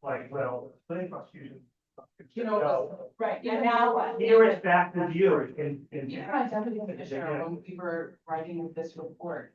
like, well, planning prosecution. You know, right, yeah, now what? Here it's back to you and. You guys, deputy commissioner, when we were writing this report.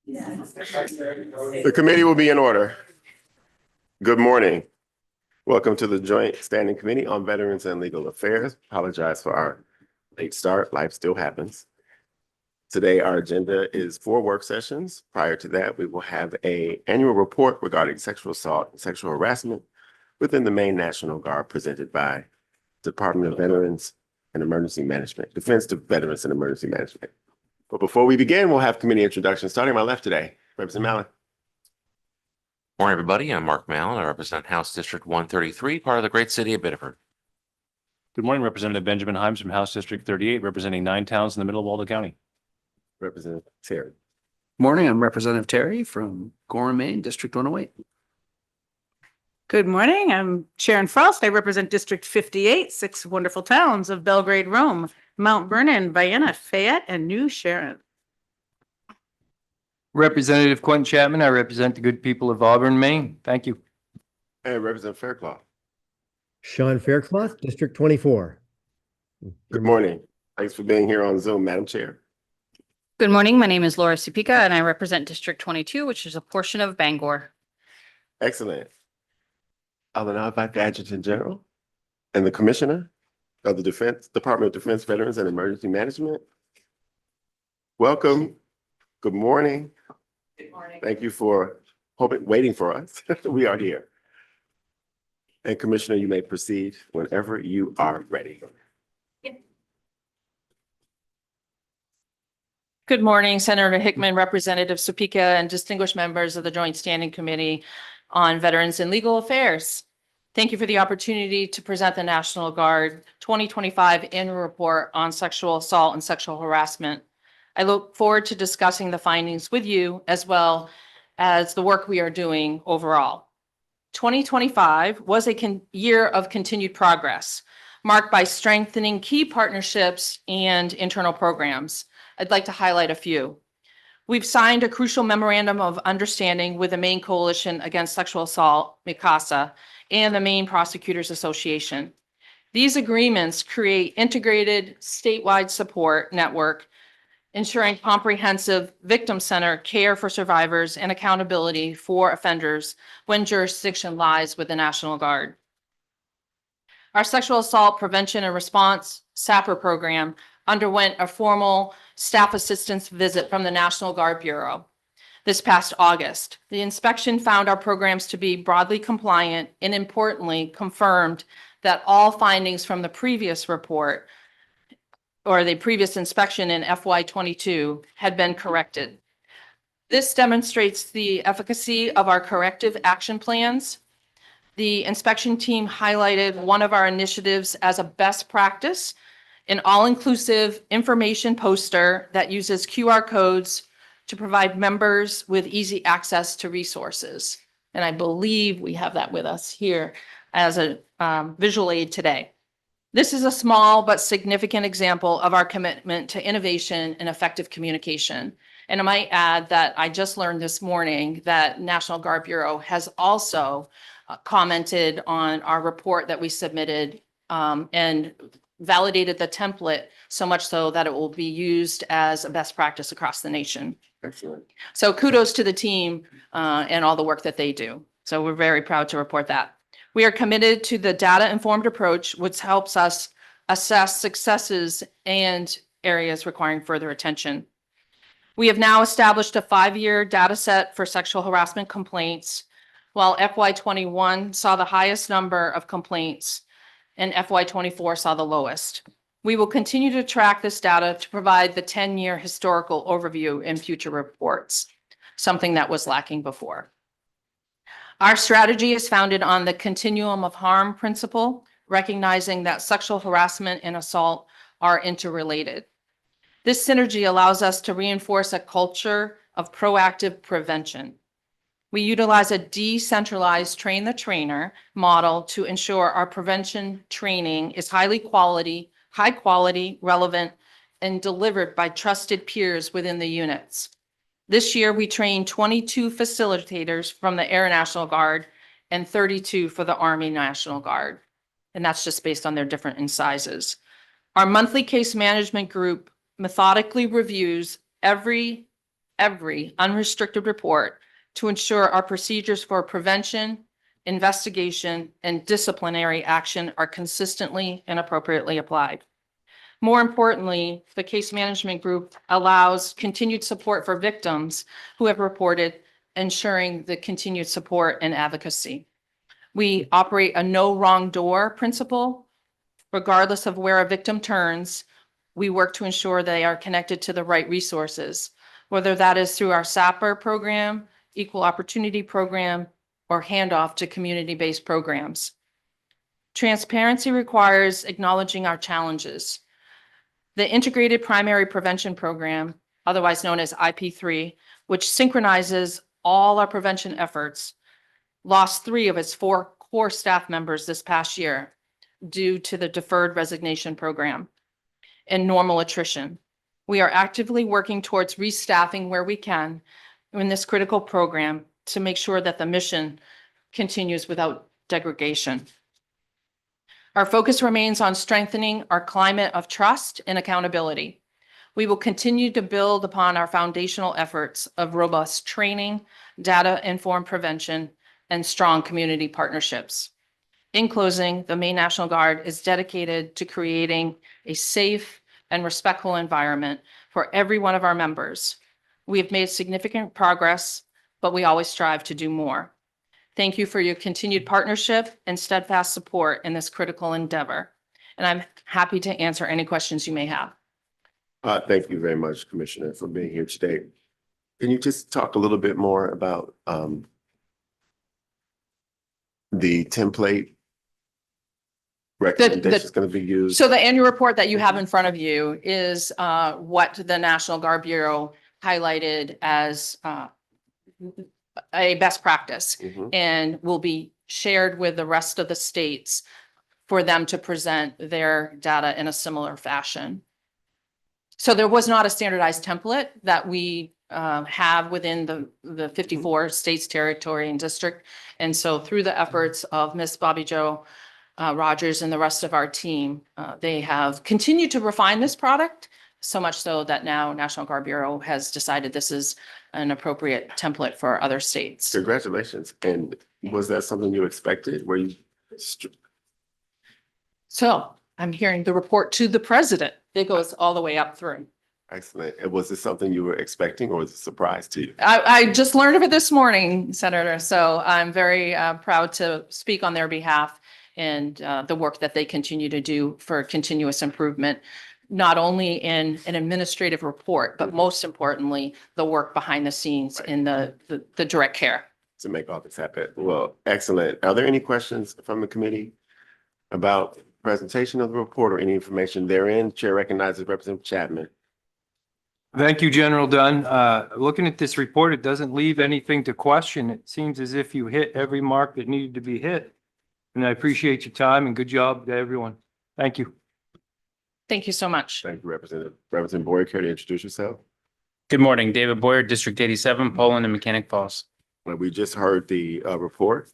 The committee will be in order. Good morning. Welcome to the Joint Standing Committee on Veterans and Legal Affairs. Apologize for our late start. Life still happens. Today, our agenda is 4 work sessions. Prior to that, we will have an annual report regarding sexual assault and sexual harassment within the Maine National Guard presented by Department of Veterans and Emergency Management, Defense to Veterans and Emergency Management. But before we begin, we'll have committee introductions. Starting on my left today, Representative Mallon. Morning, everybody. I'm Mark Mallon. I represent House District 133, part of the great city of Biddeford. Good morning, Representative Benjamin Himes from House District 38, representing 9 towns in the middle of Waldo County. Representative Terry. Morning, I'm Representative Terry from Gorham, Maine, District 108. Good morning. I'm Sharon Frost. I represent District 58, 6 wonderful towns of Belgrade, Rome, Mount Vernon, Vienna, Fayette, and New Sharon. Representative Quentin Chapman, I represent the good people of Auburn, Maine. Thank you. And Representative Fairclough. Sean Fairclough, District 24. Good morning. Thanks for being here on Zoom, Madam Chair. Good morning. My name is Laura Supika and I represent District 22, which is a portion of Bangor. Excellent. I will now invite the Adjutant General and the Commissioner of the Department of Defense, Veterans and Emergency Management. Welcome. Good morning. Good morning. Thank you for waiting for us. We are here. And Commissioner, you may proceed whenever you are ready. Good morning, Senator Hickman, Representative Supika, and distinguished members of the Joint Standing Committee on Veterans and Legal Affairs. Thank you for the opportunity to present the National Guard 2025 annual report on sexual assault and sexual harassment. I look forward to discussing the findings with you as well as the work we are doing overall. 2025 was a year of continued progress, marked by strengthening key partnerships and internal programs. I'd like to highlight a few. We've signed a crucial memorandum of understanding with the Maine Coalition Against Sexual Assault, MCASA, and the Maine Prosecutors Association. These agreements create integrated statewide support network, ensuring comprehensive victim-centered care for survivors and accountability for offenders when jurisdiction lies with the National Guard. Our Sexual Assault Prevention and Response SAPR program underwent a formal staff assistance visit from the National Guard Bureau this past August. The inspection found our programs to be broadly compliant and importantly confirmed that all findings from the previous report or the previous inspection in FY22 had been corrected. This demonstrates the efficacy of our corrective action plans. The inspection team highlighted one of our initiatives as a best practice, an all-inclusive information poster that uses QR codes to provide members with easy access to resources. And I believe we have that with us here as a visual aid today. This is a small but significant example of our commitment to innovation and effective communication. And I might add that I just learned this morning that National Guard Bureau has also commented on our report that we submitted and validated the template so much so that it will be used as a best practice across the nation. Excellent. So kudos to the team and all the work that they do. So we're very proud to report that. We are committed to the data-informed approach, which helps us assess successes and areas requiring further attention. We have now established a 5-year data set for sexual harassment complaints, while FY21 saw the highest number of complaints and FY24 saw the lowest. We will continue to track this data to provide the 10-year historical overview in future reports, something that was lacking before. Our strategy is founded on the continuum of harm principle, recognizing that sexual harassment and assault are interrelated. This synergy allows us to reinforce a culture of proactive prevention. We utilize a decentralized train the trainer model to ensure our prevention training is high quality, relevant, and delivered by trusted peers within the units. This year, we trained 22 facilitators from the Air National Guard and 32 for the Army National Guard. And that's just based on their different sizes. Our monthly case management group methodically reviews every every unrestricted report to ensure our procedures for prevention, investigation, and disciplinary action are consistently and appropriately applied. More importantly, the case management group allows continued support for victims who have reported, ensuring the continued support and advocacy. We operate a no wrong door principle. Regardless of where a victim turns, we work to ensure they are connected to the right resources, whether that is through our SAPR program, equal opportunity program, or handoff to community-based programs. Transparency requires acknowledging our challenges. The Integrated Primary Prevention Program, otherwise known as IP3, which synchronizes all our prevention efforts, lost 3 of its 4 core staff members this past year due to the deferred resignation program and normal attrition. We are actively working towards restaffing where we can in this critical program to make sure that the mission continues without degradation. Our focus remains on strengthening our climate of trust and accountability. We will continue to build upon our foundational efforts of robust training, data-informed prevention, and strong community partnerships. In closing, the Maine National Guard is dedicated to creating a safe and respectful environment for every one of our members. We have made significant progress, but we always strive to do more. Thank you for your continued partnership and steadfast support in this critical endeavor. And I'm happy to answer any questions you may have. Thank you very much, Commissioner, for being here today. Can you just talk a little bit more about the template recommendation that's going to be used? So the annual report that you have in front of you is what the National Guard Bureau highlighted as a best practice and will be shared with the rest of the states for them to present their data in a similar fashion. So there was not a standardized template that we have within the 54 states, territory, and district. And so through the efforts of Miss Bobby Jo Rogers and the rest of our team, they have continued to refine this product, so much so that now National Guard Bureau has decided this is an appropriate template for other states. Congratulations. And was that something you expected? Were you? So I'm hearing the report to the president. It goes all the way up through. Excellent. And was this something you were expecting or was it a surprise to you? I just learned of it this morning, Senator. So I'm very proud to speak on their behalf and the work that they continue to do for continuous improvement, not only in an administrative report, but most importantly, the work behind the scenes in the direct care. To make all this happen. Well, excellent. Are there any questions from the committee about the presentation of the report or any information therein? Chair recognizes Representative Chapman. Thank you, General Dunn. Looking at this report, it doesn't leave anything to question. It seems as if you hit every mark that needed to be hit. And I appreciate your time and good job to everyone. Thank you. Thank you so much. Thank you, Representative. Representative Boyer, care to introduce yourself? Good morning, David Boyer, District 87, Poland and Mechanic Falls. Well, we just heard the report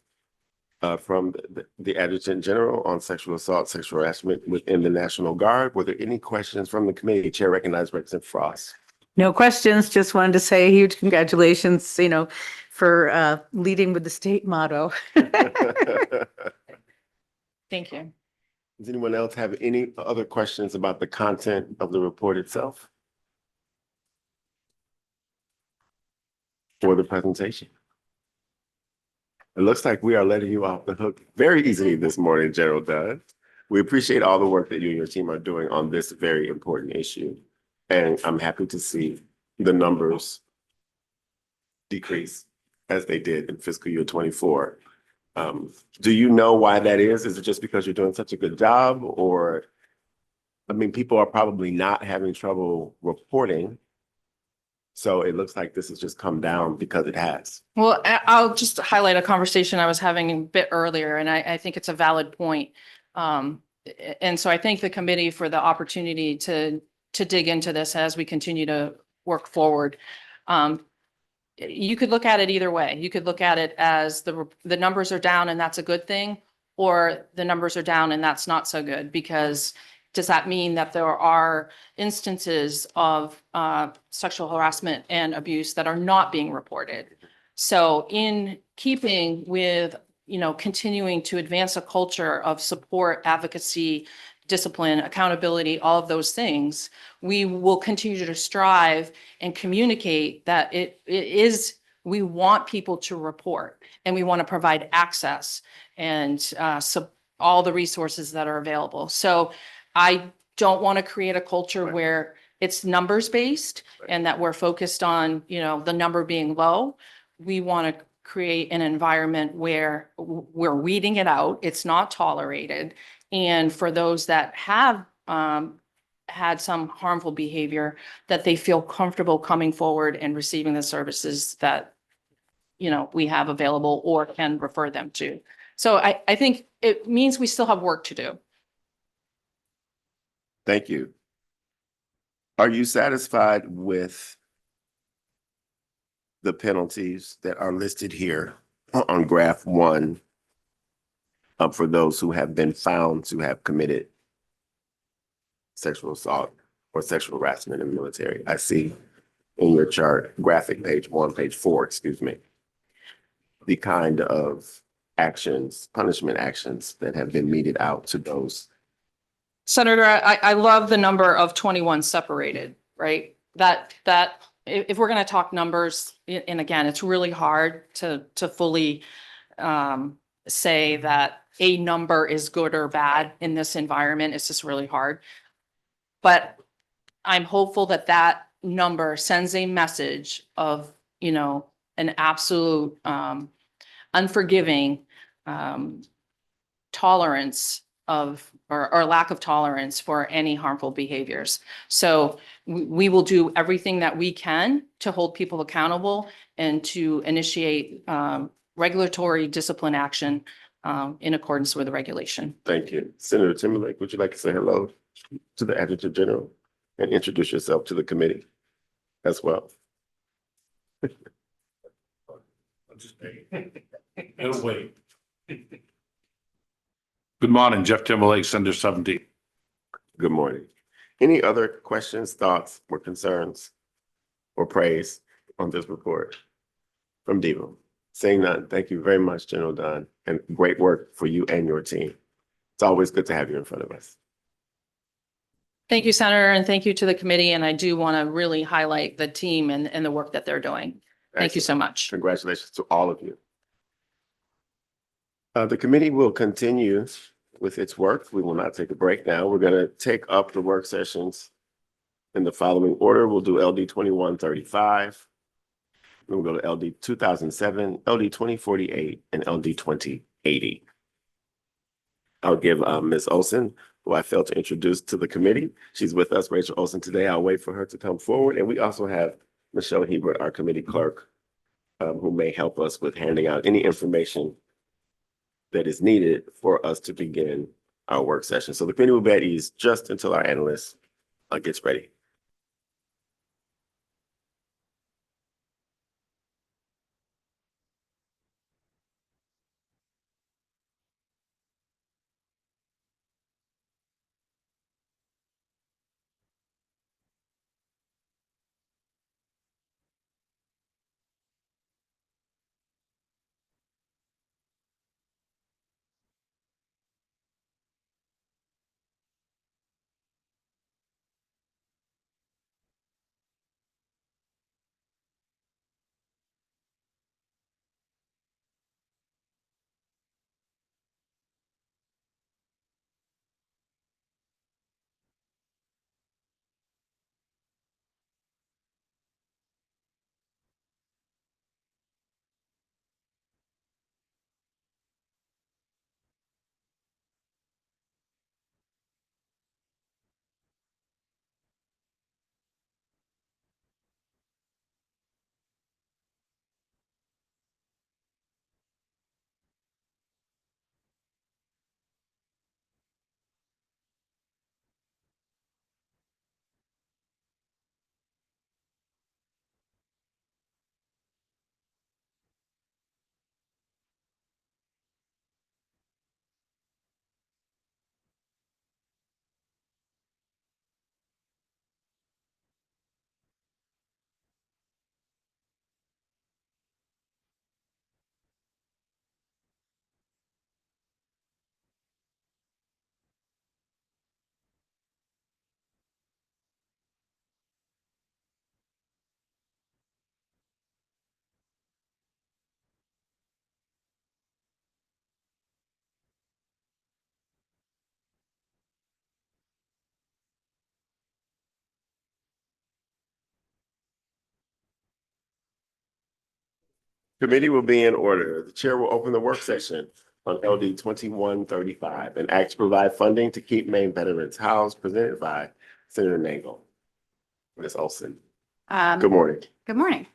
from the Adjutant General on sexual assault, sexual harassment within the National Guard. Were there any questions from the committee? Chair recognizes Representative Frost. No questions. Just wanted to say a huge congratulations, for leading with the state motto. Thank you. Does anyone else have any other questions about the content of the report itself? For the presentation? It looks like we are letting you off the hook very easily this morning, General Dunn. We appreciate all the work that you and your team are doing on this very important issue. And I'm happy to see the numbers decrease as they did in fiscal year 24. Do you know why that is? Is it just because you're doing such a good job? Or, people are probably not having trouble reporting. So it looks like this has just come down because it has. Well, I'll just highlight a conversation I was having a bit earlier, and I think it's a valid point. And so I thank the committee for the opportunity to dig into this as we continue to work forward. You could look at it either way. You could look at it as the numbers are down and that's a good thing, or the numbers are down and that's not so good, because does that mean that there are instances of sexual harassment and abuse that are not being reported? So in keeping with, continuing to advance a culture of support, advocacy, discipline, accountability, all of those things, we will continue to strive and communicate that we want people to report and we want to provide access and all the resources that are available. So I don't want to create a culture where it's numbers based and that we're focused on, the number being low. We want to create an environment where we're weeding it out. It's not tolerated. And for those that have had some harmful behavior, that they feel comfortable coming forward and receiving the services that, we have available or can refer them to. So I think it means we still have work to do. Thank you. Are you satisfied with the penalties that are listed here on graph 1 for those who have been found to have committed sexual assault or sexual harassment in the military? I see in your chart, graphic page 4, the kind of actions, punishment actions that have been meted out to those. Senator, I love the number of 21 separated, right? That if we're going to talk numbers, and again, it's really hard to fully say that a number is good or bad in this environment. It's just really hard. But I'm hopeful that that number sends a message of, an absolute unforgiving tolerance of or lack of tolerance for any harmful behaviors. So we will do everything that we can to hold people accountable and to initiate regulatory discipline action in accordance with the regulation. Thank you. Senator Timberlake, would you like to say hello to the Adjutant General and introduce yourself to the committee as well? It'll wait. Good morning, Jeff Timberlake, Senator 17. Good morning. Any other questions, thoughts, or concerns or praise on this report from Devo? Saying none, thank you very much, General Dunn, and great work for you and your team. It's always good to have you in front of us. Thank you, Senator, and thank you to the committee. And I do want to really highlight the team and the work that they're doing. Thank you so much. Congratulations to all of you. The committee will continue with its work. We will not take a break now. We're going to take up the work sessions in the following order. We'll do LD 2135. We'll go to LD 2007, LD 2048, and LD 2080. I'll give Ms. Olson, who I failed to introduce to the committee. She's with us, Rachel Olson, today. I'll wait for her to come forward. And we also have Michelle Hebert, our committee clerk, who may help us with handing out any information that is needed for us to begin our work session. So the committee will be at ease just until our analyst gets ready. Committee will be in order. The chair will open the work session on LD 2135 and act to provide funding to keep Maine veterans housed, presented by Senator Nagel. Ms. Olson, good morning. Good morning.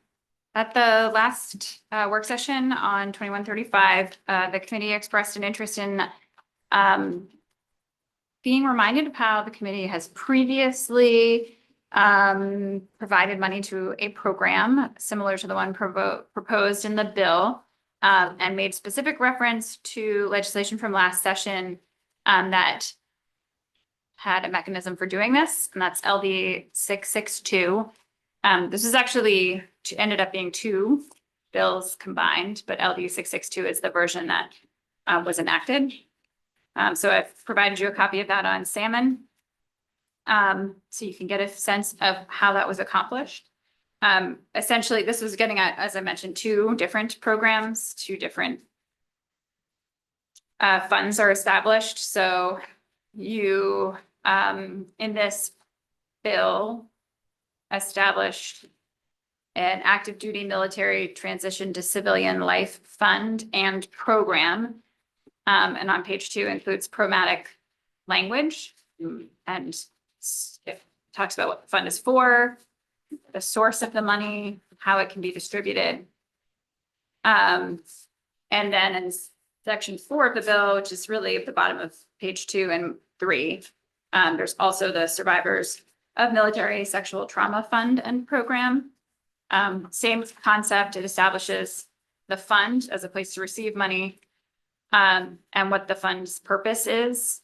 At the last work session on 2135, the committee expressed an interest in being reminded of how the committee has previously provided money to a program similar to the one proposed in the bill, and made specific reference to legislation from last session that had a mechanism for doing this, and that's LD 662. This is actually ended up being two bills combined, but LD 662 is the version that was enacted. So I've provided you a copy of that on salmon, so you can get a sense of how that was accomplished. Essentially, this was getting at, as I mentioned, two different programs, two different funds are established. So you, in this bill, established an active duty military transition to civilian life fund and program. And on page 2 includes programmatic language, and it talks about what the fund is for, the source of the money, how it can be distributed. And then in section 4 of the bill, which is really at the bottom of page 2 and 3, there's also the Survivors of Military Sexual Trauma Fund and Program. Same concept, it establishes the fund as a place to receive money, and what the fund's purpose is.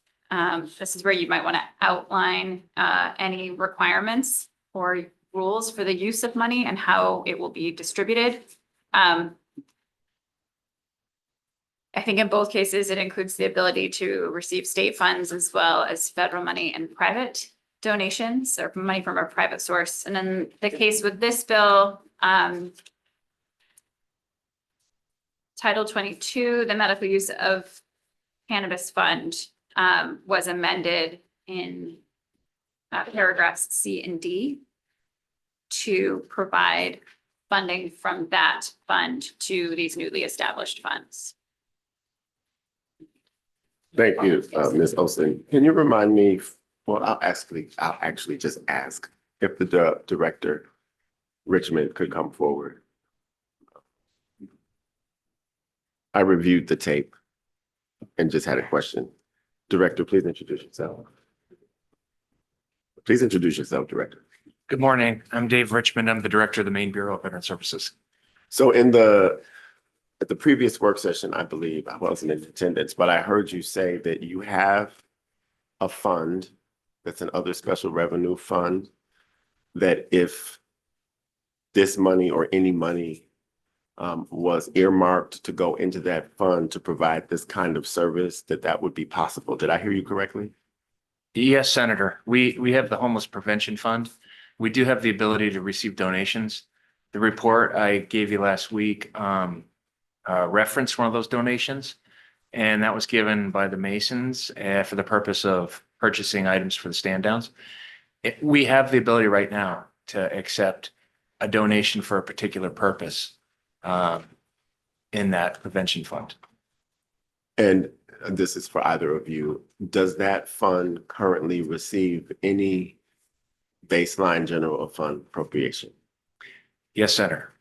This is where you might want to outline any requirements or rules for the use of money and how it will be distributed. I think in both cases, it includes the ability to receive state funds as well as federal money and private donations or money from a private source. And then the case with this bill, Title 22, the medical use of cannabis fund, was amended in paragraphs C and D to provide funding from that fund to these newly established funds. Thank you, Ms. Olson. Can you remind me, well, I'll actually just ask if the director, Richmond, could come forward. I reviewed the tape and just had a question. Director, please introduce yourself. Please introduce yourself, Director. Good morning. I'm Dave Richmond. I'm the Director of the Maine Bureau of Veteran Services. So at the previous work session, I believe, I wasn't in attendance, but I heard you say that you have a fund that's an other special revenue fund, that if this money or any money was earmarked to go into that fund to provide this kind of service, that would be possible. Did I hear you correctly? Yes, Senator. We have the Homeless Prevention Fund. We do have the ability to receive donations. The report I gave you last week referenced one of those donations, and that was given by the Masons for the purpose of purchasing items for the stand downs. We have the ability right now to accept a donation for a particular purpose in that prevention fund. And this is for either of you. Does that fund currently receive any baseline general fund appropriation? Yes, Senator.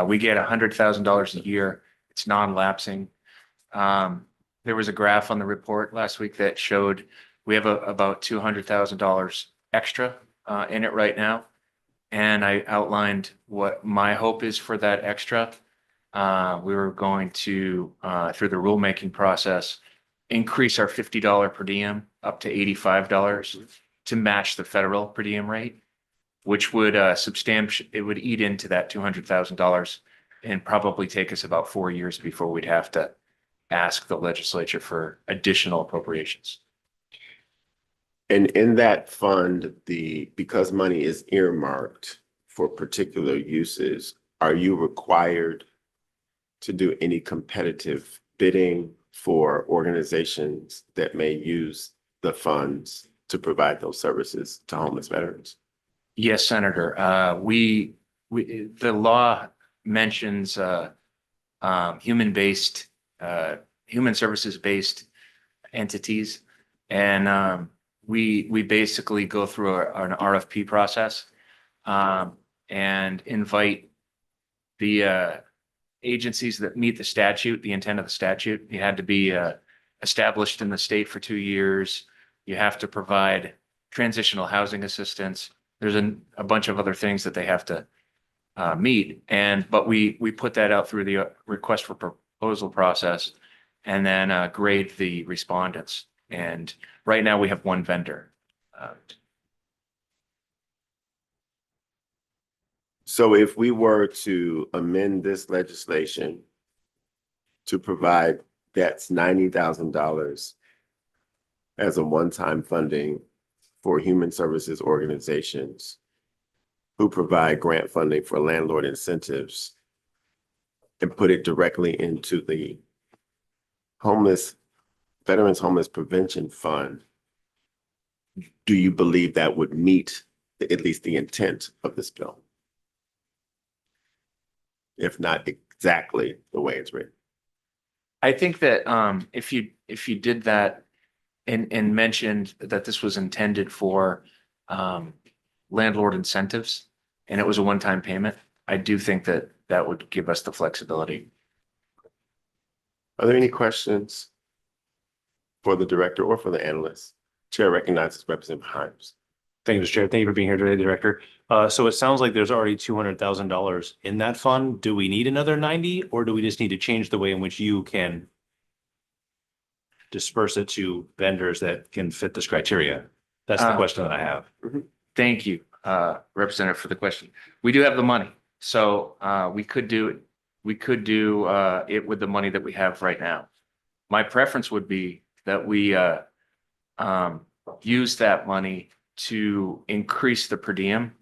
We get $100,000 a year. It's non-lapsing. There was a graph on the report last week that showed we have about $200,000 extra in it right now. And I outlined what my hope is for that extra. We were going to, through the rulemaking process, increase our $50 per diem up to $85 to match the federal per diem rate, which would it would eat into that $200,000 and probably take us about 4 years before we'd have to ask the legislature for additional appropriations. And in that fund, because money is earmarked for particular uses, are you required to do any competitive bidding for organizations that may use the funds to provide those services to homeless veterans? Yes, Senator. The law mentions human-based, human services-based entities. And we basically go through an RFP process and invite the agencies that meet the statute, the intent of the statute. You had to be established in the state for 2 years. You have to provide transitional housing assistance. There's a bunch of other things that they have to meet. But we put that out through the request for proposal process and then grade the respondents. And right now we have one vendor. So if we were to amend this legislation to provide that's $90,000 as a one-time funding for human services organizations who provide grant funding for landlord incentives and put it directly into the Veterans Homeless Prevention Fund, do you believe that would meet at least the intent of this bill? If not exactly the way it's written. I think that if you did that and mentioned that this was intended for landlord incentives and it was a one-time payment, I do think that that would give us the flexibility. Are there any questions for the director or for the analyst? Chair recognizes Representative Himes. Thank you, Mr. Chair. Thank you for being here today, Director. So it sounds like there's already $200,000 in that fund. Do we need another 90, or do we just need to change the way in which you can disperse it to vendors that can fit this criteria? That's the question that I have. Thank you, Representative, for the question. We do have the money, so we could do it. We could do it with the money that we have right now. My preference would be that we use that money to increase the per diem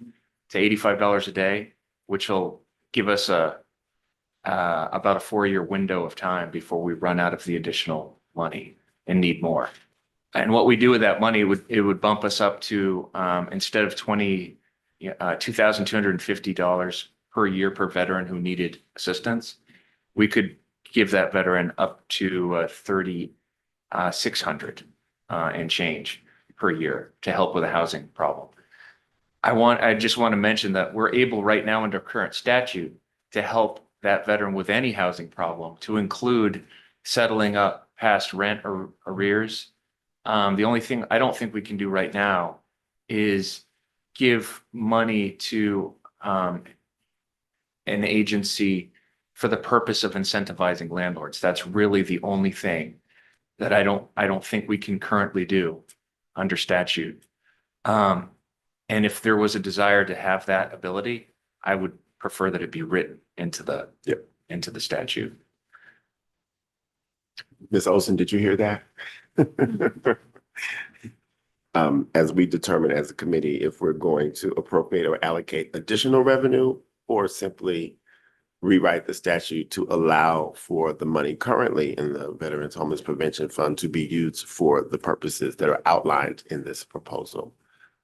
to $85 a day, which will give us about a 4-year window of time before we run out of the additional money and need more. And what we do with that money it would bump us up to instead of $2,250 per year per veteran who needed assistance, we could give that veteran up to $3,600 and change per year to help with a housing problem. I just want to mention that we're able right now under current statute to help that veteran with any housing problem, to include settling up past rent or arrears. The only thing I don't think we can do right now is give money to an agency for the purpose of incentivizing landlords. That's really the only thing that I don't think we can currently do under statute. And if there was a desire to have that ability, I would prefer that it be written into the statute. Ms. Olson, did you hear that? As we determine as a committee, if we're going to appropriate or allocate additional revenue or simply rewrite the statute to allow for the money currently in the Veterans Homeless Prevention Fund to be used for the purposes that are outlined in this proposal.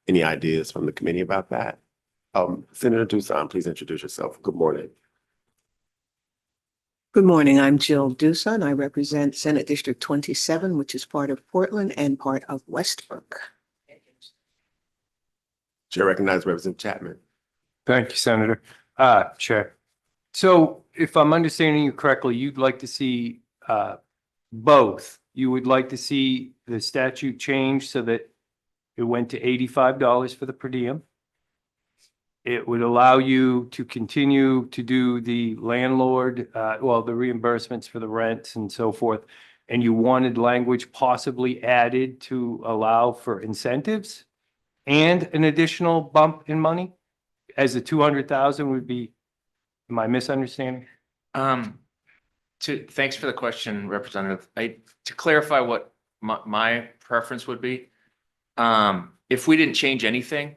Any ideas from the committee about that? Senator Dusan, please introduce yourself. Good morning. Good morning. I'm Jill Dusan. I represent Senate District 27, which is part of Portland and part of Westbrook. Chair recognizes Representative Chapman. Thank you, Senator. Chair. So if I'm understanding you correctly, you'd like to see both. You would like to see the statute change so that it went to $85 for the per diem. It would allow you to continue to do the landlord, the reimbursements for the rents and so forth. And you wanted language possibly added to allow for incentives and an additional bump in money as the 200,000 would be. Am I misunderstanding? Thanks for the question, Representative. To clarify what my preference would be, if we didn't change anything,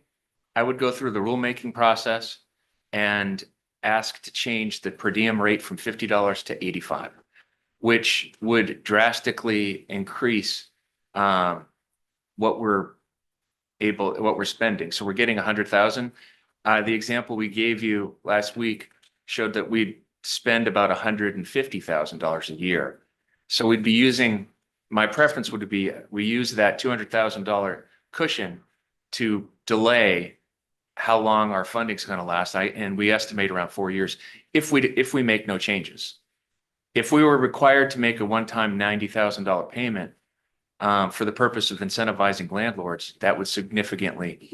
I would go through the rulemaking process and ask to change the per diem rate from $50 to $85, which would drastically increase what we're spending. So we're getting 100,000. The example we gave you last week showed that we'd spend about $150,000 a year. So we'd be using, my preference would be, we use that $200,000 cushion to delay how long our funding's going to last. And we estimate around 4 years if we make no changes. If we were required to make a one-time $90,000 payment for the purpose of incentivizing landlords, that would significantly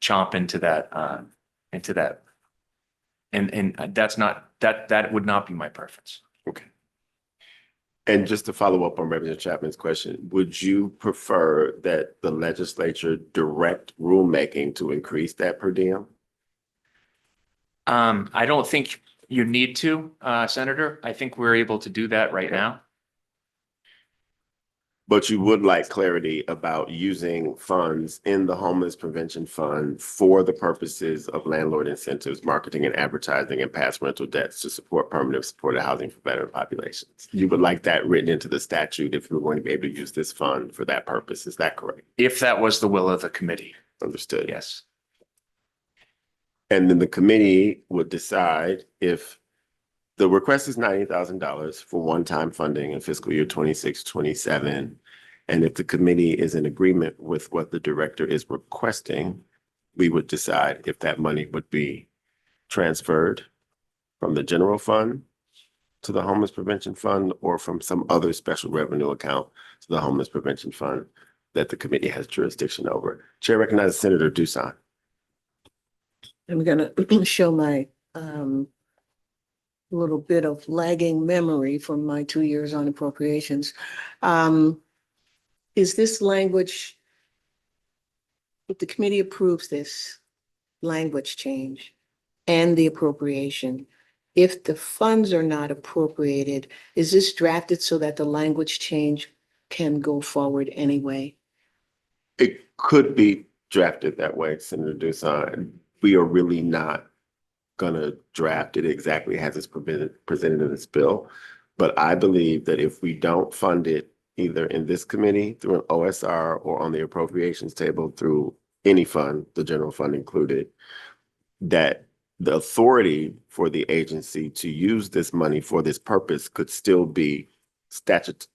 chomp into that, and that's not, that would not be my preference. Okay. And just to follow up on Representative Chapman's question, would you prefer that the legislature direct rulemaking to increase that per diem? I don't think you need to, Senator. I think we're able to do that right now. But you would like clarity about using funds in the homeless prevention fund for the purposes of landlord incentives, marketing and advertising, and past rental debts to support permanent supported housing for veteran populations. You would like that written into the statute if we're going to be able to use this fund for that purpose. Is that correct? If that was the will of the committee. Understood. Yes. And then the committee would decide if the request is $90,000 for one-time funding in fiscal year 26-27. And if the committee is in agreement with what the director is requesting, we would decide if that money would be transferred from the general fund to the homeless prevention fund or from some other special revenue account to the homeless prevention fund that the committee has jurisdiction over. Chair recognizes Senator Dusan. I'm gonna show my little bit of lagging memory from my 2 years on appropriations. Is this language, if the committee approves this language change and the appropriation, if the funds are not appropriated, is this drafted so that the language change can go forward anyway? It could be drafted that way, Senator Dusan. We are really not gonna draft it exactly as it's presented in this bill. But I believe that if we don't fund it either in this committee through an OSR or on the appropriations table through any fund, the general fund included, that the authority for the agency to use this money for this purpose could still be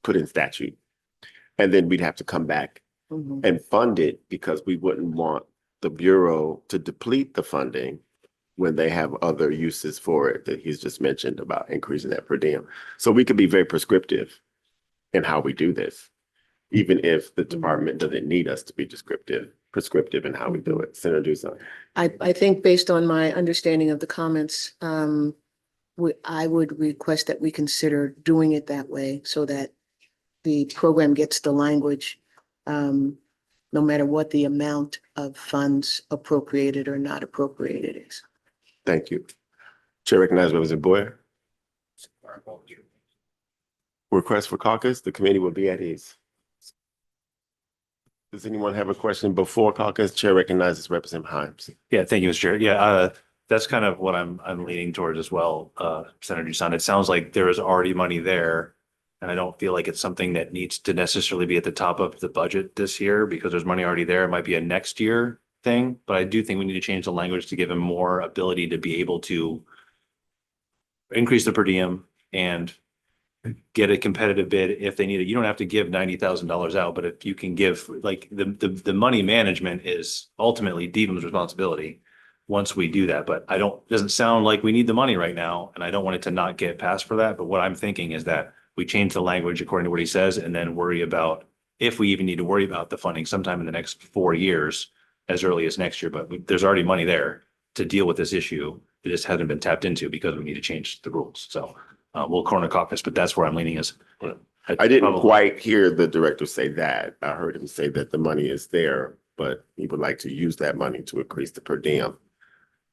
put in statute. And then we'd have to come back and fund it because we wouldn't want the Bureau to deplete the funding when they have other uses for it that he's just mentioned about increasing that per diem. So we could be very prescriptive in how we do this, even if the department doesn't need us to be prescriptive in how we do it. Senator Dusan. I think based on my understanding of the comments, I would request that we consider doing it that way so that the program gets the language, no matter what the amount of funds appropriated or not appropriated is. Thank you. Chair recognizes Representative Boyer. Request for caucus, the committee will be at ease. Does anyone have a question before caucus? Chair recognizes Representative Himes. Yeah, thank you, Mr. Chair. Yeah, that's kind of what I'm leaning towards as well, Senator Dusan. It sounds like there is already money there. And I don't feel like it's something that needs to necessarily be at the top of the budget this year because there's money already there. It might be a next year thing, but I do think we need to change the language to give him more ability to be able to increase the per diem and get a competitive bid if they need it. You don't have to give $90,000 out, but if you can give, like, the money management is ultimately DVM's responsibility once we do that. But doesn't sound like we need the money right now, and I don't want it to not get passed for that. But what I'm thinking is that we change the language according to what he says and then worry about if we even need to worry about the funding sometime in the next 4 years, as early as next year. But there's already money there to deal with this issue. It just hasn't been tapped into because we need to change the rules. So we'll corner caucus, but that's where I'm leaning is. I didn't quite hear the director say that. I heard him say that the money is there, but he would like to use that money to increase the per diem.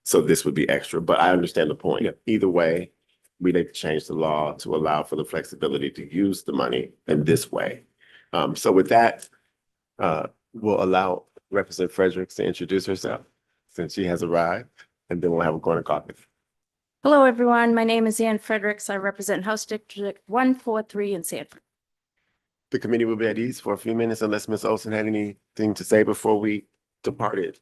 So this would be extra, but I understand the point. Yeah. Either way, we need to change the law to allow for the flexibility to use the money in this way. So with that, we'll allow Representative Fredericks to introduce herself since she has arrived, and then we'll have a corner caucus. Hello, everyone. My name is Ann Fredericks. I represent House District 143 in Sanford. The committee will be at ease for a few minutes unless Ms. Olson had anything to say before we departed.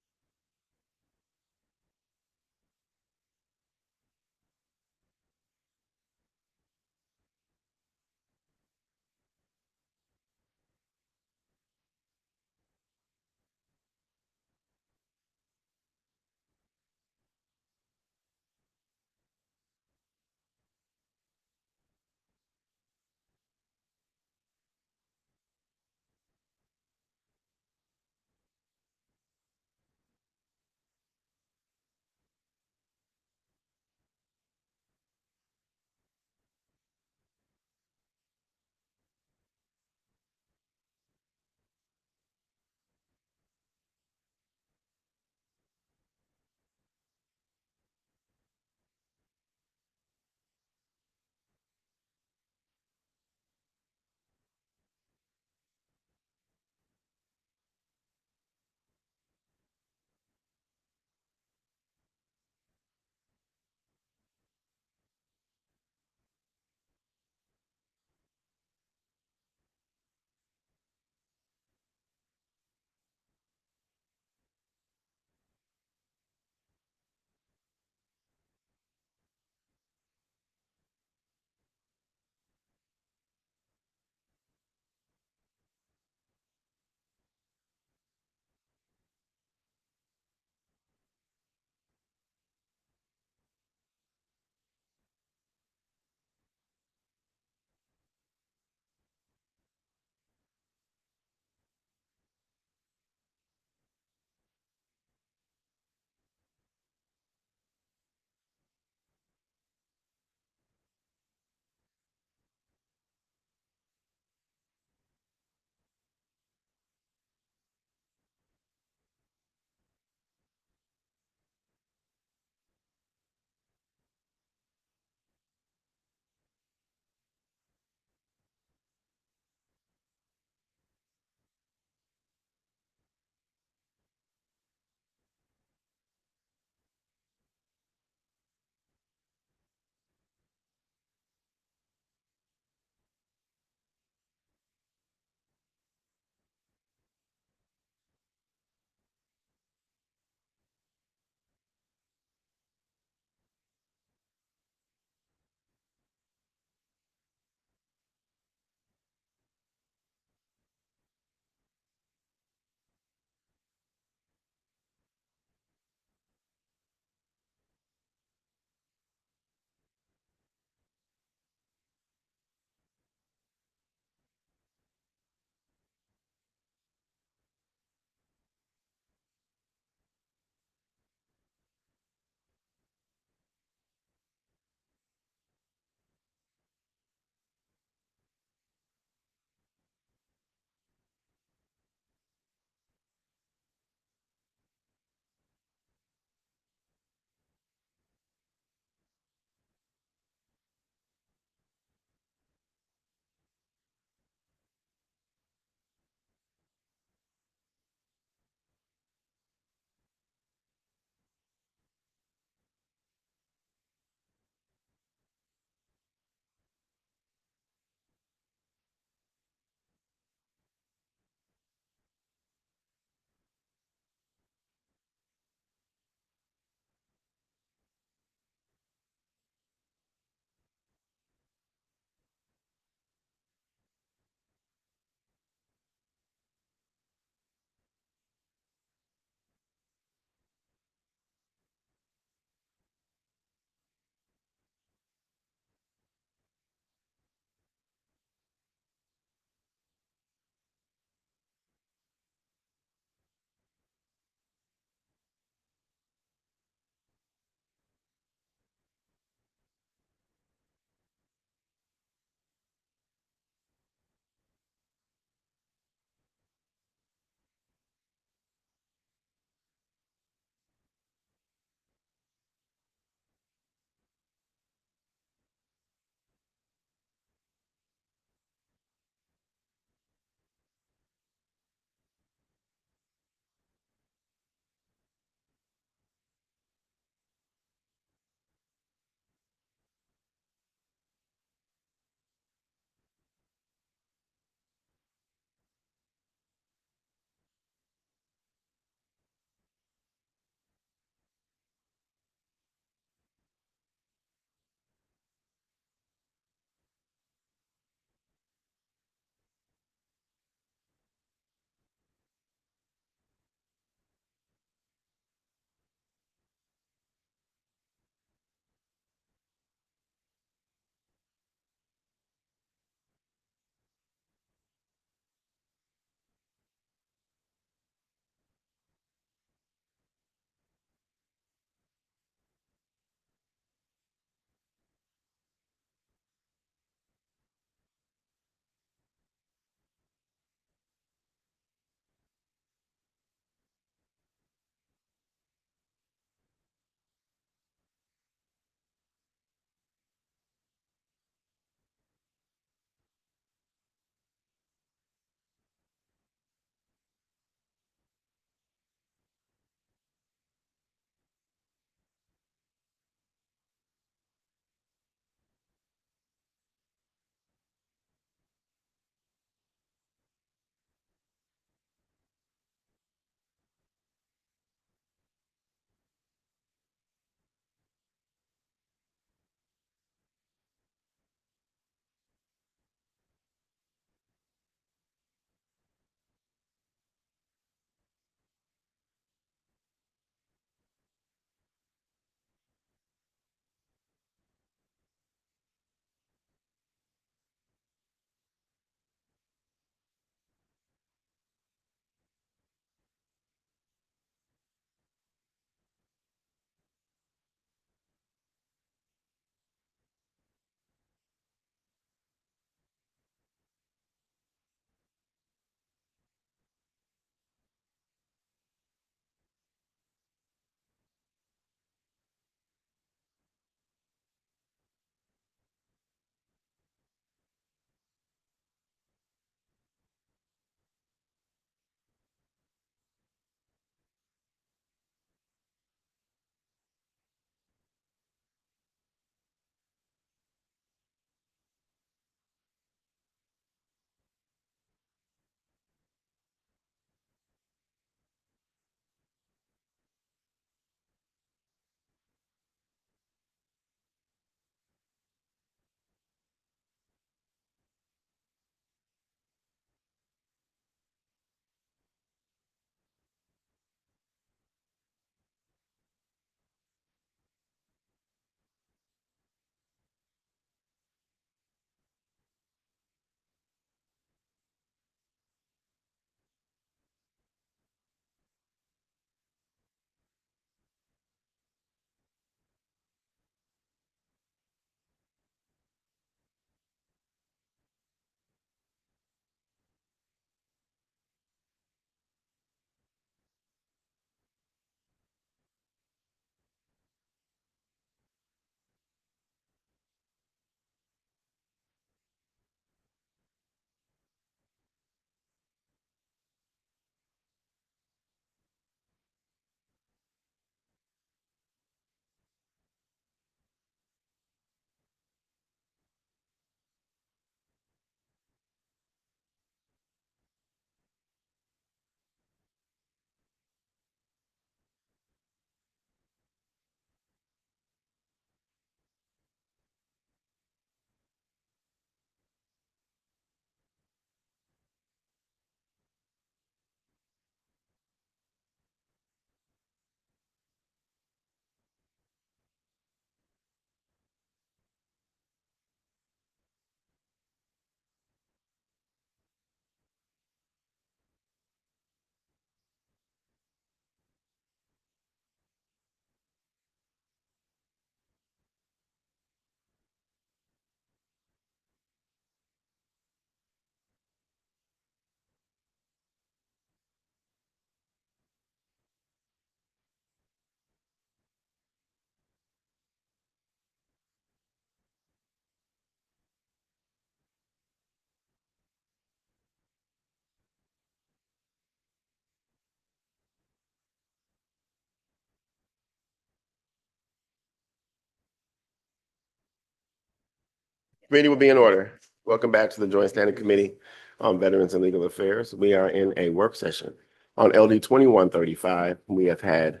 Committee will be in order. Welcome back to the Joint Standing Committee on Veterans and Legal Affairs. We are in a work session. On LD 2135, we have had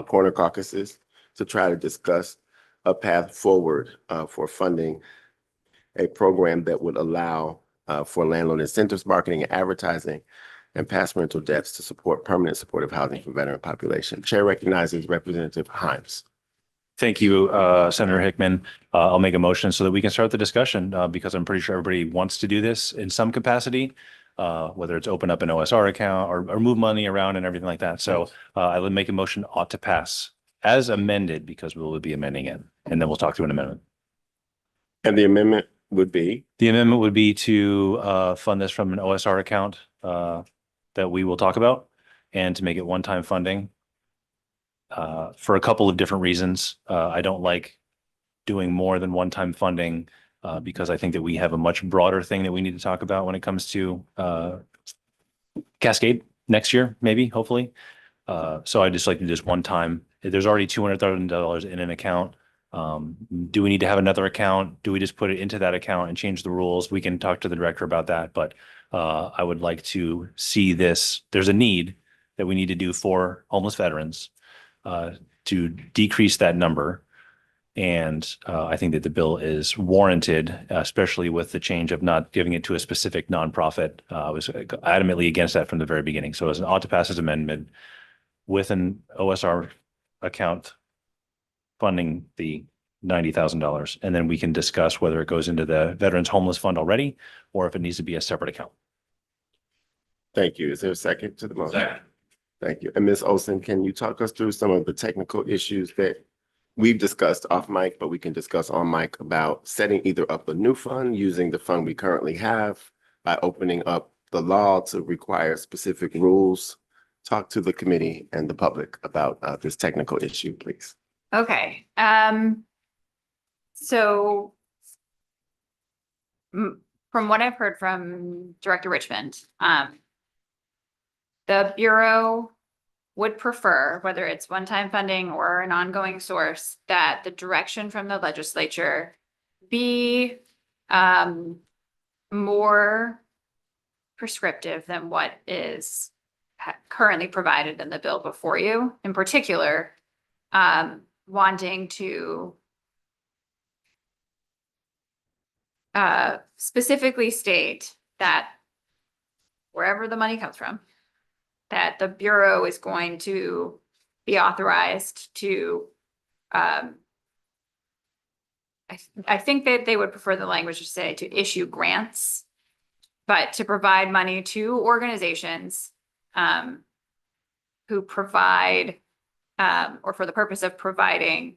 corner caucuses to try to discuss a path forward for funding a program that would allow for landlord incentives, marketing and advertising, and past rental debts to support permanent supportive housing for veteran population. Chair recognizes Representative Himes. Thank you, Senator Hickman. I'll make a motion so that we can start the discussion because I'm pretty sure everybody wants to do this in some capacity, whether it's open up an OSR account or move money around and everything like that. So I would make a motion ought to pass as amended because we will be amending it, and then we'll talk through an amendment. And the amendment would be? The amendment would be to fund this from an OSR account that we will talk about and to make it one-time funding. For a couple of different reasons. I don't like doing more than one-time funding because I think that we have a much broader thing that we need to talk about when it comes to Cascade next year, maybe, hopefully. So I just like to do this one time. There's already $200,000 in an account. Do we need to have another account? Do we just put it into that account and change the rules? We can talk to the director about that, but I would like to see this. There's a need that we need to do for homeless veterans to decrease that number. And I think that the bill is warranted, especially with the change of not giving it to a specific nonprofit. I was adamantly against that from the very beginning. So as an ought to pass amendment with an OSR account funding the $90,000. And then we can discuss whether it goes into the Veterans Homeless Fund already, or if it needs to be a separate account. Thank you. Is there a second to the motion? Second. Thank you. And Ms. Olson, can you talk us through some of the technical issues that we've discussed off mic, but we can discuss on mic about setting either up a new fund, using the fund we currently have, by opening up the law to require specific rules? Talk to the committee and the public about this technical issue, please. Okay, so from what I've heard from Director Richmond, the Bureau would prefer, whether it's one-time funding or an ongoing source, that the direction from the legislature be more prescriptive than what is currently provided in the bill before you. In particular, wanting to specifically state that wherever the money comes from, that the Bureau is going to be authorized to, I think that they would prefer the language to say to issue grants, but to provide money to organizations who provide, or for the purpose of providing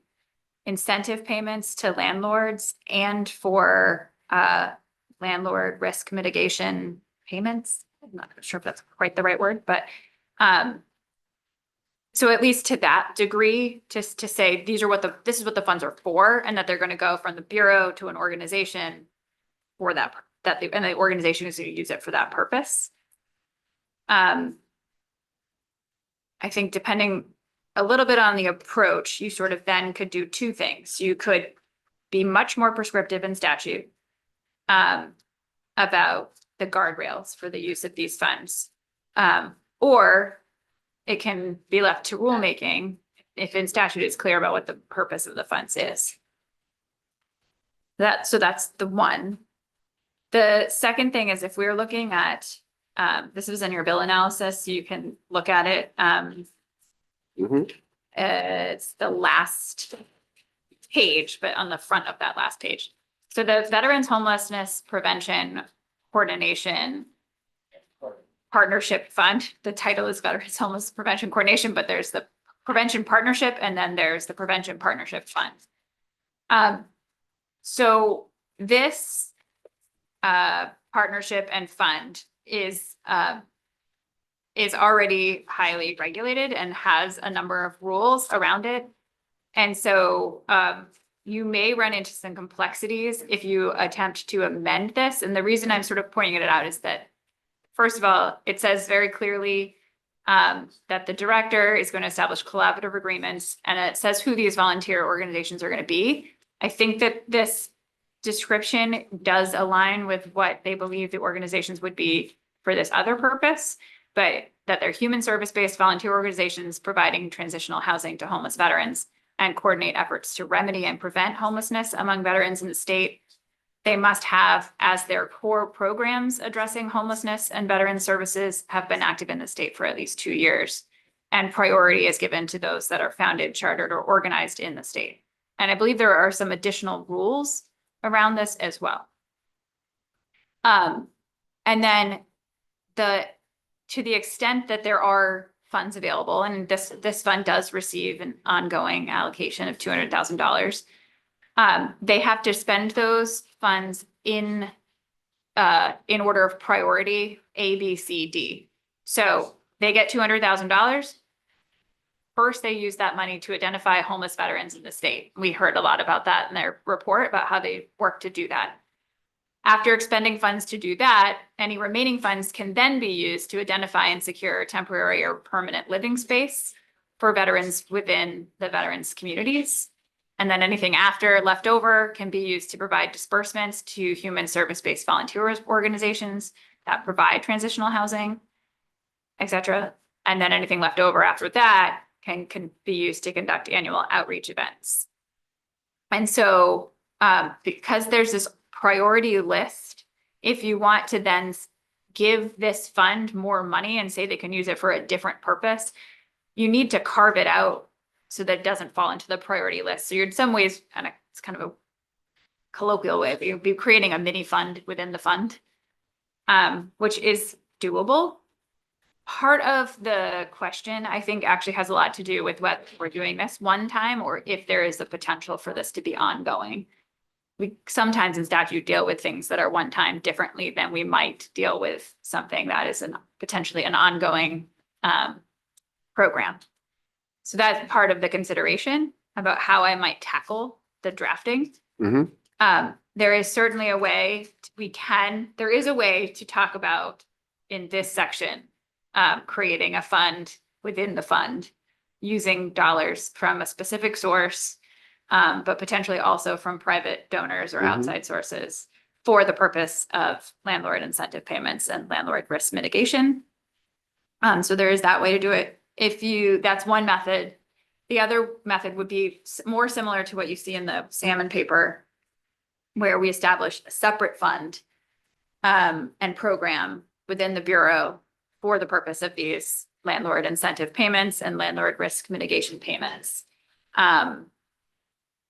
incentive payments to landlords and for landlord risk mitigation payments. I'm not sure if that's quite the right word, but so at least to that degree, just to say this is what the funds are for, and that they're going to go from the Bureau to an organization for that, and the organization is going to use it for that purpose. I think depending a little bit on the approach, you sort of then could do two things. You could be much more prescriptive in statute about the guardrails for the use of these funds. Or it can be left to rulemaking if in statute it's clear about what the purpose of the funds is. So that's the one. The second thing is if we're looking at, this was in your bill analysis, so you can look at it. It's the last page, but on the front of that last page. So the Veterans Homelessness Prevention Coordination Partnership Fund, the title is Veterans Homeless Prevention Coordination, but there's the Prevention Partnership and then there's the Prevention Partnership Fund. So this partnership and fund is already highly regulated and has a number of rules around it. And so you may run into some complexities if you attempt to amend this. And the reason I'm sort of pointing it out is that, first of all, it says very clearly that the director is going to establish collaborative agreements, and it says who these volunteer organizations are going to be. I think that this description does align with what they believe the organizations would be for this other purpose, but that they're human service-based volunteer organizations providing transitional housing to homeless veterans and coordinate efforts to remedy and prevent homelessness among veterans in the state. They must have as their core programs addressing homelessness and veteran services have been active in the state for at least 2 years. And priority is given to those that are founded, chartered, or organized in the state. And I believe there are some additional rules around this as well. And then to the extent that there are funds available, and this fund does receive an ongoing allocation of $200,000. They have to spend those funds in order of priority A, B, C, D. So they get $200,000. First, they use that money to identify homeless veterans in the state. We heard a lot about that in their report about how they work to do that. After expending funds to do that, any remaining funds can then be used to identify and secure temporary or permanent living space for veterans within the veterans communities. And then anything after left over can be used to provide disbursements to human service-based volunteer organizations that provide transitional housing, et cetera. And then anything left over after that can be used to conduct annual outreach events. And so because there's this priority list, if you want to then give this fund more money and say they can use it for a different purpose, you need to carve it out so that it doesn't fall into the priority list. So you're in some ways, it's kind of a colloquial way, but you'd be creating a mini fund within the fund, which is doable. Part of the question, I think, actually has a lot to do with whether we're doing this one time or if there is a potential for this to be ongoing. We sometimes in statute deal with things that are one time differently than we might deal with something that is potentially an ongoing program. So that's part of the consideration about how I might tackle the drafting. There is certainly a way there is a way to talk about in this section, creating a fund within the fund using dollars from a specific source, but potentially also from private donors or outside sources for the purpose of landlord incentive payments and landlord risk mitigation. So there is that way to do it. That's one method. The other method would be more similar to what you see in the Salmon paper, where we establish a separate fund and program within the Bureau for the purpose of these landlord incentive payments and landlord risk mitigation payments.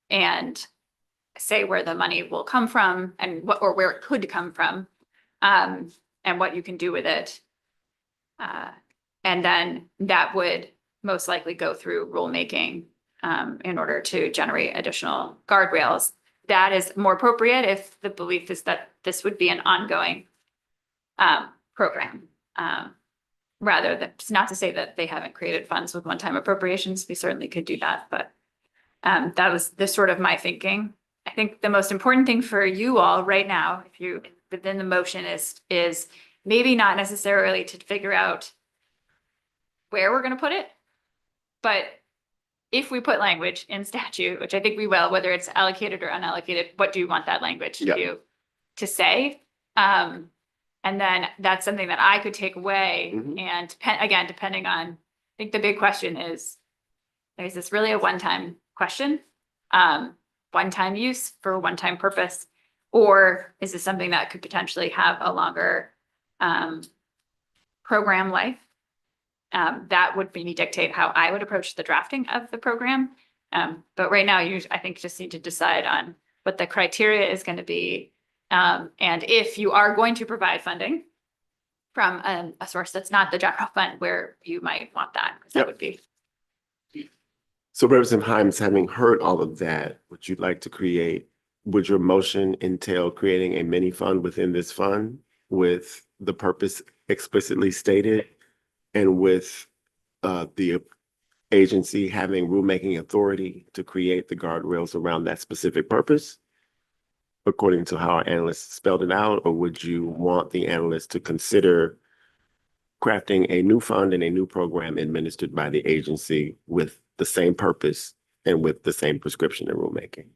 And say where the money will come from and where it could come from, and what you can do with it. And then that would most likely go through rulemaking in order to generate additional guardrails. That is more appropriate if the belief is that this would be an ongoing program. Rather than, it's not to say that they haven't created funds with one-time appropriations. We certainly could do that, but that was this sort of my thinking. I think the most important thing for you all right now, if you within the motion is maybe not necessarily to figure out where we're going to put it, but if we put language in statute, which I think we will, whether it's allocated or unallocated, what do you want that language to say? And then that's something that I could take away. And again, depending on, I think the big question is this really a one-time question? One-time use for a one-time purpose? Or is this something that could potentially have a longer program life? That would maybe dictate how I would approach the drafting of the program. But right now, I think just need to decide on what the criteria is going to be. And if you are going to provide funding from a source that's not the general fund, where you might want that, because that would be. So Representative Hyams, having heard all of that, would your motion entail creating a mini fund within this fund with the purpose explicitly stated and with the agency having rulemaking authority to create the guardrails around that specific purpose, according to how our analysts spelled it out? Or would you want the analysts to consider crafting a new fund and a new program administered by the agency with the same purpose and with the same prescription and rulemaking?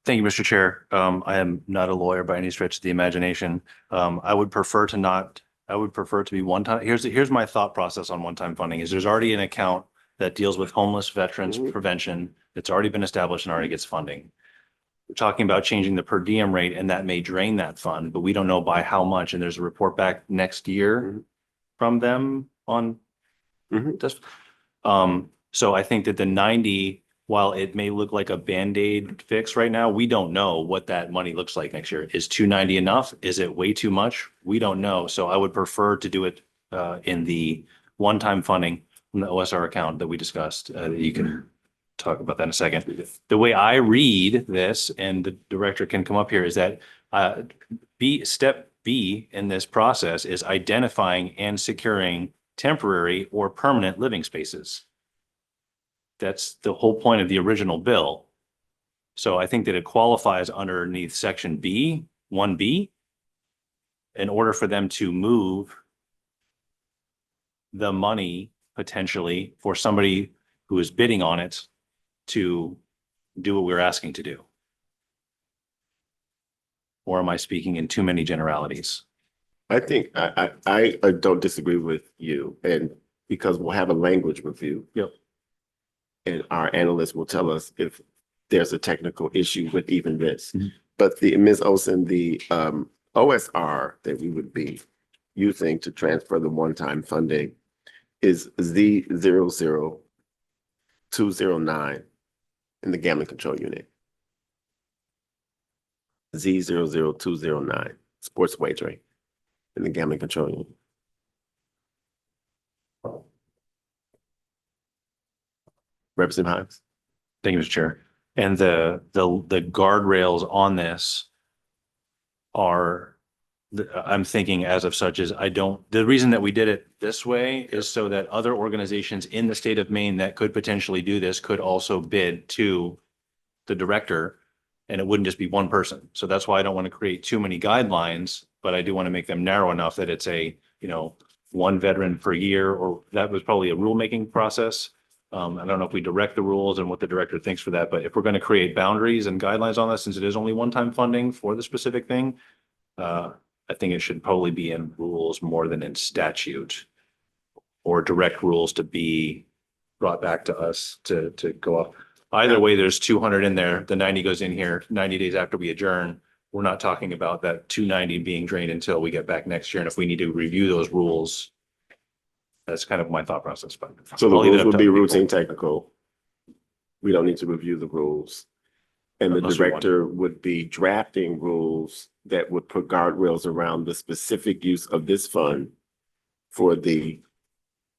Thank you, Mr. Chair. I am not a lawyer by any stretch of the imagination. I would prefer to be one time. Here's my thought process on one-time funding is there's already an account that deals with homeless veterans prevention. It's already been established and already gets funding. We're talking about changing the per diem rate and that may drain that fund, but we don't know by how much. And there's a report back next year from them on this. So I think that the 90, while it may look like a Band-Aid fix right now, we don't know what that money looks like next year. Is 290 enough? Is it way too much? We don't know. So I would prefer to do it in the one-time funding from the OSR account that we discussed. You can talk about that in a second. The way I read this, and the director can come up here, is that step B in this process is identifying and securing temporary or permanent living spaces. That's the whole point of the original bill. So I think that it qualifies underneath section B, 1B, in order for them to move the money potentially for somebody who is bidding on it to do what we're asking to do. Or am I speaking in too many generalities? I think I don't disagree with you, and because we'll have a language review. Yep. And our analysts will tell us if there's a technical issue with even this. But Ms. Olson, the OSR that we would be using to transfer the one-time funding is Z00209 in the gambling control unit. Z00209, sports wagering in the gambling control unit. Representative Himes. Thank you, Mr. Chair. And the guardrails on this are, I'm thinking as of such as the reason that we did it this way is so that other organizations in the state of Maine that could potentially do this could also bid to the director, and it wouldn't just be one person. So that's why I don't want to create too many guidelines, but I do want to make them narrow enough that it's a, one veteran per year, or that was probably a rulemaking process. I don't know if we direct the rules and what the director thinks for that, but if we're going to create boundaries and guidelines on this, since it is only one-time funding for the specific thing, I think it should probably be in rules more than in statute, or direct rules to be brought back to us to go up. Either way, there's 200 in there. The 90 goes in here 90 days after we adjourn. We're not talking about that 290 being drained until we get back next year. And if we need to review those rules, that's kind of my thought process. But So the I'll leave it rules up would to be people. routine technical. We don't need to review the rules. And the Unless we want to. director would be drafting rules that would put guardrails around the specific use of this fund for the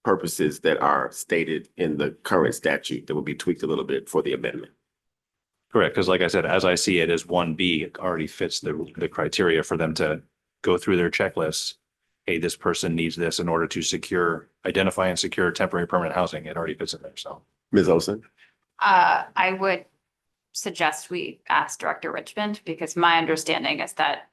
purposes that are stated in the current statute that will be tweaked a little bit for the amendment. Correct, because like I said, as I see it, as 1B, it already fits the criteria for them to go through their checklists. Hey, this person needs this in order to identify and secure temporary permanent housing. It already fits in there, so. Ms. Olson? I would suggest we ask Director Richmond, because my understanding is that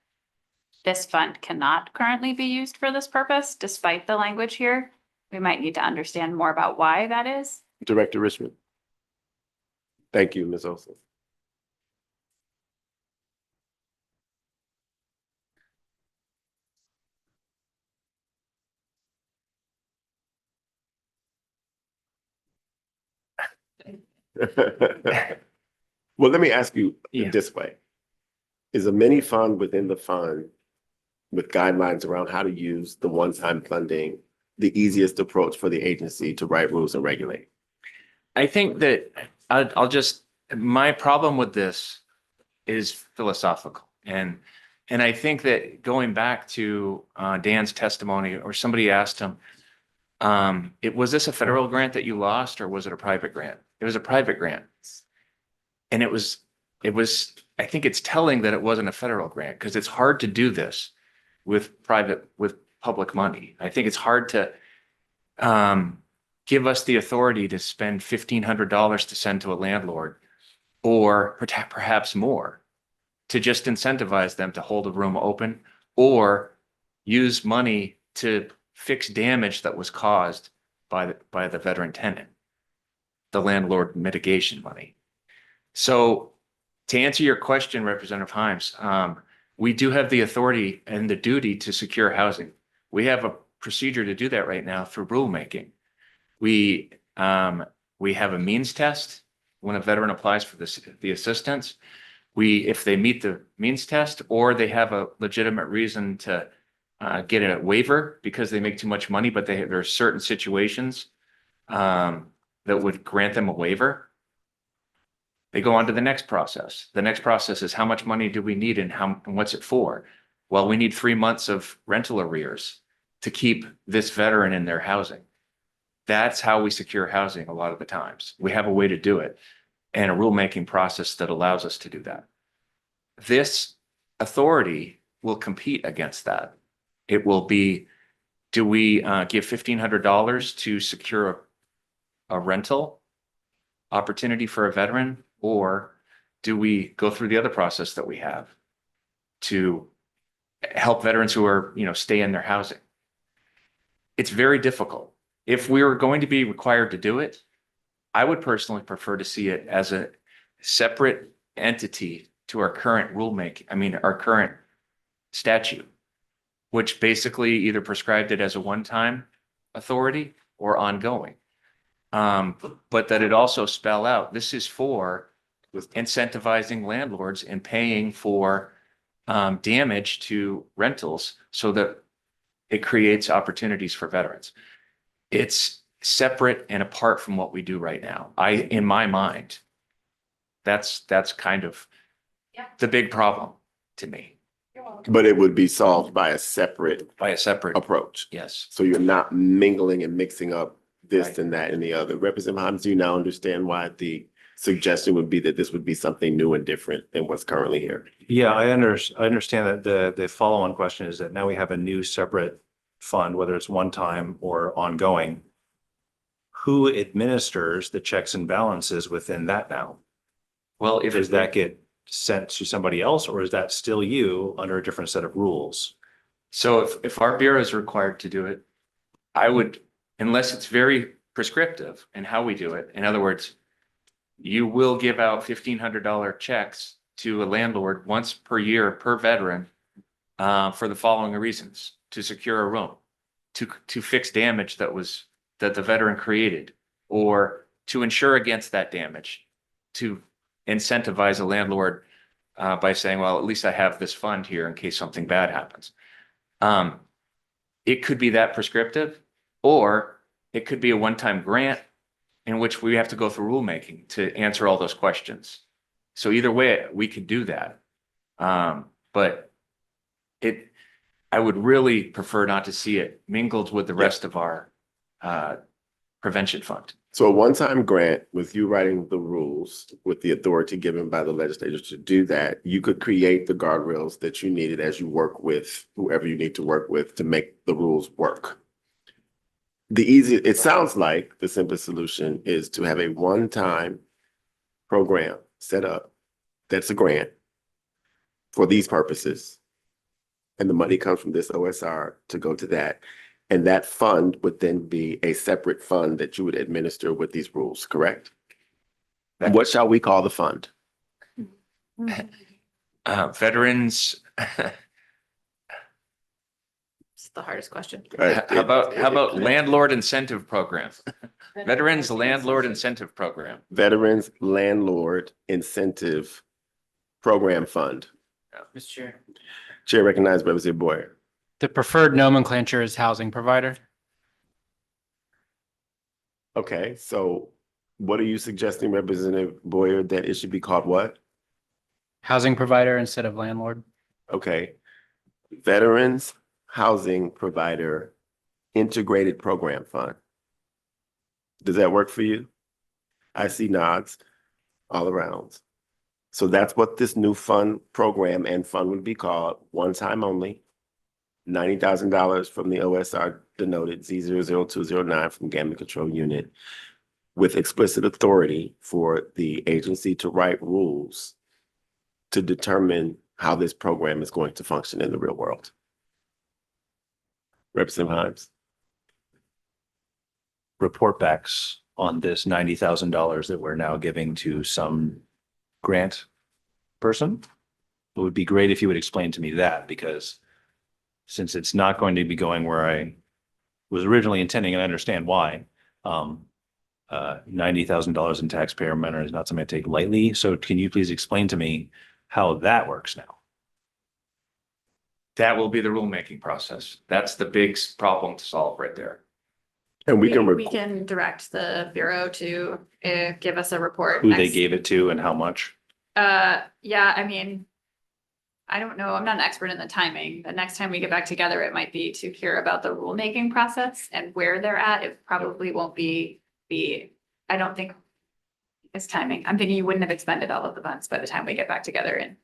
this fund cannot currently be used for this purpose, despite the language here. We might need to understand more about why that is. Director Richmond? Thank you, Ms. Olson. Well, let me ask you this way. Is a mini fund within the fund with guidelines around how to use the one-time funding the easiest approach for the agency to write rules and regulate? I think that my problem with this is philosophical. And I think that going back to Dan's testimony, or somebody asked him, was this a federal grant that you lost, or was it a private grant? It was a private grant. And it was, I think it's telling that it wasn't a federal grant, because it's hard to do this with public money. I think it's hard to give us the authority to spend $1,500 to send to a landlord, or perhaps more, to just incentivize them to hold a room open, or use money to fix damage that was caused by the veteran tenant, the landlord mitigation money. So To answer your question, Representative Himes, we do have the authority and the duty to secure housing. We have a procedure to do that right now through rulemaking. We have a means test when a veteran applies for the assistance. If they meet the means test or they have a legitimate reason to get a waiver because they make too much money, but there are certain situations that would grant them a waiver. They go on to the next process. The next process is how much money do we need and what's it for? Well, we need 3 months of rental arrears to keep this veteran in their housing. That's how we secure housing a lot of the times. We have a way to do it and a rulemaking process that allows us to do that. This authority will compete against that. It will be, do we give $1,500 to secure a rental opportunity for a veteran? Or do we go through the other process that we have to help veterans who are, stay in their housing? It's very difficult. If we were going to be required to do it, I would personally prefer to see it as a separate entity to our current our current statute, which basically either prescribed it as a one-time authority or ongoing. But that it also spell out, this is for incentivizing landlords and paying for damage to rentals so that it creates opportunities for veterans. It's separate and apart from what we do right now. In my mind, that's kind of the big problem to me. But it would be solved by a separate approach. Yes. So you're not mingling and mixing up this Right. and that and the other. Representative Himes, do you now understand why the suggestion would be that this would be something new and different than what's currently here? Yeah, I understand that the follow-on question is that now we have a new separate fund, whether it's one time or ongoing. Who administers the checks and balances within that now? Well, Does that get sent to somebody else or is that still you under a different set of rules? So if our bureau is required to do it, I would, unless it's very prescriptive in how we do it. In other words, you will give out $1,500 checks to a landlord once per year per veteran for the following reasons: to secure a room, to fix damage that the veteran created, or to insure against that damage, to incentivize a landlord by saying, well, at least I have this fund here in case something bad happens. It could be that prescriptive, or it could be a one-time grant in which we have to go through rulemaking to answer all those questions. So either way, we could do that. But I would really prefer not to see it mingled with the rest of our prevention fund. So a one-time grant with you writing the rules with the authority given by the legislature to do that, you could create the guardrails that you needed as you work with whoever you need to work with to make the rules work. It sounds like the simplest solution is to have a one-time program set up that's a grant for these purposes. And the money comes from this OSR to go to that. And that fund would then be a separate fund that you would administer with these rules, correct? What shall we call the fund? Veterans. It's the hardest question. How about landlord incentive program? Veterans Landlord Incentive Program. Veterans Landlord Incentive Program Fund. Mr. Chair. Chair recognizes Representative Boyer. The preferred nomenclature is housing provider. Okay, so what are you suggesting, Representative Boyer, that it should be called what? Housing provider instead of landlord. Okay. Veterans Housing Provider Integrated Program Fund. Does that work for you? I see nods all around. So that's what this new fund program and fund would be called, one time only. $90,000 from the OSR denoted Z00209 from Gamma Control Unit with explicit authority for the agency to write rules to determine how this program is going to function in the real world. Representative Himes. Report backs on this $90,000 that we're now giving to some grant person. It would be great if you would explain to me that, because since it's not going to be going where I was originally intending, and I understand why, $90,000 in taxpayer money is not something I take lightly. So can you please explain to me how that works now? That will be the rulemaking process. That's the big problem to solve right there. And we can, We can direct the Bureau to give us a report. Who they next- gave it to and how much? Yeah, I mean, I don't know. I'm not an expert in the timing. The next time we get back together, it might be to hear about the rulemaking process and where they're at. It probably won't be, I don't think it's timing. I'm thinking you wouldn't have expended all of the funds by the time we get back together and.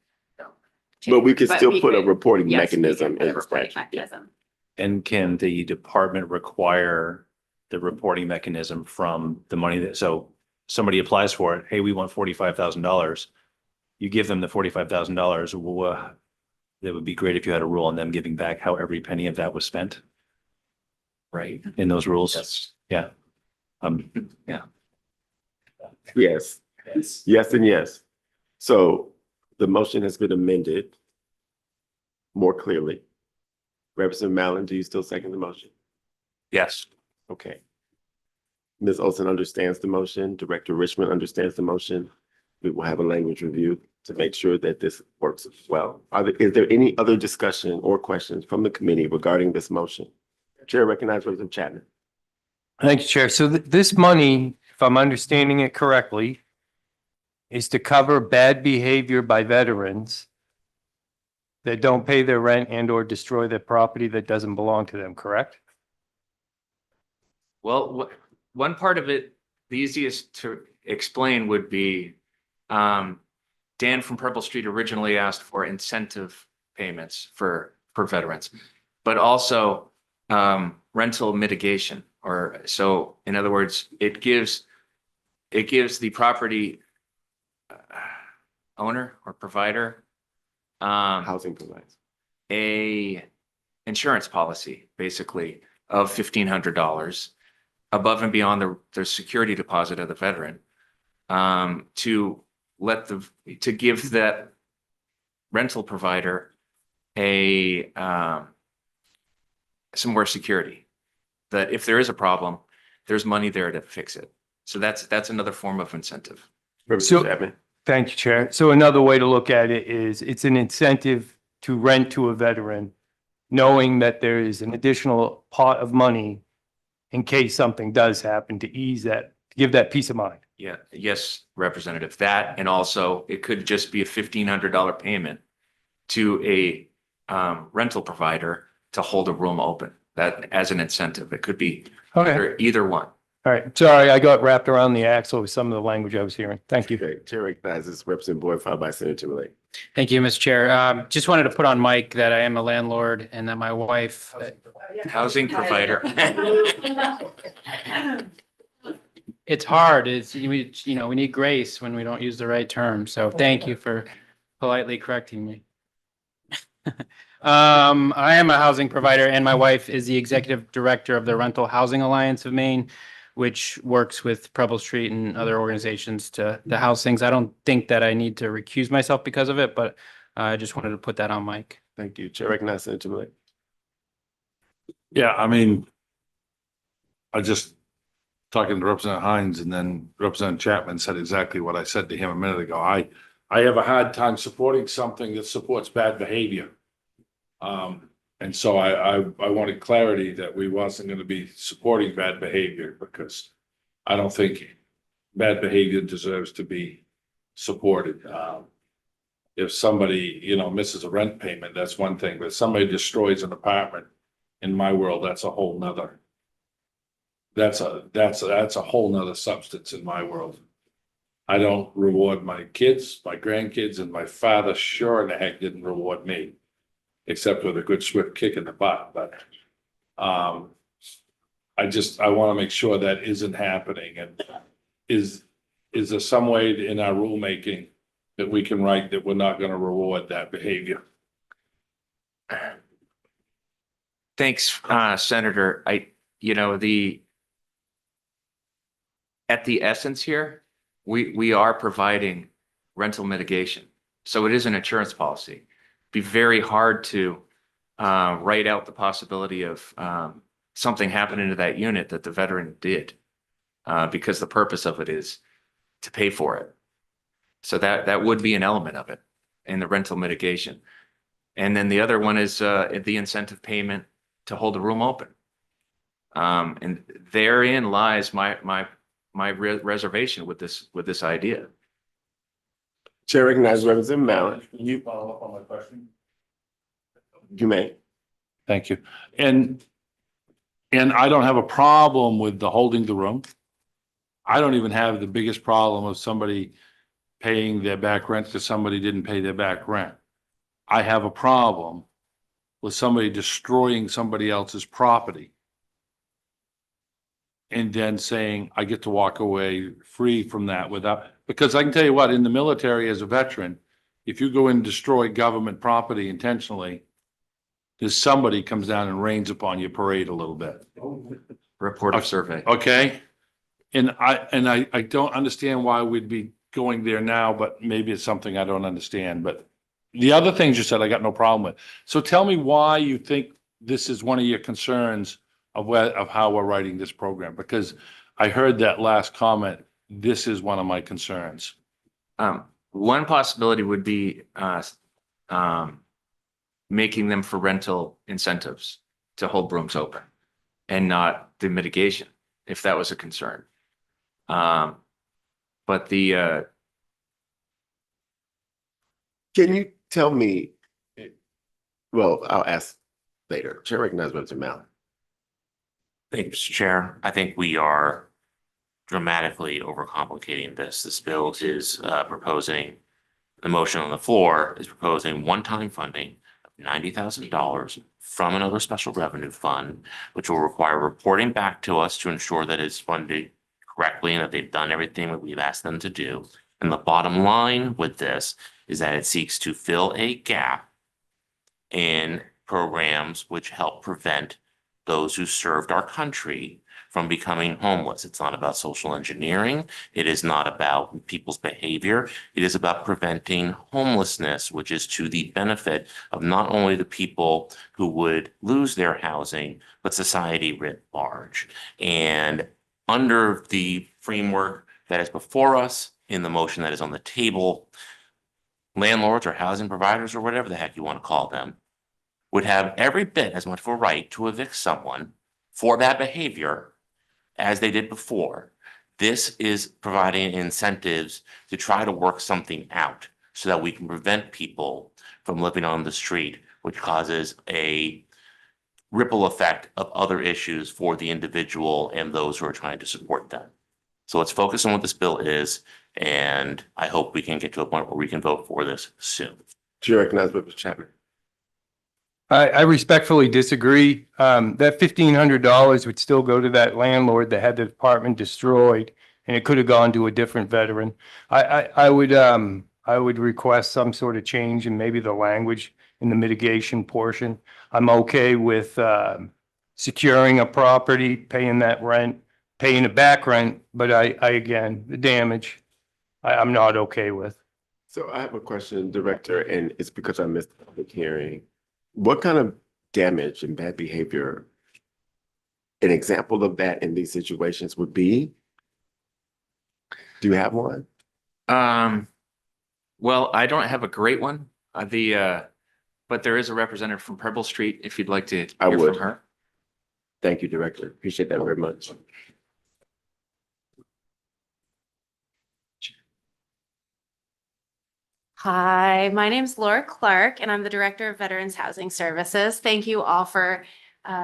but we could still we put a could- reporting yes, we could mechanism put a in reporting statute. mechanism. And can the department require the reporting mechanism from the money that, so somebody applies for it, hey, we want $45,000. You give them the $45,000. That would be great if you had a rule on them giving back how every penny of that was spent. Right, in those rules? Yes. Yeah. Yeah. Yes, Yes. yes, and yes. So the motion has been amended more clearly. Representative Mallon, do you still second the motion? Yes. Okay. Ms. Olson understands the motion. Director Richmond understands the motion. We will have a language review to make sure that this works well. Is there any other discussion or questions from the committee regarding this motion? Chair recognizes Representative Chapman. Thank you, Chair. So this money, if I'm understanding it correctly, is to cover bad behavior by veterans that don't pay their rent and or destroy their property that doesn't belong to them, correct? Well, one part of it, the easiest to explain would be, Dan from Purple Street originally asked for incentive payments for veterans, but also rental mitigation, or so in other words, it gives the property owner or provider Housing provides. a insurance policy, basically, of $1,500 above and beyond the security deposit of the veteran, to give that rental provider some more security, that if there is a problem, there's money there to fix it. So that's another form of incentive. Representative Chapman. Thank you, Chair. So another way to look at it is it's an incentive to rent to a veteran, knowing that there is an additional pot of money in case something does happen, to ease that, to give that peace of mind. Yeah, yes, Representative, that, and also it could just be a $1,500 payment to a rental provider to hold a room open, that as an incentive. It could be Okay. either one. All right. Sorry, I got wrapped around the axle with some of the language I was hearing. Thank you. Okay, Chair recognizes Representative Boyd, followed by Senator Timberlake. Thank you, Mr. Chair. Just wanted to put on mic that I am a landlord and that my wife, Housing provider. it's hard. We need grace when we don't use the right term. So thank you for politely correcting me. I am a housing provider and my wife is the executive director of the Rental Housing Alliance of Maine, which works with Preble Street and other organizations to house things. I don't think that I need to recuse myself because of it, but I just wanted to put that on mic. Thank you. Chair recognizes Senator Timberlake. Yeah, I mean, I just talking to Representative Hines, and then Representative Chapman said exactly what I said to him a minute ago. I have a hard time supporting something that supports bad behavior. And so I wanted clarity that we wasn't going to be supporting bad behavior, because I don't think bad behavior deserves to be supported. If somebody, misses a rent payment, that's one thing, but if somebody destroys an apartment, in my world, that's a whole nother. That's a whole nother substance in my world. I don't reward my kids, my grandkids, and my father sure in the heck didn't reward me, except with a good swift kick in the butt. But I want to make sure that isn't happening. And is there some way in our rulemaking that we can write that we're not going to reward that behavior? Thanks, Senator. At the essence here, we are providing rental mitigation So it is an insurance policy. Be very hard to write out the possibility of something happening to that unit that the veteran did. Because the purpose of it is to pay for it. So that would be an element of it in the rental mitigation. And then the other one is the incentive payment to hold the room open. And therein lies my reservation with this idea. Chair recognizes Representative Mallon. You follow up on my question? You may. Thank you. And I don't have a problem with the holding the room. I don't even have the biggest problem of somebody paying their back rent because somebody didn't pay their back rent. I have a problem with somebody destroying somebody else's property and then saying, I get to walk away free from that without, because I can tell you what, in the military as a veteran, if you go and destroy government property intentionally, there's somebody comes down and rains upon your parade a little bit. Report of survey. Okay? And I don't understand why we'd be going there now, but maybe it's something I don't understand. But the other things you said, I got no problem with. So tell me why you think this is one of your concerns of how we're writing this program, because I heard that last comment. This is one of my concerns. One possibility would be making them for rental incentives to hold rooms open and not the mitigation, if that was a concern. But the Can you tell me, well, I'll ask later. Chair recognizes Representative Mallon. Thank you, Mr. Chair. I think we are dramatically overcomplicating this. This bill is proposing, the motion on the floor is proposing one-time funding of $90,000 from another special revenue fund, which will require reporting back to us to ensure that it's funded correctly and that they've done everything that we've asked them to do. And the bottom line with this is that it seeks to fill a gap in programs which help prevent those who served our country from becoming homeless. It's not about social engineering. It is not about people's behavior. It is about preventing homelessness, which is to the benefit of not only the people who would lose their housing, but society writ large. And under the framework that is before us in the motion that is on the table, landlords or housing providers or whatever the heck you want to call them would have every bit as much of a right to evict someone for that behavior as they did before. This is providing incentives to try to work something out so that we can prevent people from living on the street, which causes a ripple effect of other issues for the individual and those who are trying to support them. So let's focus on what this bill is, and I hope we can get to a point where we can vote for this soon. Chair recognizes Representative Chapman. I respectfully disagree. That $1,500 would still go to that landlord that had the apartment destroyed, and it could have gone to a different veteran. I would request some sort of change in maybe the language in the mitigation portion. I'm okay with securing a property, paying that rent, paying a back rent, but again, the damage, I'm not okay with. So I have a question, Director, and it's because I missed the public hearing. What kind of damage and bad behavior, an example of that in these situations would be? Do you have one? Well, I don't have a great one. But there is a representative from Purple Street, if you'd like to I hear would. from her. Thank you, Director. Appreciate that very much. Hi, my name is Laura Clark, and I'm the Director of Veterans Housing Services. Thank you all for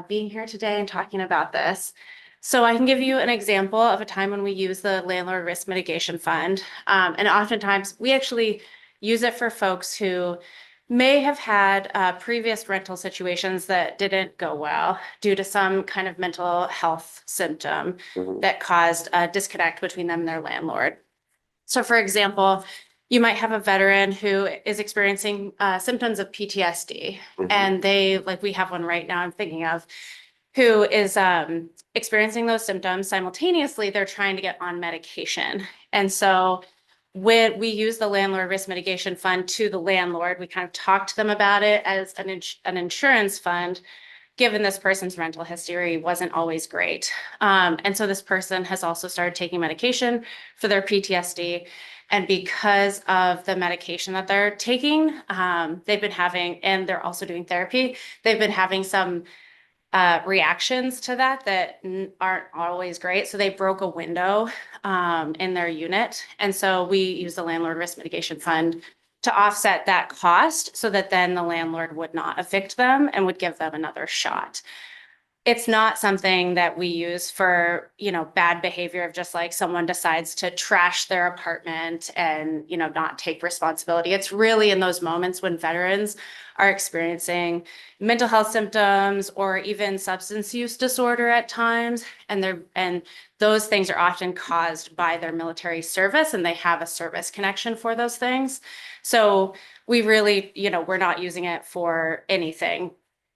being here today and talking about this. So I can give you an example of a time when we use the Landlord Risk Mitigation Fund. And oftentimes we actually use it for folks who may have had previous rental situations that didn't go well due to some kind of mental health symptom that caused a disconnect between them and their landlord. So for example, you might have a veteran who is experiencing symptoms of PTSD, and they, like we have one right now I'm thinking of, who is experiencing those symptoms. Simultaneously, they're trying to get on medication. And so when we use the landlord risk mitigation fund to the landlord, we kind of talk to them about it as an insurance fund, given this person's rental history wasn't always great. And so this person has also started taking medication for their PTSD. And because of the medication that they're taking, they've been having, and they're also doing therapy, they've been having some reactions to that aren't always great. So they broke a window in their unit. And so we use the landlord risk mitigation fund to offset that cost so that then the landlord would not evict them and would give them another shot. It's not something that we use for, bad behavior of just like someone decides to trash their apartment and, not take responsibility. It's really in those moments when veterans are experiencing mental health symptoms or even substance use disorder at times. And those things are often caused by their military service, and they have a service connection for those things. So we really, we're not using it for anything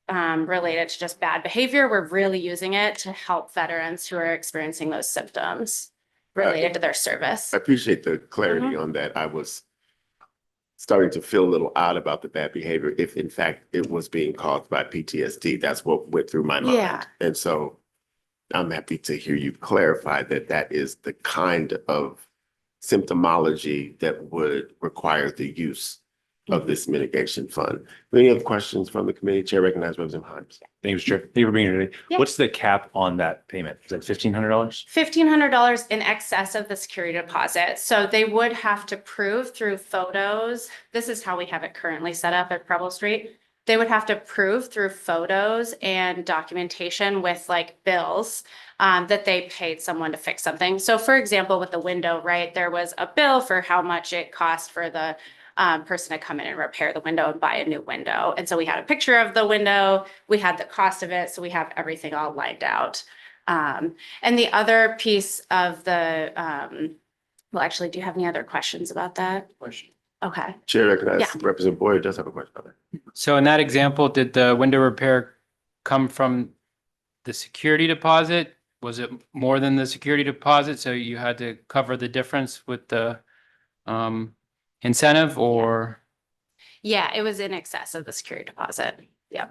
related to just bad behavior. We're really using it to help veterans who are experiencing those symptoms related to their service. I appreciate the clarity on that. I was starting to feel a little odd about the bad behavior if in fact it was being caused by PTSD. That's what went through my mind. Yeah. And so I'm happy to hear you clarify that that is the kind of symptomology that would require the use of this mitigation fund. Any other questions from the committee? Chair recognizes Representative Hymes. Thank you, Mr. Chair. Thank you for being here today. Yeah. What's the cap on that payment? Is that $1,500? $1,500 in excess of the security deposit. So they would have to prove through photos. This is how we have it currently set up at Preble Street. They would have to prove through photos and documentation with like bills that they paid someone to fix something. So for example, with the window, right, there was a bill for how much it cost for the person to come in and repair the window and buy a new window. And so we had a picture of the window, we had the cost of it, so we have everything all lined out. And the other piece of the, well, actually, do you have any other questions about that? Question. Okay. Chair recognizes Yeah. Representative Boyer does have a question about that. So in that example, did the window repair come from the security deposit? Was it more than the security deposit? So you had to cover the difference with the incentive, or? Yeah, it was in excess of the security deposit. Yeah.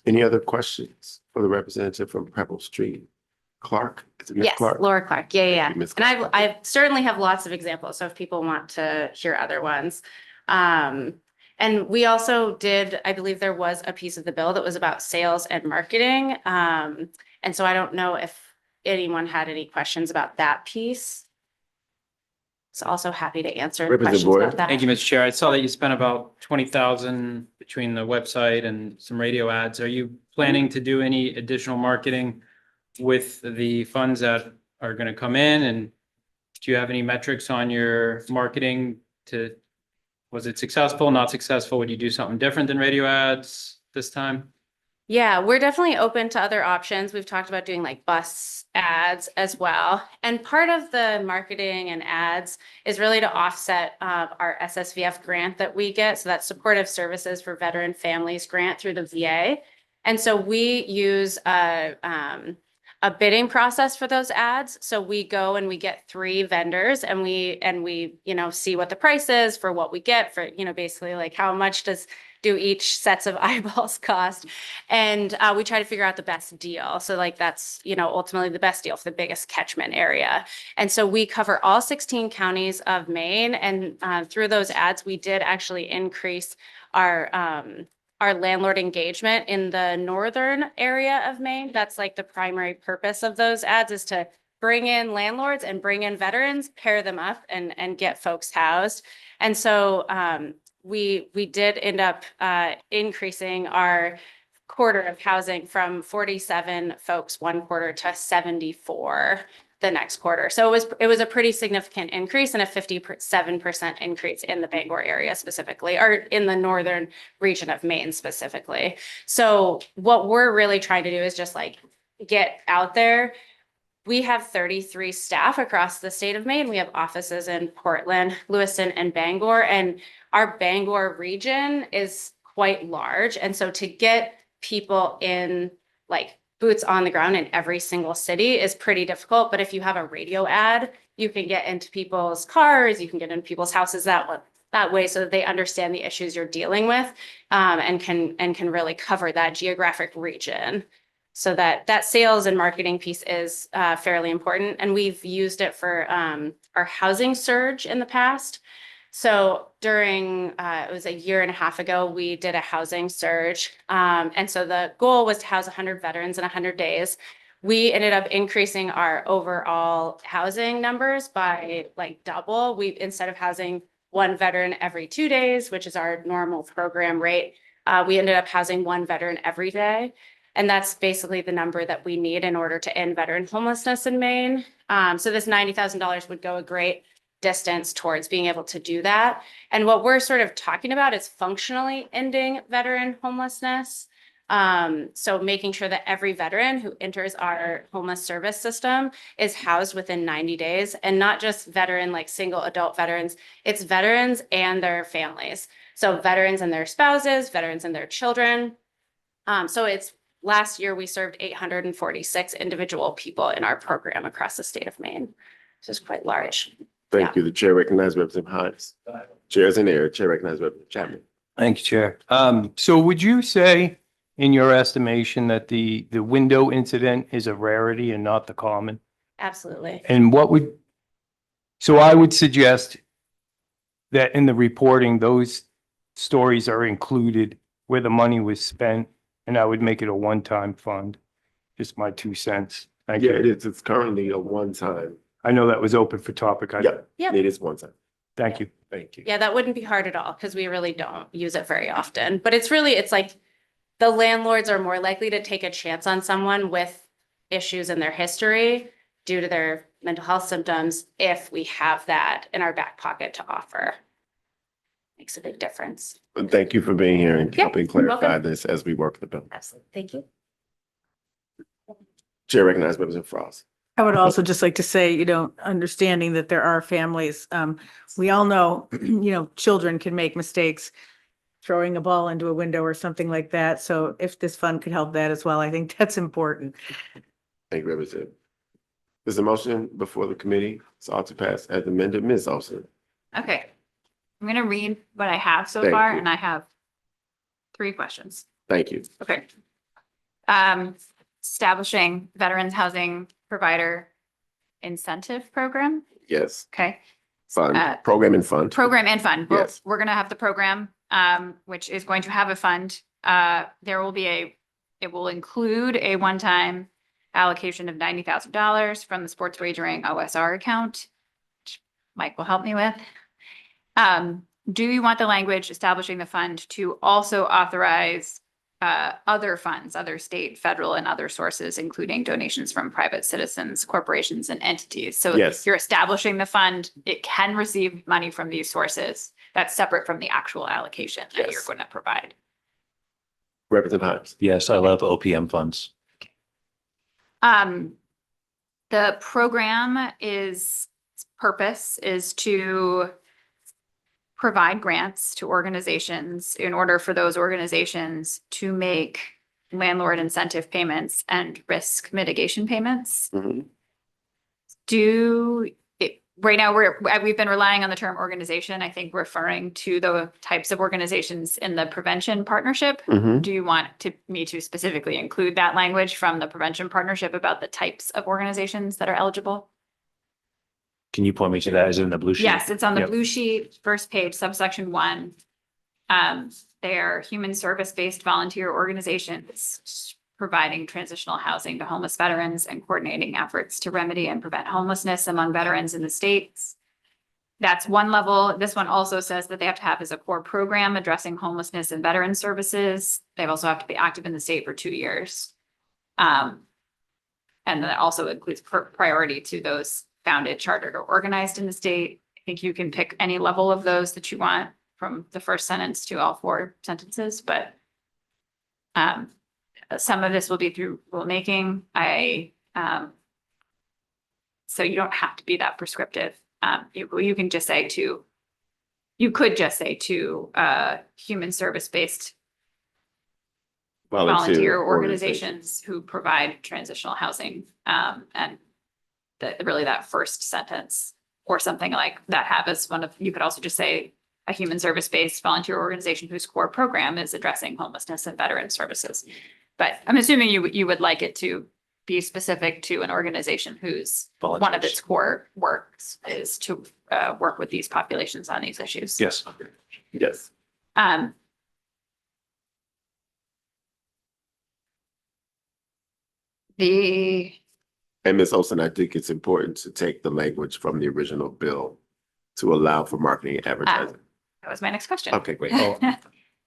Any other questions for the representative from Preble Street? Clark? Is it Ms. Yes, Clark? Laura Clark. Yeah. Ms. And Clark. I certainly have lots of examples. So if people want to hear other ones. And we also did, I believe there was a piece of the bill that was about sales and marketing. And so I don't know if anyone had any questions about that piece. So also happy to answer Representative questions Boyer. about that. Thank you, Mr. Chair. I saw that you spent about 20,000 between the website and some radio ads. Are you planning to do any additional marketing with the funds that are going to come in? And do you have any metrics on your marketing was it successful, not successful? Would you do something different than radio ads this time? Yeah, we're definitely open to other options. We've talked about doing like bus ads as well. And part of the marketing and ads is really to offset our SSVF grant that we get. So that's Supportive Services for Veteran Families grant through the VA. And so we use a bidding process for those ads. So we go and we get 3 vendors and we see what the price is for what we get for, basically like how much do each sets of eyeballs cost. And we try to figure out the best deal. So like that's, ultimately the best deal for the biggest catchment area. And so we cover all 16 counties of Maine. And through those ads, we did actually increase our landlord engagement in the northern area of Maine. That's like the primary purpose of those ads, is to bring in landlords and bring in veterans, pair them up and get folks housed. And so we did end up increasing our quarter of housing from 47 folks one quarter to 74 the next quarter. So it was a pretty significant increase and a 57% increase in the Bangor area specifically, or in the northern region of Maine specifically. So what we're really trying to do is just like get out there. We have 33 staff across the state of Maine. We have offices in Portland, Lewiston, and Bangor, and our Bangor region is quite large. And so to get people in like boots on the ground in every single city is pretty difficult. But if you have a radio ad you can get into people's cars, you can get into people's houses that way so that they understand the issues you're dealing with, and can really cover that geographic region. So that sales and marketing piece is fairly important. And we've used it for our housing surge in the past. So during, it was 1.5 years ago, we did a housing surge. And so the goal was to house 100 veterans in 100 days. We ended up increasing our overall housing numbers by like double. We, instead of housing 1 veteran every 2 days, which is our normal program rate, we ended up housing 1 veteran every day. And that's basically the number that we need in order to end veteran homelessness in Maine. So this $90,000 would go a great distance towards being able to do that. And what we're sort of talking about is functionally ending veteran homelessness. So making sure that every veteran who enters our homeless service system is housed within 90 days, and not just veteran, like single adult veterans, it's veterans and their families. So veterans and their spouses, veterans and their children. So it's last year we served 846 individual people in our program across the state of Maine. This is quite large. Thank you. The chair recognizes Representative Hines. Chairs in there. Chair recognizes Representative Chapman. Thank you, Chair. So would you say, in your estimation, that the window incident is a rarity and not the common? Absolutely. And so I would suggest that in the reporting, those stories are included where the money was spent, and I would make it a one-time fund. Just my 2 cents. Thank Yeah, you. it is. It's currently a one-time. I know that was open for topic. Yep. It is one time. Thank you. Thank you. Yeah, that wouldn't be hard at all because we really don't use it very often. But it's like the landlords are more likely to take a chance on someone with issues in their history due to their mental health symptoms if we have that in our back pocket to offer. Makes a big difference. Thank you for being here and Yeah, helping you're clarify welcome. this as we work the bill. Absolutely. Thank you. Chair recognizes Representative Frost. I would also just like to say, understanding that there are families, we all know, children can make mistakes throwing a ball into a window or something like that. So if this fund could help that as well, I think that's important. Thank you, Representative. There's a motion before the committee. It's all to pass as amended. Ms. Olson. Okay. I'm gonna read what I have so Thank far, you. and I have 3 questions. Thank you. Okay. Establishing Veterans Housing Provider Incentive Program. Yes. Okay. Fund, program and fund. Program and fund. Well, Yes. we're gonna have the program, which is going to have a fund. It will include a one-time allocation of $90,000 from the sports wagering OSR account, which Mike will help me with. Do you want the language establishing the fund to also authorize other funds, other state, federal, and other sources, including donations from private citizens, corporations, and entities? So Yes. if you're establishing the fund, it can receive money from these sources. That's separate from the actual allocation that you're Yes. going to provide. Representative Hines. Yes, I love OPM funds. The program purpose is to provide grants to organizations in order for those organizations to make landlord incentive payments and risk mitigation payments. Mhm. Right now, we've been relying on the term organization, I think referring to the types of organizations in the prevention partnership. Mhm. Do you want me to specifically include that language from the prevention partnership about the types of organizations that are eligible? Can you point me to that? Is it in the blue sheet? Yes, it's on the Yep. blue sheet, first page, subsection 1. They are human service-based volunteer organizations providing transitional housing to homeless veterans and coordinating efforts to remedy and prevent homelessness among veterans in the states. That's one level. This one also says that they have to have as a core program addressing homelessness and veteran services. They also have to be active in the state for 2 years. And that also includes priority to those founded, chartered, or organized in the state. I think you can pick any level of those that you want from the first sentence to all 4 sentences, but some of this will be through rulemaking. So you don't have to be that prescriptive. You can just say you could just say to human service-based volunteer organizations who provide transitional housing and really that first sentence or something like that have as one of, you could also just say a human service-based volunteer organization whose core program is addressing homelessness and veteran services. But I'm assuming you would like it to be specific to an organization whose one of its core works is to work with these populations on these issues. Yes. Yes. And Ms. Olson, I think it's important to take the language from the original bill to allow for marketing and advertising. That was my next question. Okay, great.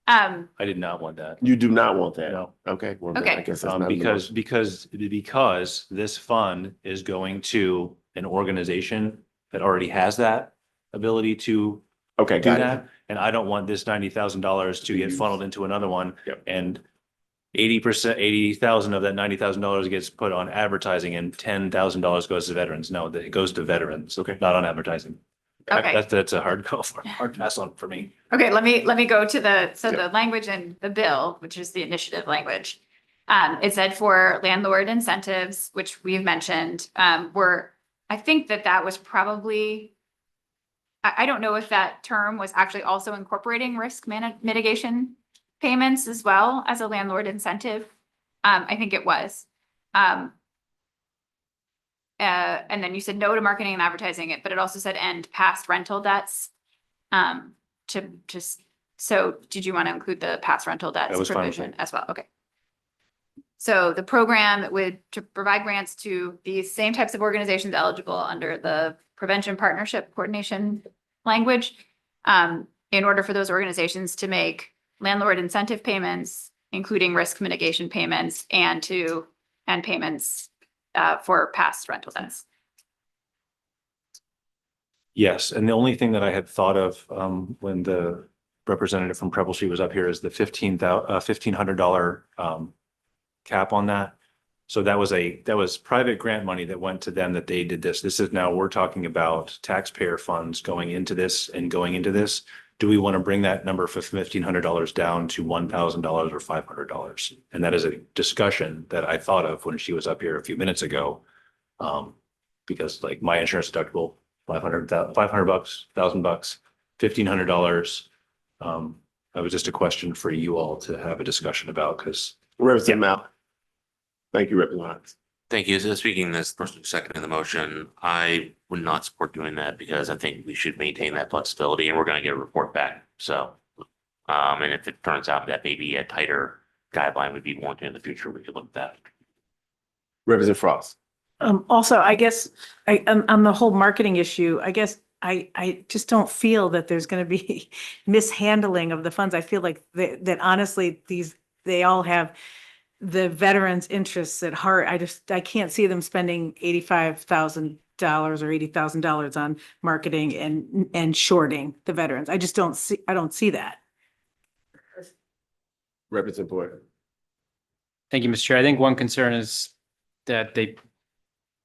I did not want that. You do not want that? No. Okay. Well, then Okay. I guess that's not in the Because, motion. because this fund is going to an organization that already has that ability to Okay, do got it. that. And I don't want this $90,000 to get funneled into another one. Yep. And 80% of that $90,000 gets put on advertising and $10,000 goes to veterans. No, it goes to veterans. Okay. Not on advertising. Okay. That's a hard go for, hard pass on for me. Okay, let me go to the language in the bill, which is the initiative language. It said for landlord incentives, which we've mentioned, I think that was probably, I don't know if that term was actually also incorporating risk mitigation payments as well as a landlord incentive. I think it was. And then you said no to marketing and advertising it, but it also said end past rental debts. So did you want to include the past rental That debts was fine with provision me. as well? Okay. So the program would to provide grants to these same types of organizations eligible under the prevention partnership coordination language. In order for those organizations to make landlord incentive payments, including risk mitigation payments and payments for past rental debts. Yes, and the only thing that I had thought of when the representative from Preble Street was up here is the $1,500 cap on that. So that was private grant money that went to them that they did this. This is now we're talking about taxpayer funds going into this and going into this. Do we want to bring that number for $1,500 down to $1,000 or $500? And that is a discussion that I thought of when she was up here a few minutes ago. Because like my insurance deductible, $500, $1,000, $1,500. That was just a question for you all to have a discussion about because. Representative Mal. Thank you, Representative Hines. Thank you. So speaking as the person seconding the motion, I would not support doing that because I think we should maintain that flexibility and we're going to get a report back. So, and if it turns out that maybe a tighter guideline would be warranted in the future, we could look at that. Representative Frost. Also, I guess on the whole marketing issue, I guess I just don't feel that there's going to be mishandling of the funds. I feel like that honestly, they all have the veterans' interests at heart. I can't see them spending $85,000 or $80,000 on marketing and shorting the veterans. I don't see that. Representative Boyd. Thank you, Mr. Chair. I think one concern is that they, at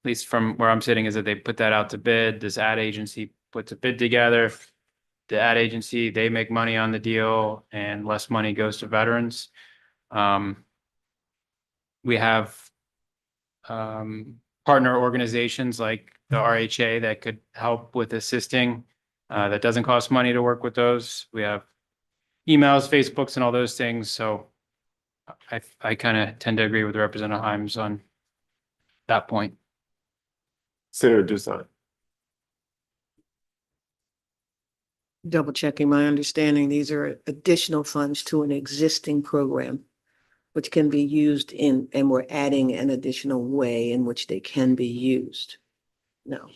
least from where I'm sitting, is that they put that out to bid. This ad agency puts a bid together. The ad agency, they make money on the deal and less money goes to veterans. We have partner organizations like the RHA that could help with assisting. That doesn't cost money to work with those. We have emails, Facebooks, and all those things. So I kind of tend to agree with Representative Himes on that point. Senator Doosan. Double checking my understanding, these are additional funds to an existing program, which can be used and we're adding an additional way in which they can be used. No.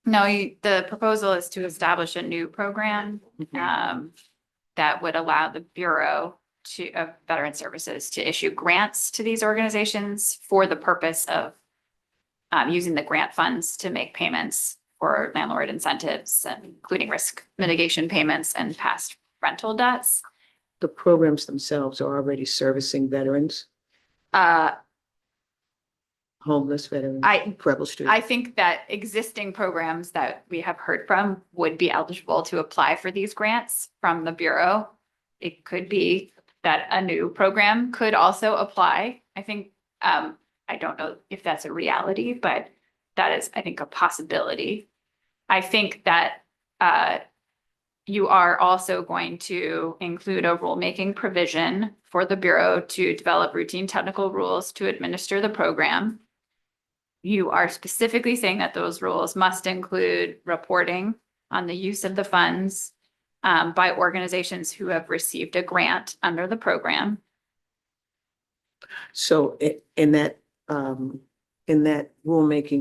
No, the proposal is to establish a new program that would allow the Bureau of Veteran Services to issue grants to these organizations for the purpose of using the grant funds to make payments for landlord incentives, including risk mitigation payments and past rental debts. The programs themselves are already servicing veterans, homeless veterans, Preble Street. I think that existing programs that we have heard from would be eligible to apply for these grants from the Bureau. It could be that a new program could also apply. I think, I don't know if that's a reality, but that is, I think, a possibility. I think that you are also going to include a rulemaking provision for the Bureau to develop routine technical rules to administer the program. You are specifically saying that those rules must include reporting on the use of the funds by organizations who have received a grant under the program. So in that rulemaking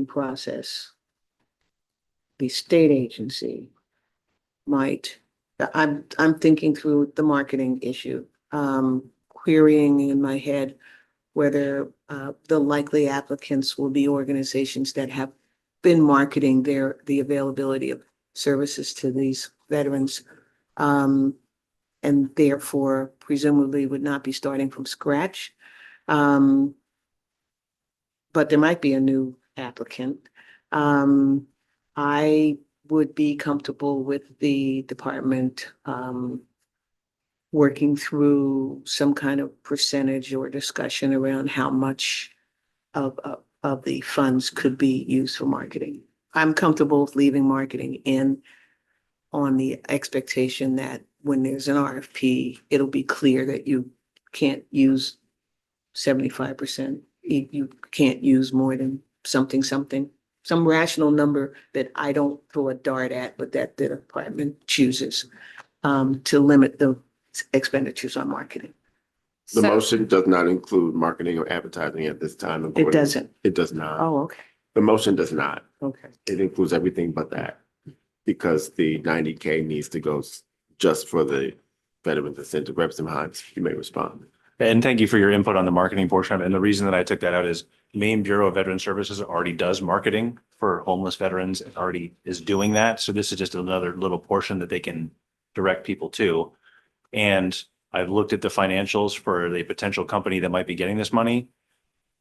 process, the state agency might, I'm thinking through the marketing issue, querying in my head whether the likely applicants will be organizations that have been marketing the availability of services to these veterans, and therefore presumably would not be starting from scratch. But there might be a new applicant. I would be comfortable with the department working through some kind of percentage or discussion around how much of the funds could be used for marketing. I'm comfortable with leaving marketing in on the expectation that when there's an RFP, it'll be clear that you can't use 75%. You can't use more than something, some rational number that I don't throw a dart at, but that the department chooses to limit the expenditures on marketing. The motion does not include marketing or advertising at this time. It doesn't. It does not. Oh, okay. The motion does not. Okay. It includes everything but that, because the 90K needs to go just for the Veterans Incentive. Representative Hines, you may respond. And thank you for your input on the marketing portion of it. And the reason that I took that out is Maine Bureau of Veteran Services already does marketing for homeless veterans, and already is doing that. So this is just another little portion that they can direct people to. And I've looked at the financials for the potential company that might be getting this money,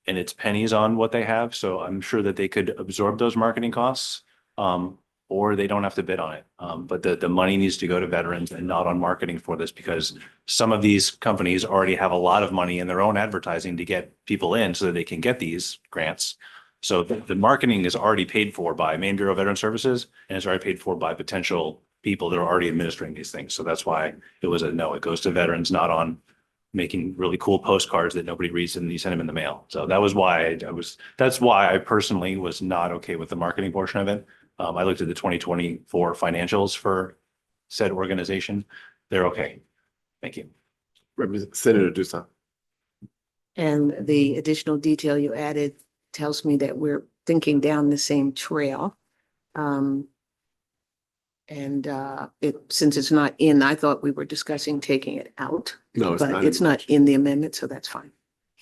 and it's pennies on what they have. So I'm sure that they could absorb those marketing costs, or they don't have to bid on it. But the money needs to go to veterans and not on marketing for this, because some of these companies already have a lot of money in their own advertising to get people in so that they can get these grants. So the marketing is already paid for by Maine Bureau of Veteran Services, and it's already paid for by potential people that are already administering these things. So that's why it was a no. It goes to veterans, not on making really cool postcards that nobody reads and you send them in the mail. So that was why that's why I personally was not okay with the marketing portion of it. I looked at the 2024 financials for said organization. They're okay. Thank you. Senator Dusan. And the additional detail you added tells me that we're thinking down the same trail. Since it's not in, I thought we were discussing taking it out. No, it's but not. It's not in the amendment, so that's fine.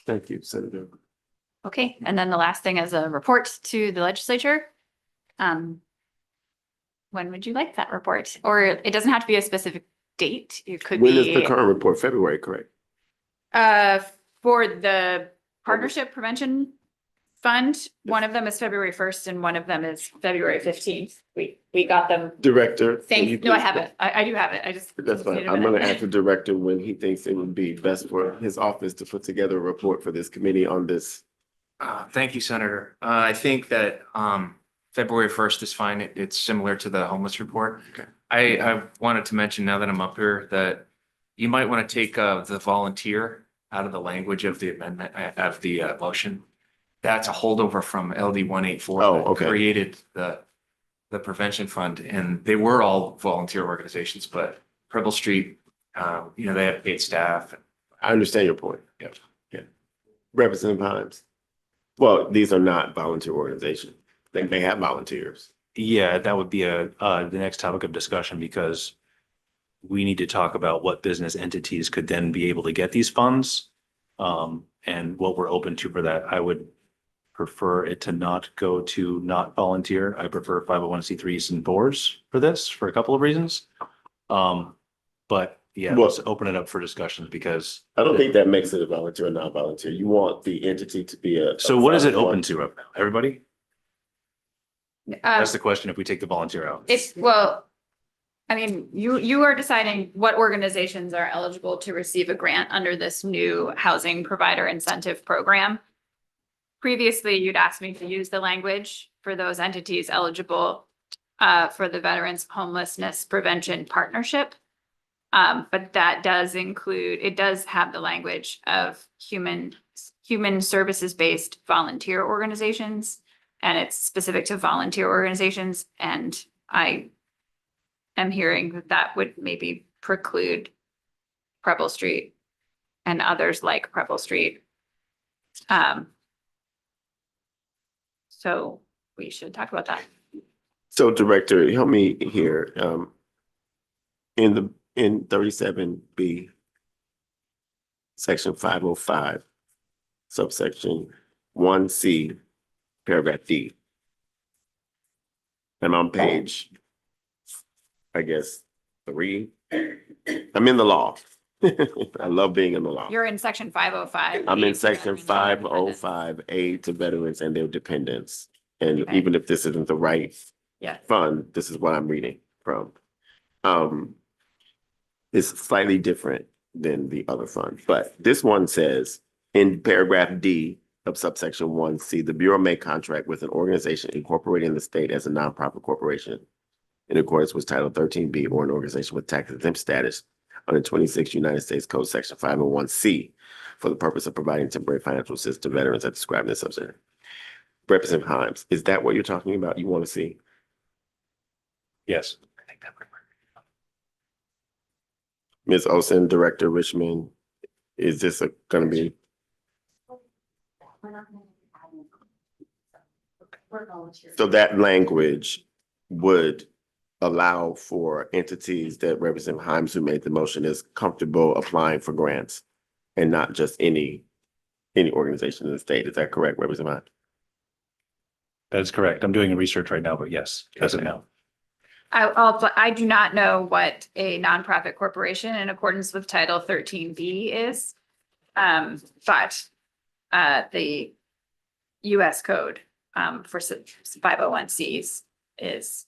Thank you, Senator. Okay, and then the last thing is a report to the legislature. When would you like that report? Or it doesn't have to be a specific date. It could When is be the current report? February, correct? for the Partnership Prevention Fund. One of them is February 1st and one of them is February 15th. We got them. Director. can you Thanks. No, I please- have it. I do have it. I just. That's fine. needed a I'm gonna minute. ask the director when he thinks it would be best for his office to put together a report for this committee on this. Thank you, Senator. I think that February 1st is fine. It's similar to the homeless report. Okay. I wanted to mention, now that I'm up here, that you might want to take the volunteer out of the language of the amendment, of the motion. That's a holdover from LD 184. Oh, that okay. Created the prevention fund, and they were all volunteer organizations, but Preble Street, they have paid staff. I understand your point. Yep. Yeah. Representative Hines. Well, these are not volunteer organizations. They have volunteers. Yeah, that would be the next topic of discussion, because we need to talk about what business entities could then be able to get these funds. And what we're open to for that. I would prefer it to not go to not volunteer. I prefer 501c3s and 4s for this, for a couple of reasons. But yeah, Well- let's open it up for discussions, because. I don't think that makes it a volunteer or non-volunteer. You want the entity to be a. So what is it open to right now? Everybody? Um, That's the question if we take the volunteer out. You are deciding what organizations are eligible to receive a grant under this new housing provider incentive program. Previously, you'd asked me to use the language for those entities eligible for the Veterans Homelessness Prevention Partnership. But that does include, it does have the language of human services-based volunteer organizations, and it's specific to volunteer organizations. And I am hearing that that would maybe preclude Preble Street and others like Preble Street. So we should talk about that. So Director, help me here. In 37B, section 505, subsection 1C, paragraph D. I'm on page, I guess, 3. I'm in the law. I love being in the law. You're in section 505. I'm in section 505A to veterans and their dependents. And even if this isn't the right fund, this is what I'm reading from. It's slightly different than the other fund, but this one says in paragraph D of subsection 1C, the Bureau may contract with an organization incorporating the state as a nonprofit corporation in accordance with Title 13B, or an organization with tax exempt status under 26 United States Code Section 501C for the purpose of providing temporary financial assistance to veterans as described in this subsection. Representative Himes, is that what you're talking about? You want to see? Yes. Ms. Olson, Director Richmond, is this going to be? So that language would allow for entities that Representative Himes, who made the motion, is comfortable applying for grants and not just any organization in the state. Is that correct, Representative Himes? That is correct. I'm doing research right now, but yes, as of now. I do not know what a nonprofit corporation in accordance with Title 13B is. But the US code for 501Cs is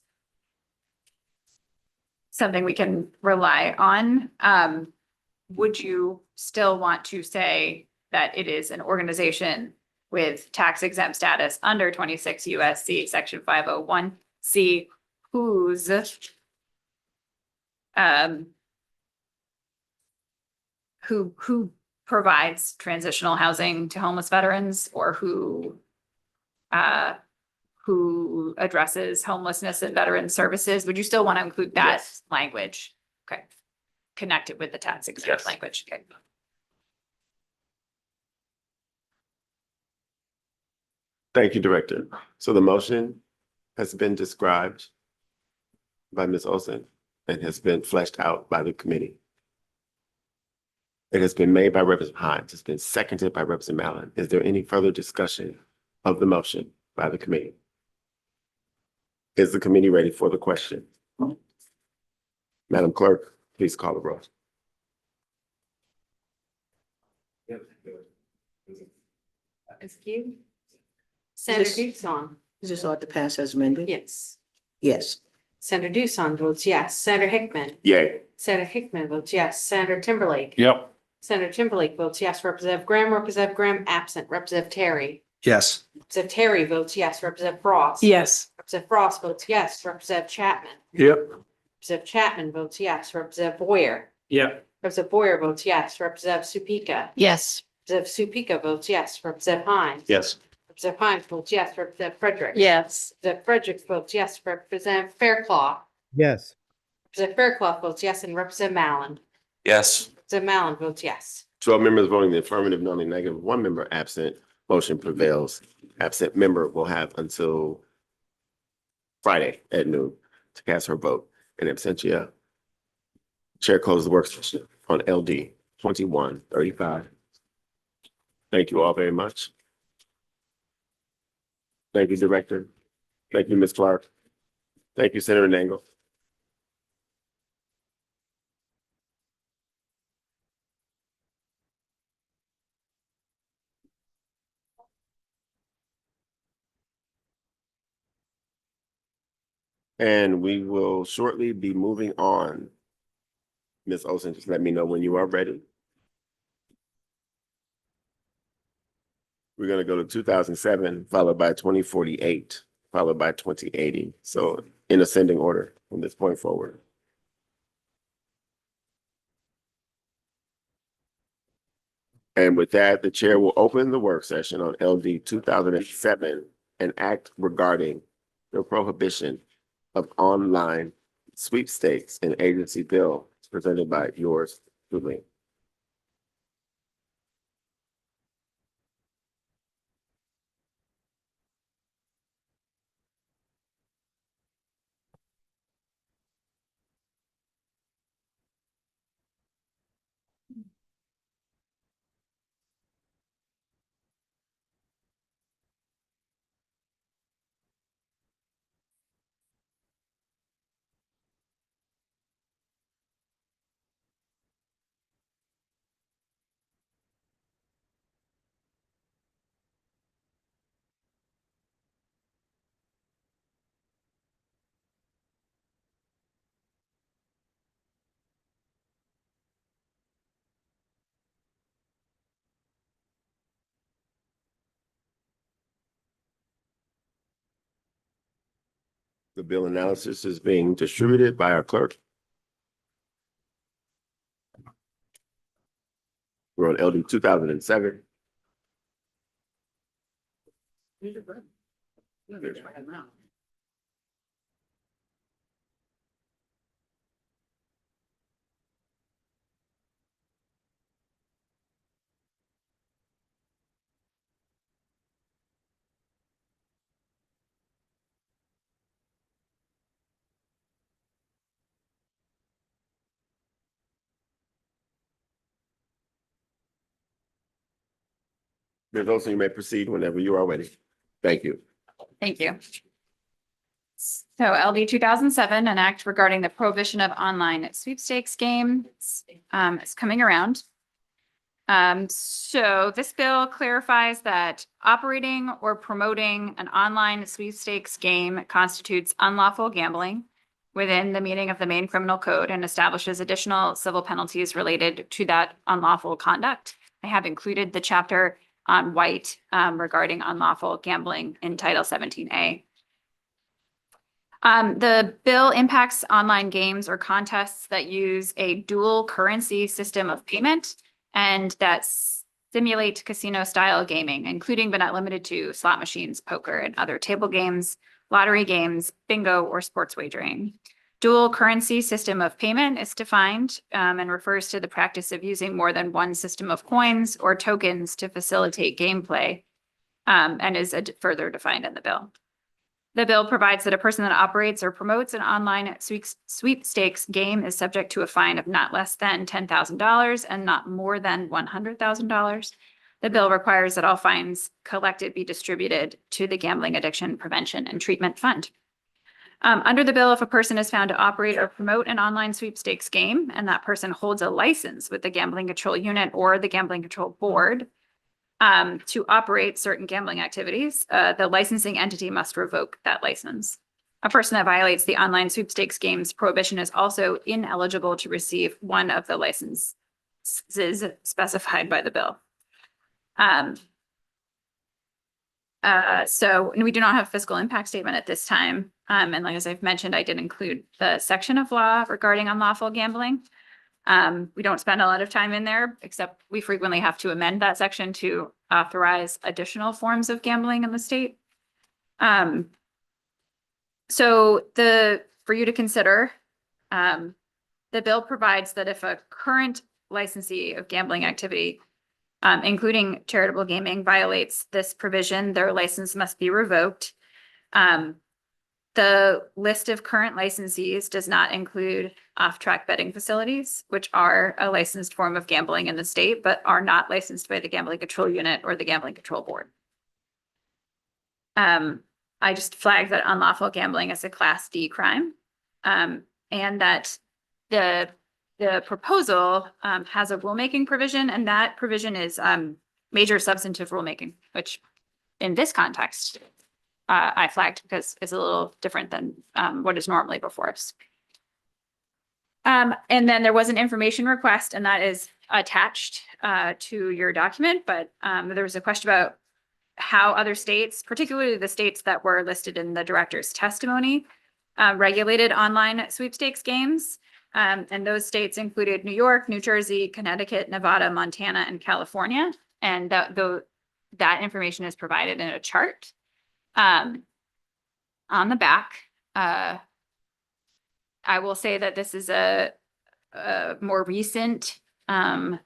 something we can rely on. Would you still want to say that it is an organization with tax exempt status under 26 USC section 501C whose who provides transitional housing to homeless veterans, or who addresses homelessness and veteran services? Would you still want to include that language? Okay. Connected with the tax exempt language. Okay. Thank you, Director. So the motion has been described by Ms. Olson and has been fleshed out by the committee. It has been made by Representative Himes. It's been seconded by Representative Mallon. Is there any further discussion of the motion by the committee? Is the committee ready for the question? Madam Clerk, please call the roll. Is Senator this- Dukes Is this ought to pass as amended? Yes. Yes. Senator Doosan votes yes. Senator Hickman. Yay. Senator Hickman votes yes. Senator Timberlake. Yep. Senator Timberlake votes yes. Representative Graham absent. Representative Terry. Yes. Representative Terry votes yes. Representative Frost. Yes. Representative Frost votes yes. Representative Chapman. Yep. Representative Chapman votes yes. Representative Boyer. Yep. Representative Boyer votes yes. Representative Supika. Yes. Representative Supika votes yes. Representative Hines. Yes. Representative Hines votes yes. Representative Frederick. Yes. Representative Frederick votes yes. Representative Fairclough. Yes. Representative Fairclough votes yes, and Representative Mallon. Yes. Representative Mallon votes yes. 12 members voting in the affirmative, none in the negative, 1 member absent. Motion prevails. Absent member will have until Friday at noon to cast her vote. In absentia, Chair closes the work session on LD 2135. Thank you all very much. Thank you, Director. Thank you, Ms. Clark. Thank you, Senator Nangle. And we will shortly be moving on. Ms. Olson, just let me know when you are ready. We're going to go to 2007, followed by 2048. followed by 2080. So in ascending order from this point forward. And with that, the chair will open the work session on LD 2007, an act regarding the prohibition of online sweepstakes and agency bill presented by yours truly. The bill analysis is being distributed by our clerk. We're on LD 2007. Ms. Olson, you may proceed whenever you are ready. Thank you. Thank you. So LD 2007, an act regarding the prohibition of online sweepstakes games, is coming around. So this bill clarifies that operating or promoting an online sweepstakes game constitutes unlawful gambling within the meaning of the Maine Criminal Code and establishes additional civil penalties related to that unlawful conduct. I have included the chapter on white regarding unlawful gambling in Title 17A. The bill impacts online games or contests that use a dual currency system of payment and that simulate casino style gaming, including but not limited to slot machines, poker, and other table games, lottery games, bingo, or sports wagering. Dual currency system of payment is defined and refers to the practice of using more than one system of coins or tokens to facilitate gameplay and is further defined in the bill. The bill provides that a person that operates or promotes an online sweepstakes game is subject to a fine of not less than $10,000 and not more than $100,000. The bill requires that all fines collected be distributed to the Gambling Addiction Prevention and Treatment Fund. Under the bill, if a person is found to operate or promote an online sweepstakes game and that person holds a license with the Gambling Control Unit or the Gambling Control Board to operate certain gambling activities, the licensing entity must revoke that license. A person that violates the online sweepstakes games prohibition is also ineligible to receive one of the licenses specified by the bill. And we do not have a fiscal impact statement at this time. And like as I've mentioned, I did include the section of law regarding unlawful gambling. We don't spend a lot of time in there, except we frequently have to amend that section to authorize additional forms of gambling in the state. So for you to consider, the bill provides that if a current licensee of gambling activity, including charitable gaming, violates this provision, their license must be revoked. The list of current licensees does not include off-track betting facilities, which are a licensed form of gambling in the state, but are not licensed by the Gambling Control Unit or the Gambling Control Board. I just flagged that unlawful gambling is a Class D crime, and that the proposal has a rulemaking provision, and that provision is major substantive rulemaking, which in this context, I flagged because it's a little different than what is normally before us. And then there was an information request, and that is attached to your document, but there was a question about how other states, particularly the states that were listed in the director's testimony, regulated online sweepstakes games. And those states included New York, New Jersey, Connecticut, Nevada, Montana, and California. And that information is provided in a chart. On the back, I will say that this is a more recent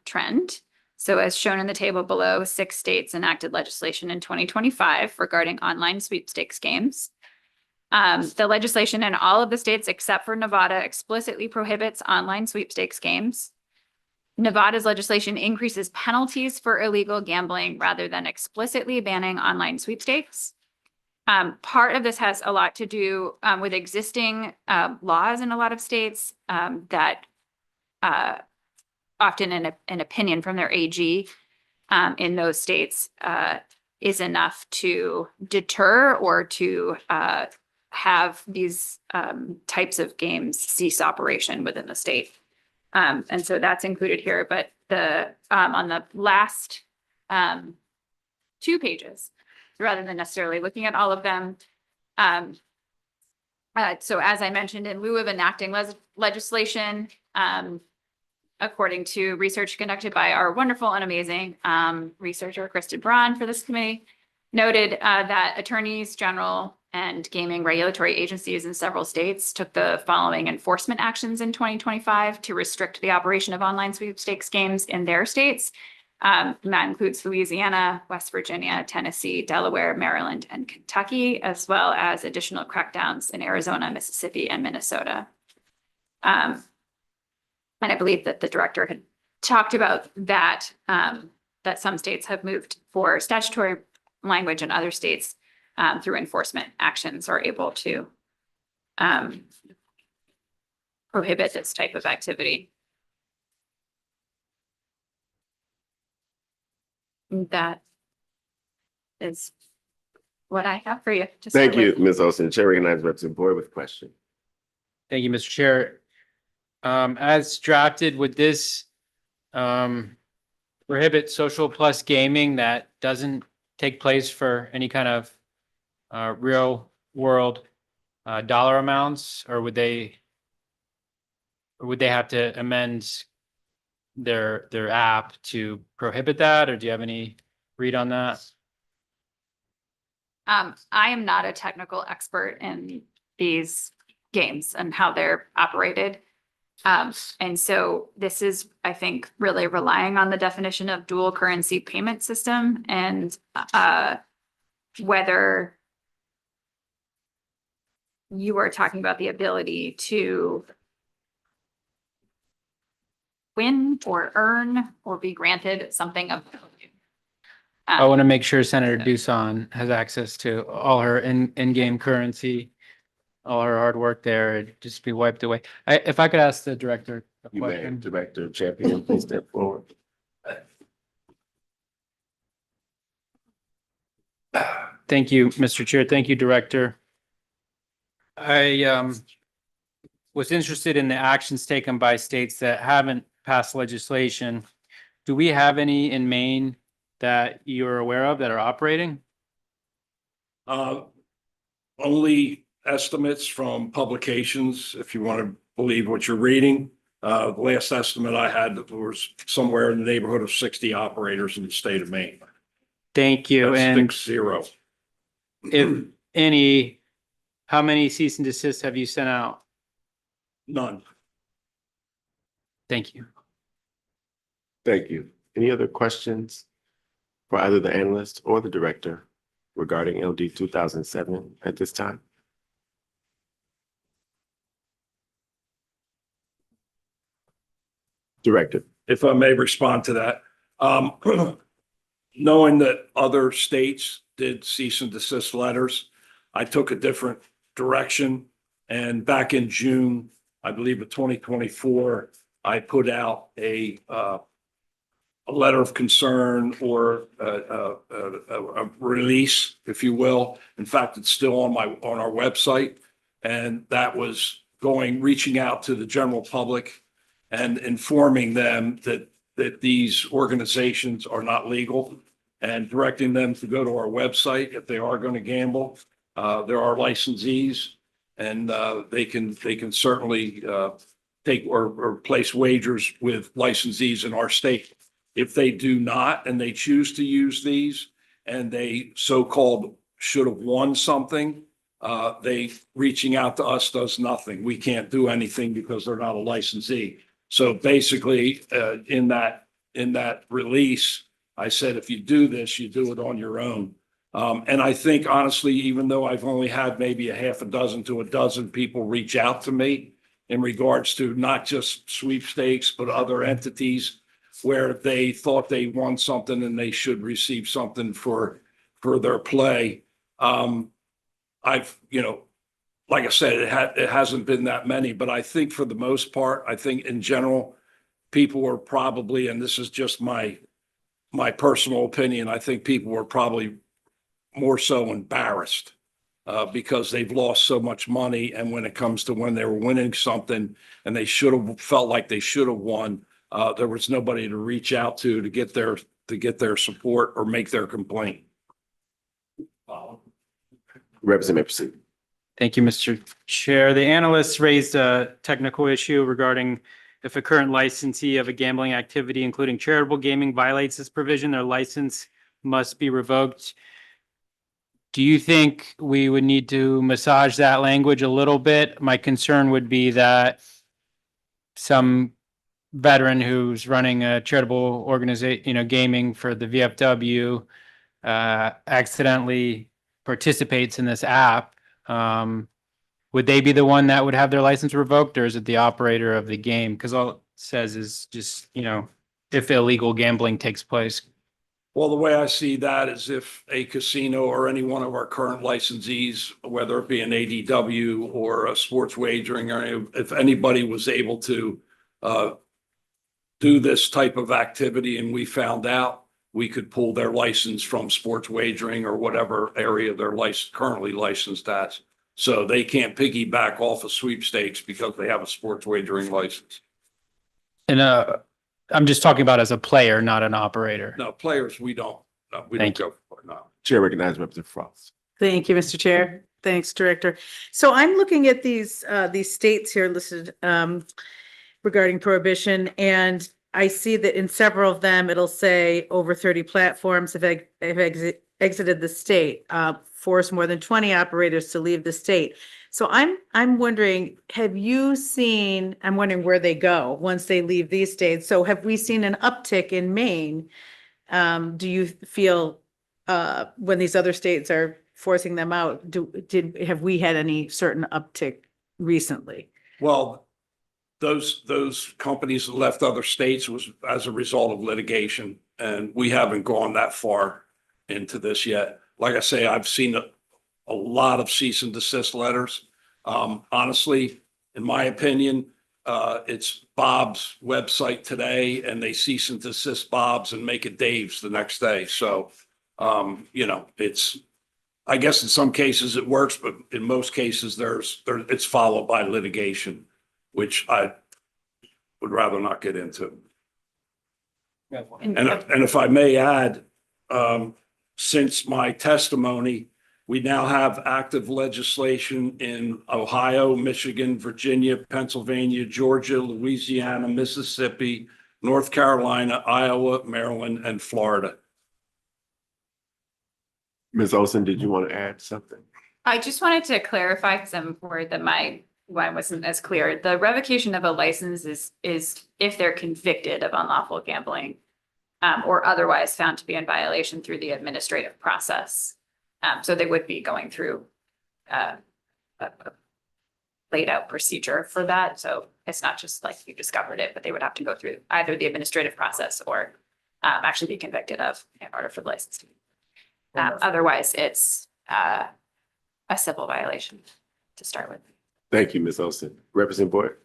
trend. So as shown in the table below, 6 states enacted legislation in 2025 regarding online sweepstakes games. The legislation in all of the states except for Nevada explicitly prohibits online sweepstakes games. Nevada's legislation increases penalties for illegal gambling rather than explicitly banning online sweepstakes. Part of this has a lot to do with existing laws in a lot of states that often an opinion from their AG in those states is enough to deter or to have these types of games cease operation within the state. And so that's included here, but on the last 2 pages, rather than necessarily looking at all of them. So as I mentioned, in lieu of enacting legislation, according to research conducted by our wonderful and amazing researcher, Kristen Braun for this committee, noted that attorneys general and gaming regulatory agencies in several states took the following enforcement actions in 2025 to restrict the operation of online sweepstakes games in their states. And that includes Louisiana, West Virginia, Tennessee, Delaware, Maryland, and Kentucky, as well as additional crackdowns in Arizona, Mississippi, and Minnesota. And I believe that the director had talked about that, that some states have moved for statutory language and other states through enforcement actions are able to prohibit this type of activity. That is what I have for you. to start Thank you, with. Ms. Olson. Chair recognizes Representative Boyd with a question. Thank you, Mr. Chair. As drafted, would this prohibit social plus gaming that doesn't take place for any kind of real world dollar amounts, or would they have to amend their app to prohibit that, or do you have any read on that? I am not a technical expert in these games and how they're operated. And so this is, I think, really relying on the definition of dual currency payment system and whether you are talking about the ability to win or earn or be granted something of value. I want to make sure Senator Doosan has access to all her in-game currency, all her hard work there, it'd just be wiped away. If I could ask the director a You may, question. Director Champion, please step forward. Thank you, Mr. Chair. Thank you, Director. I was interested in the actions taken by states that haven't passed legislation. Do we have any in Maine that you're aware of that are operating? Only estimates from publications, if you want to believe what you're reading. The last estimate I had was somewhere in the neighborhood of 60 operators in the state of Maine. Thank you. That's And 60. if any, how many cease and desist have you sent out? None. Thank you. Thank you. Any other questions for either the analyst or the director regarding LD 2007 at this time? Director. If I may respond to that. Knowing that other states did cease and desist letters, I took a different direction. And back in June, I believe of 2024, I put out a letter of concern or a release, if you will. In fact, it's still on our website. And that was reaching out to the general public and informing them that these organizations are not legal and directing them to go to our website if they are going to gamble. There are licensees and they can certainly take or place wagers with licensees in our state. If they do not and they choose to use these and they so-called should have won something, they reaching out to us does nothing. We can't do anything because they're not a licensee. So basically, in that release, I said, if you do this, you do it on your own. And I think honestly, even though I've only had maybe a half a dozen to a dozen people reach out to me in regards to not just sweepstakes, but other entities where they thought they won something and they should receive something for their play. I've, like I said, it hasn't been that many, but I think for the most part, I think in general, people are probably, and this is just my personal opinion, I think people were probably more so embarrassed because they've lost so much money. And when it comes to when they were winning something and they should have felt like they should have won, there was nobody to reach out to get their support or make their complaint. Representative proceed. Thank you, Mr. Chair. The analysts raised a technical issue regarding if a current licensee of a gambling activity, including charitable gaming, violates this provision, their license must be revoked. Do you think we would need to massage that language a little bit? My concern would be that some veteran who's running a charitable organization, gaming for the VFW, accidentally participates in this app. Would they be the one that would have their license revoked, or is it the operator of the game? Because all it says is just, if illegal gambling takes place. Well, the way I see that is if a casino or any one of our current licensees, whether it be an ADW or a sports wagering, or if anybody was able to do this type of activity and we found out, we could pull their license from sports wagering or whatever area they're currently licensed as. So they can't piggyback off of sweepstakes because they have a sports wagering license. And I'm just talking about as a player, not an operator. No, players, we don't go for it, no. Chair recognizes Representative Frost. Thank you, Mr. Chair. Thanks, Director. So I'm looking at these states here listed regarding prohibition, and I see that in several of them, it'll say over 30 platforms have exited the state, force more than 20 operators to leave the state. So I'm wondering, have you seen, I'm wondering where they go once they leave these states. So have we seen an uptick in Maine? Do you feel when these other states are forcing them out, have we had any certain uptick recently? Well, those companies that left other states was as a result of litigation, and we haven't gone that far into this yet. Like I say, I've seen a lot of cease and desist letters. Honestly, in my opinion, it's Bob's website today and they cease and desist Bob's and make it Dave's the next day. So, I guess in some cases it works, but in most cases it's followed by litigation, which I would rather not get into. And if I may add, since my testimony, we now have active legislation in Ohio, Michigan, Virginia, Pennsylvania, Georgia, Louisiana, Mississippi, North Carolina, Iowa, Maryland, and Florida. Ms. Olson, did you want to add something? I just wanted to clarify, because I'm worried that my line wasn't as clear. The revocation of a license is if they're convicted of unlawful gambling or otherwise found to be in violation through the administrative process. So they would be going through a laid out procedure for that. So it's not just like you discovered it, but they would have to go through either the administrative process or actually be convicted of in order for the license to be. Otherwise, it's a civil violation to start with. Thank you, Ms. Olson. Representative Boyd.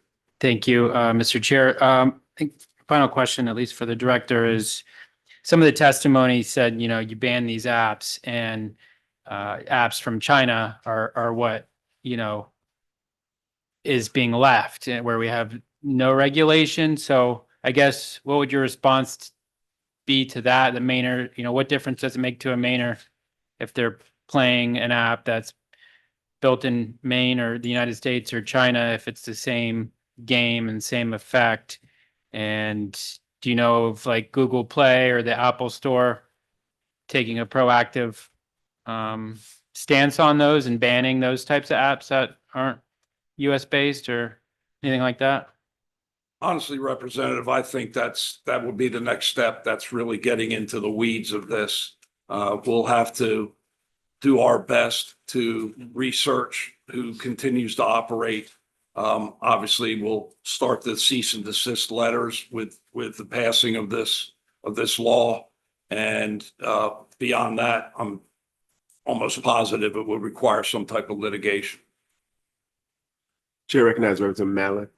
Thank you, Mr. Chair. I think final question, at least for the director, is some of the testimony said, you ban these apps and apps from China are what, is being left where we have no regulation. So I guess what would your response be to that, the Mainer, what difference does it make to a Mainer if they're playing an app that's built in Maine or the United States or China, if it's the same game and same effect? And do you know of like Google Play or the Apple Store taking a proactive stance on those and banning those types of apps that aren't US based or anything like that? Honestly, Representative, I think that would be the next step. That's really getting into the weeds of this. We'll have to do our best to research who continues to operate. Obviously, we'll start the cease and desist letters with the passing of this law. And beyond that, I'm almost positive it would require some type of litigation. Chair recognizes Representative Mallett.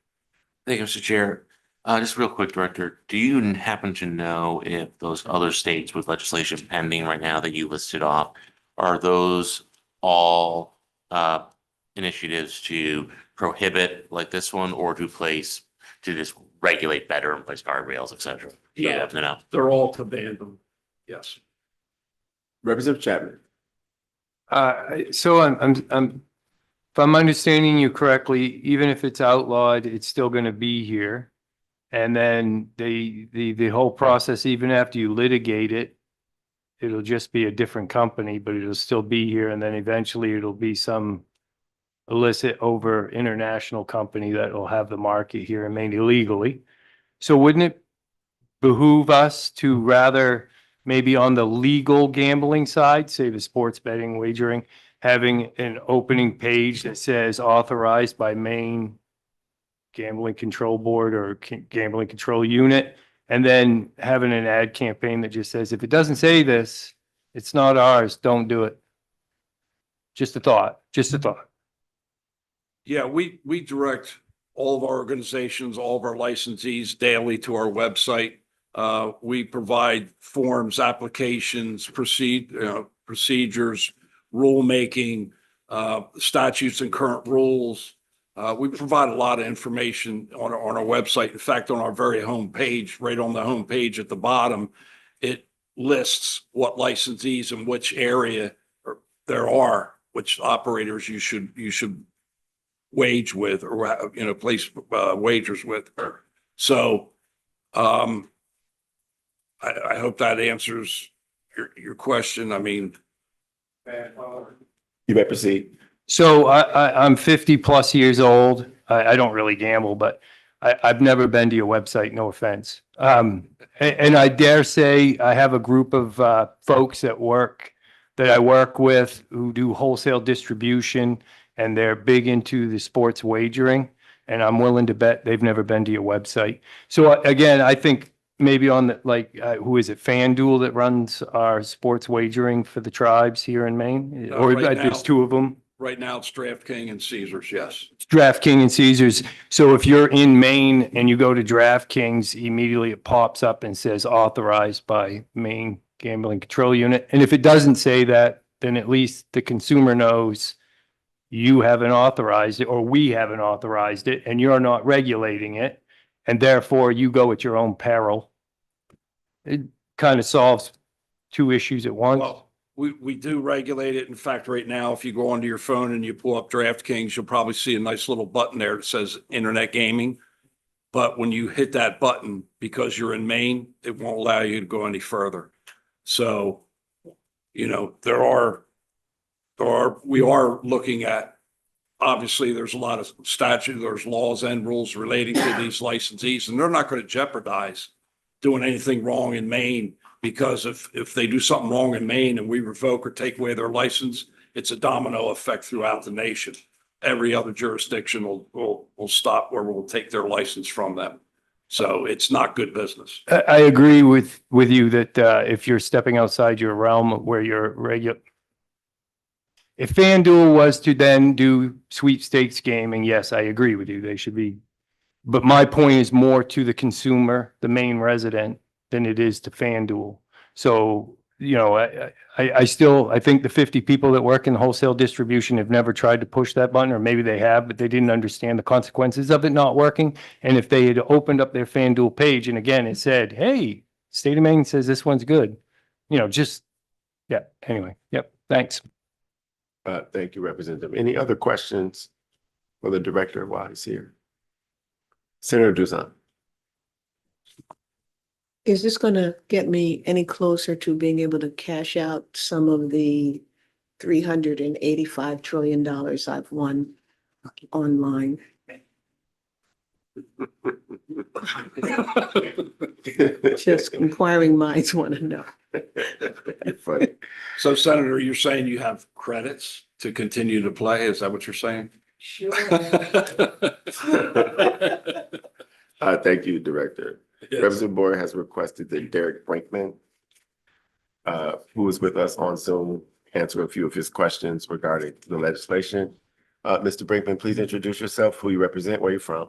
Thank you, Mr. Chair. Just real quick, Director, do you happen to know if those other states with legislation pending right now that you listed off, are those all initiatives to prohibit like this one, or to just regulate better and place guardrails, et cetera? Do you happen to know? They're all to ban them. Yes. Representative Chapman. So if I'm understanding you correctly, even if it's outlawed, it's still going to be here. And then the whole process, even after you litigate it, it'll just be a different company, but it'll still be here. And then eventually it'll be some illicit over international company that will have the market here and Maine illegally. So wouldn't it behoove us to rather maybe on the legal gambling side, say the sports betting wagering, having an opening page that says authorized by Maine Gambling Control Board or Gambling Control Unit, and then having an ad campaign that just says, if it doesn't say this, it's not ours, don't do it. Just a thought, just a thought. Yeah, we direct all of our organizations, all of our licensees daily to our website. We provide forms, applications, procedures, rulemaking, statutes and current rules. We provide a lot of information on our website. In fact, on our very homepage, right on the homepage at the bottom, it lists what licensees in which area there are, which operators you should wage with or place wagers with. So I hope that answers your question. I mean, you may proceed. So I'm 50 plus years old. I don't really gamble, but I've never been to your website, no offense. And I dare say I have a group of folks that I work with who do wholesale distribution, and they're big into the sports wagering. And I'm willing to bet they've never been to your website. So again, I think maybe on the, who is it, FanDuel that runs our sports wagering for the tribes here in Maine? Or right now- there's two of them? right now it's DraftKings and Caesars, yes. DraftKings and Caesars. So if you're in Maine and you go to DraftKings, immediately it pops up and says authorized by Maine Gambling Control Unit. And if it doesn't say that, then at least the consumer knows you haven't authorized it, or we haven't authorized it, and you're not regulating it. And therefore you go at your own peril. It kind of solves two issues at once. Well, we do regulate it. In fact, right now, if you go onto your phone and you pull up DraftKings, you'll probably see a nice little button there that says internet gaming. But when you hit that button, because you're in Maine, it won't allow you to go any further. So, we are looking at, obviously, there's a lot of statute, there's laws and rules relating to these licensees, and they're not going to jeopardize doing anything wrong in Maine, because if they do something wrong in Maine and we revoke or take away their license, it's a domino effect throughout the nation. Every other jurisdiction will stop, or will take their license from them. So it's not good business. I agree with you that if you're stepping outside your realm where you're regular. If FanDuel was to then do sweepstakes gaming, yes, I agree with you. They should be. But my point is more to the consumer, the Maine resident, than it is to FanDuel. So, I think the 50 people that work in wholesale distribution have never tried to push that button, or maybe they have, but they didn't understand the consequences of it not working. And if they had opened up their FanDuel page and again, it said, hey, State of Maine says this one's good. You know, just, yeah, anyway, yep, thanks. Thank you, Representative. Any other questions for the director while he's here? Senator Dusan. Is this gonna get me any closer to being able to cash out some of the $385 trillion I've won online? Just inquiring minds want to know. You're funny. So Senator, you're saying you have credits to continue to play? Is that what you're saying? Sure. Thank you, Director. Yes. Representative Boyer has requested that Derek Brinkman, who is with us on Zoom, answer a few of his questions regarding the legislation. Mr. Brinkman, please introduce yourself, who you represent, where you're from.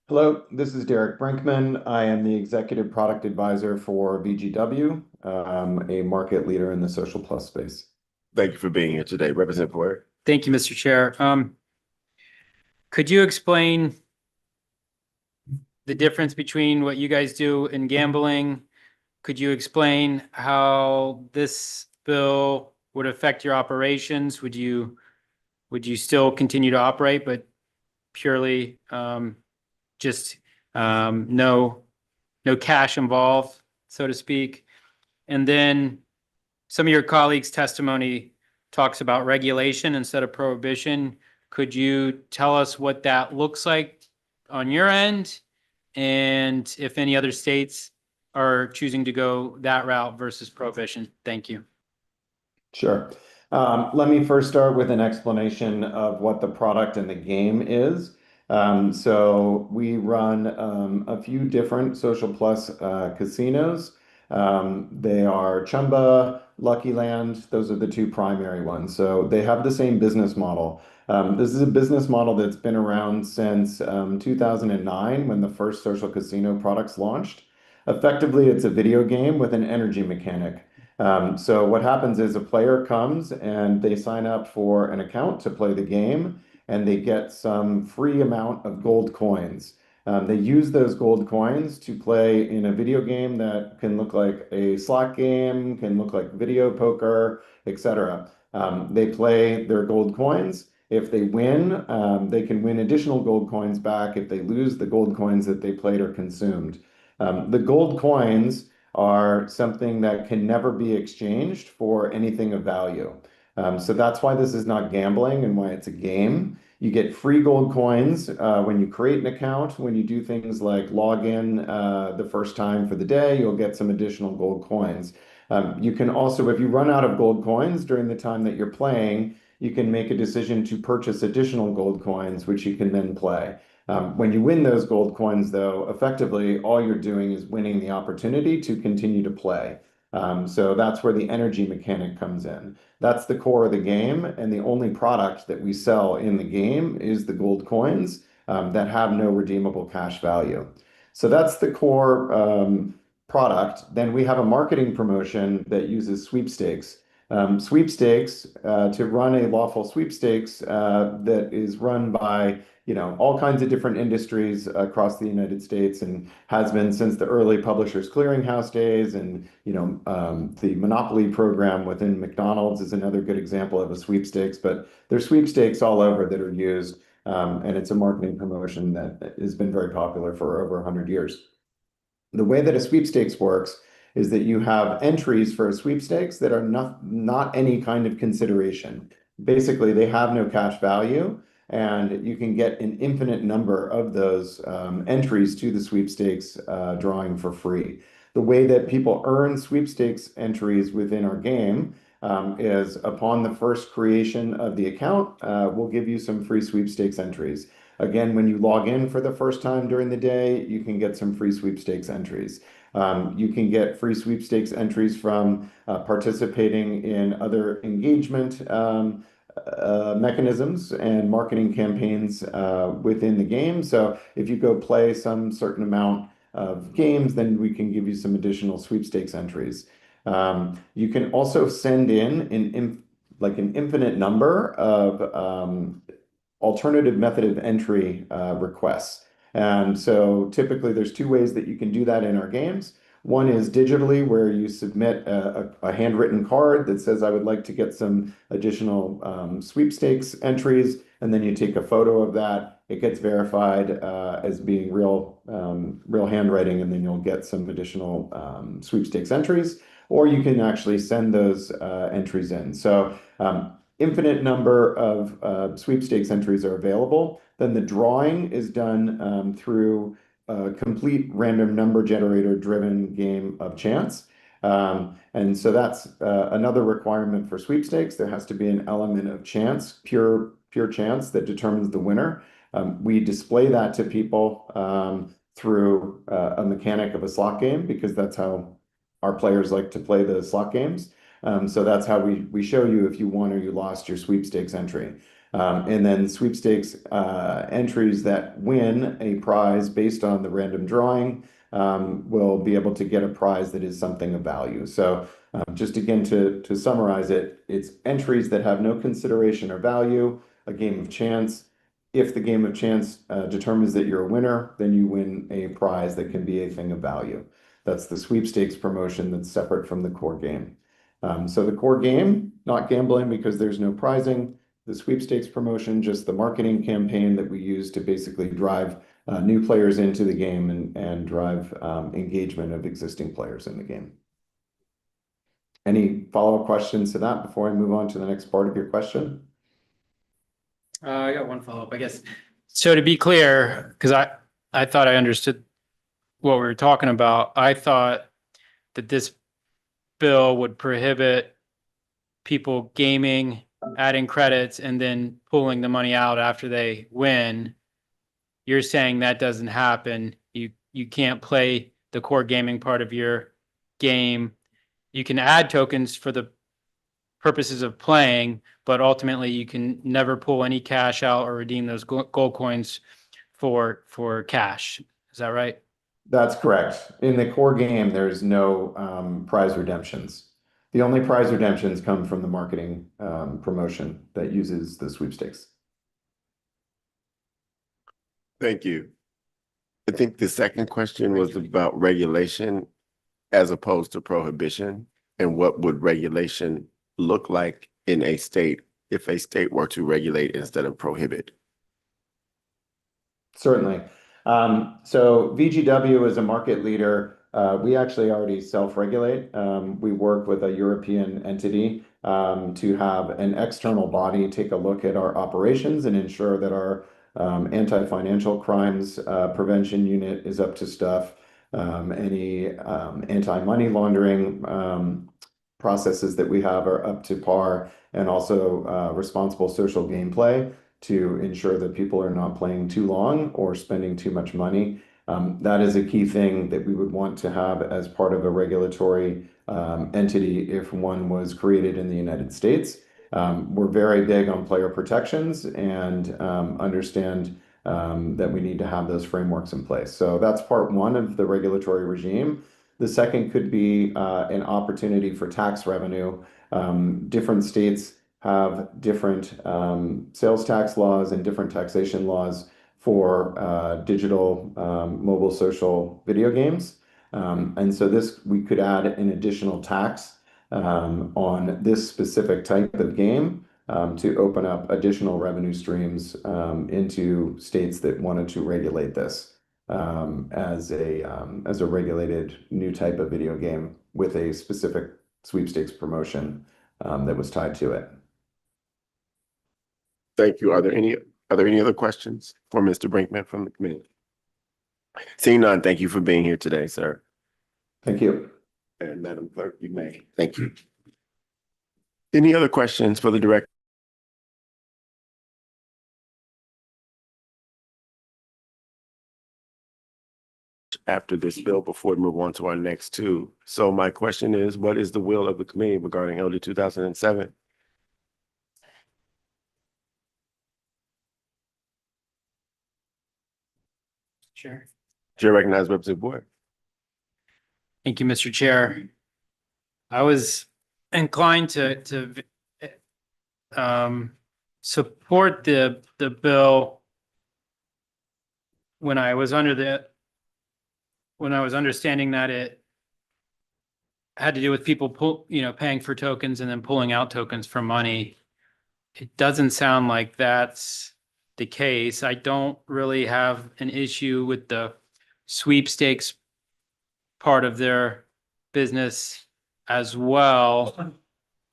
Hello, this is Derek Brinkman. I am the Executive Product Advisor for VGW, a market leader in the social plus space. Thank you for being here today. Representative Boyer. Thank you, Mr. Chair. Could you explain the difference between what you guys do in gambling? Could you explain how this bill would affect your operations? Would you still continue to operate, but purely just no cash involved, so to speak? And then some of your colleagues' testimony talks about regulation instead of prohibition. Could you tell us what that looks like on your end? And if any other states are choosing to go that route versus prohibition? Thank you. Sure. Let me first start with an explanation of what the product and the game is. So we run a few different Social Plus casinos. They are Chumba, Lucky Land. Those are the two primary ones. So they have the same business model. This is a business model that's been around since 2009 when the first social casino products launched. Effectively, it's a video game with an energy mechanic. So what happens is a player comes and they sign up for an account to play the game, and they get some free amount of gold coins. They use those gold coins to play in a video game that can look like a slot game, can look like video poker, etc. They play their gold coins. If they win, they can win additional gold coins back. If they lose, the gold coins that they played are consumed. The gold coins are something that can never be exchanged for anything of value. So that's why this is not gambling and why it's a game. You get free gold coins when you create an account. When you do things like log in the first time for the day, you'll get some additional gold coins. You can also, if you run out of gold coins during the time that you're playing, you can make a decision to purchase additional gold coins, which you can then play. When you win those gold coins, though, effectively, all you're doing is winning the opportunity to continue to play. So that's where the energy mechanic comes in. That's the core of the game, and the only product that we sell in the game is the gold coins that have no redeemable cash value. So that's the core product. Then we have a marketing promotion that uses sweepstakes. Sweepstakes, to run a lawful sweepstakes that is run by all kinds of different industries across the United States and has been since the early Publishers Clearinghouse days. And the Monopoly program within McDonald's is another good example of a sweepstakes. But there's sweepstakes all over that are used, and it's a marketing promotion that has been very popular for over 100 years. The way that a sweepstakes works is that you have entries for a sweepstakes that are not any kind of consideration. Basically, they have no cash value, and you can get an infinite number of those entries to the sweepstakes drawing for free. The way that people earn sweepstakes entries within our game is upon the first creation of the account, we'll give you some free sweepstakes entries. Again, when you log in for the first time during the day, you can get some free sweepstakes entries. You can get free sweepstakes entries from participating in other engagement mechanisms and marketing campaigns within the game. So if you go play some certain amount of games, then we can give you some additional sweepstakes entries. You can also send in an infinite number of alternative method of entry requests. And so typically there's two ways that you can do that in our games. One is digitally, where you submit a handwritten card that says, I would like to get some additional sweepstakes entries, and then you take a photo of that. It gets verified as being real handwriting, and then you'll get some additional sweepstakes entries, or you can actually send those entries in. So infinite number of sweepstakes entries are available. Then the drawing is done through a complete random number generator driven game of chance. And so that's another requirement for sweepstakes. There has to be an element of chance, pure chance that determines the winner. We display that to people through a mechanic of a slot game, because that's how our players like to play the slot games. So that's how we show you if you won or you lost your sweepstakes entry. And then sweepstakes entries that win a prize based on the random drawing will be able to get a prize that is something of value. So just again, to summarize it, it's entries that have no consideration or value, a game of chance. If the game of chance determines that you're a winner, then you win a prize that can be a thing of value. That's the sweepstakes promotion that's separate from the core game. So the core game, not gambling because there's no prizing. The sweepstakes promotion, just the marketing campaign that we use to basically drive new players into the game and drive engagement of existing players in the game. Any follow-up questions to that before I move on to the next part of your question? I got one follow-up, I guess. So to be clear, because I thought I understood what we were talking about. I thought that this bill would prohibit people gaming, adding credits, and then pulling the money out after they win. You're saying that doesn't happen. You can't play the core gaming part of your game. You can add tokens for the purposes of playing, but ultimately you can never pull any cash out or redeem those gold coins for cash. Is that right? That's correct. In the core game, there's no prize redemptions. The only prize redemptions come from the marketing promotion that uses the sweepstakes. Thank you. I think the second question was about regulation as opposed to prohibition, and what would regulation look like in a state if a state were to regulate instead of prohibit? Certainly. So VGW is a market leader. We actually already self-regulate. We work with a European entity to have an external body take a look at our operations and ensure that our anti-financial crimes prevention unit is up to stuff. Any anti-money laundering processes that we have are up to par, and also responsible social gameplay to ensure that people are not playing too long or spending too much money. That is a key thing that we would want to have as part of a regulatory entity if one was created in the United States. We're very big on player protections and understand that we need to have those frameworks in place. So that's part one of the regulatory regime. The second could be an opportunity for tax revenue. Different states have different sales tax laws and different taxation laws for digital mobile social video games. And so we could add an additional tax on this specific type of game to open up additional revenue streams into states that wanted to regulate this as a regulated new type of video game with a specific sweepstakes promotion that was tied to it. Thank you. Are there any other questions for Mr. Brinkman from the committee? Seeing none, thank you for being here today, sir. Thank you. And Madam Clerk, you may. Thank you. Any other questions for the director? After this bill before we move on to our next two. So my question is, what is the will of the committee regarding LD 2007? Sure. Chair recognizes Representative Boyd. Thank you, Mr. Chair. I was inclined to support the bill when I was understanding that it had to do with people paying for tokens and then pulling out tokens for money. It doesn't sound like that's the case. I don't really have an issue with the sweepstakes part of their business as well,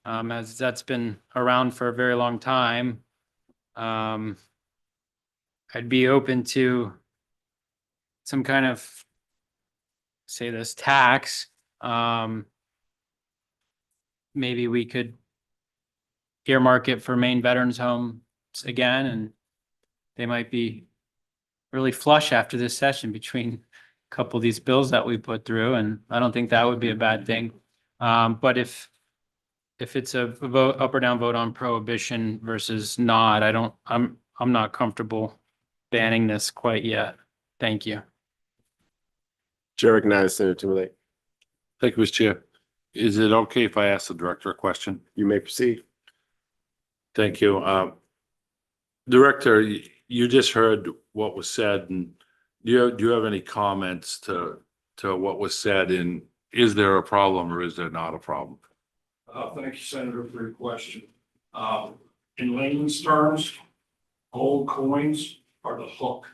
as that's been around for a very long time. I'd be open to some kind of, say this, tax. Maybe we could earmark it for Maine Veterans Homes again, and they might be really flush after this session between a couple of these bills that we put through, and I don't think that would be a bad thing. But if it's a vote up or down vote on prohibition versus not, I'm not comfortable banning this quite yet. Thank you. Chair recognizes Senator Timberlake. Thank you, Mr. Chair. Is it okay if I ask the director a question? You may proceed. Thank you. Director, you just heard what was said, and do you have any comments to what was said, and is there a problem or is there not a problem? Thank you, Senator, for your question. In layman's terms, gold coins are the hook.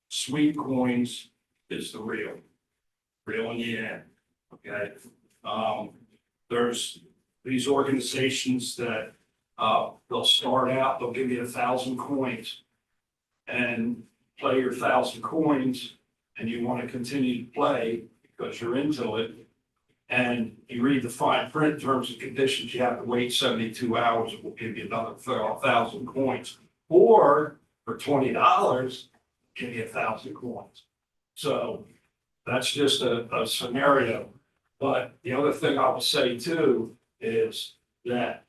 Sweet coins is the real in the end, okay? There's these organizations that they'll start out, they'll give you 1,000 coins and play your 1,000 coins, and you want to continue to play because you're into it. And you read the fine print terms and conditions, you have to wait 72 hours, it will give you another 1,000 coins. Or for $20, give you 1,000 coins. So that's just a scenario. But the other thing I will say too is that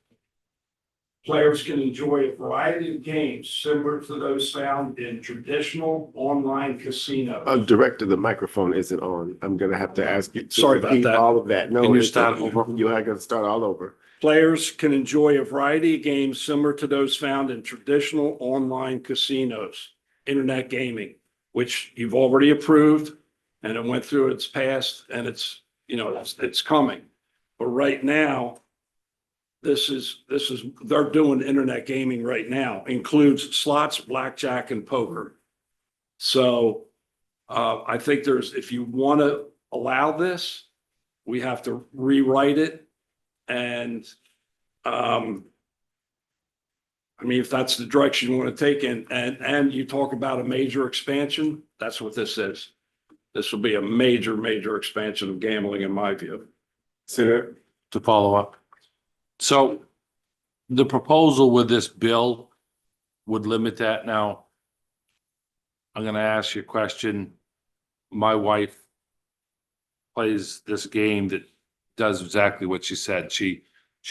players can enjoy a variety of games similar to those found in traditional online casinos. Director, the microphone isn't on. I'm gonna have to ask you to Sorry about repeat that. all of that. No, Can you it's- start over? You are gonna start all over. Players can enjoy a variety of games similar to those found in traditional online casinos, internet gaming, which you've already approved, and it went through its past, and it's coming. But right now, this is they're doing internet gaming right now, includes slots, blackjack, and poker. So I think if you want to allow this, we have to rewrite it. And I mean, if that's the direction you want to take and you talk about a major expansion, that's what this is. This will be a major expansion of gambling in my view. Senator, To follow up. So the proposal with this bill would limit that. Now, I'm gonna ask you a question. My wife plays this game that does exactly what she said. She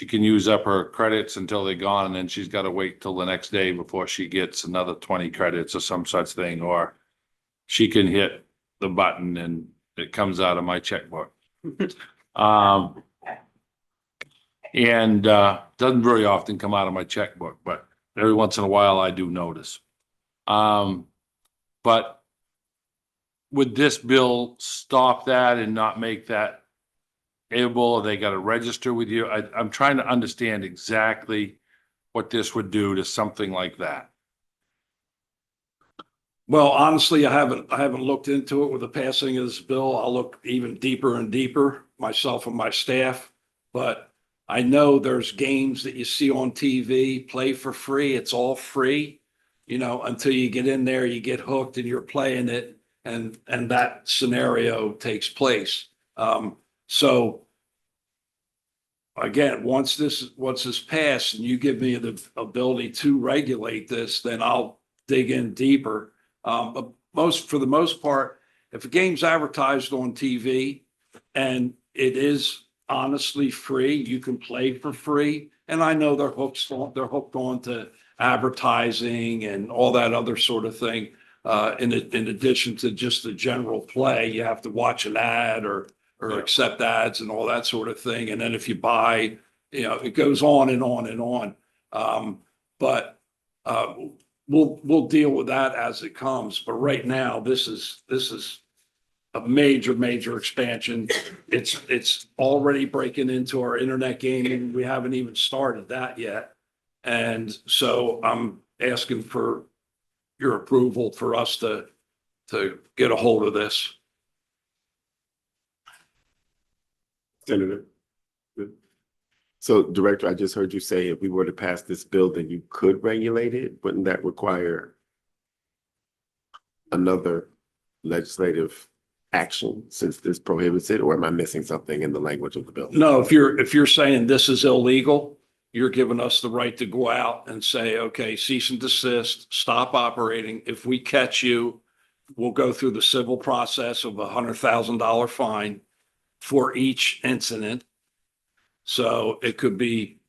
can use up her credits until they're gone, and then she's got to wait till the next day before she gets another 20 credits or some such thing, or she can hit the button and it comes out of my checkbook. And doesn't very often come out of my checkbook, but every once in a while I do notice. But would this bill stop that and not make that able, or they got to register with you? I'm trying to understand exactly what this would do to something like that. Well, honestly, I haven't looked into it with the passing of this bill. I'll look even deeper and deeper, myself and my staff. But I know there's games that you see on TV, play for free. It's all free, until you get in there, you get hooked and you're playing it, and that scenario takes place. So again, once this passed and you give me the ability to regulate this, then I'll dig in deeper. But for the most part, if a game's advertised on TV and it is honestly free, you can play for free. And I know they're hooked on to advertising and all that other sort of thing. In addition to just the general play, you have to watch an ad or accept ads and all that sort of thing. And then if you buy, it goes on and on and on. But we'll deal with that as it comes. But right now, this is a major, major expansion. It's already breaking into our internet gaming. We haven't even started that yet. And so I'm asking for your approval for us to get a hold of this. Senator. Good. So Director, I just heard you say if we were to pass this bill, then you could regulate it. Wouldn't that require another legislative action since this prohibits it, or am I missing something in the language of the bill? No, if you're saying this is illegal, you're giving us the right to go out and say, okay, cease and desist, stop operating. If we catch you, we'll go through the civil process of $100,000 fine for each incident. So it could be.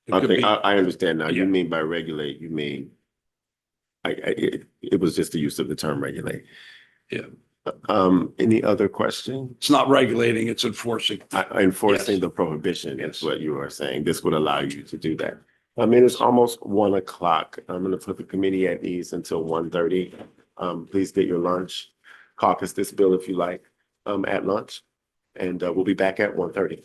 It could be. I understand now. You Yeah. mean by regulate, you mean it was just the use of the term regulate. Yeah. Any other questions? It's not regulating, it's enforcing. Enforcing Yes. the prohibition Yes. is what you are saying. This would allow you to do that. I mean, it's almost 1 o'clock. I'm gonna put the committee at ease until 1:30. Please get your lunch. Caucus this bill if you like, at lunch. And we'll be back at 1:30.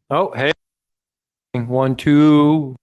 Oh, hey. 1, 2.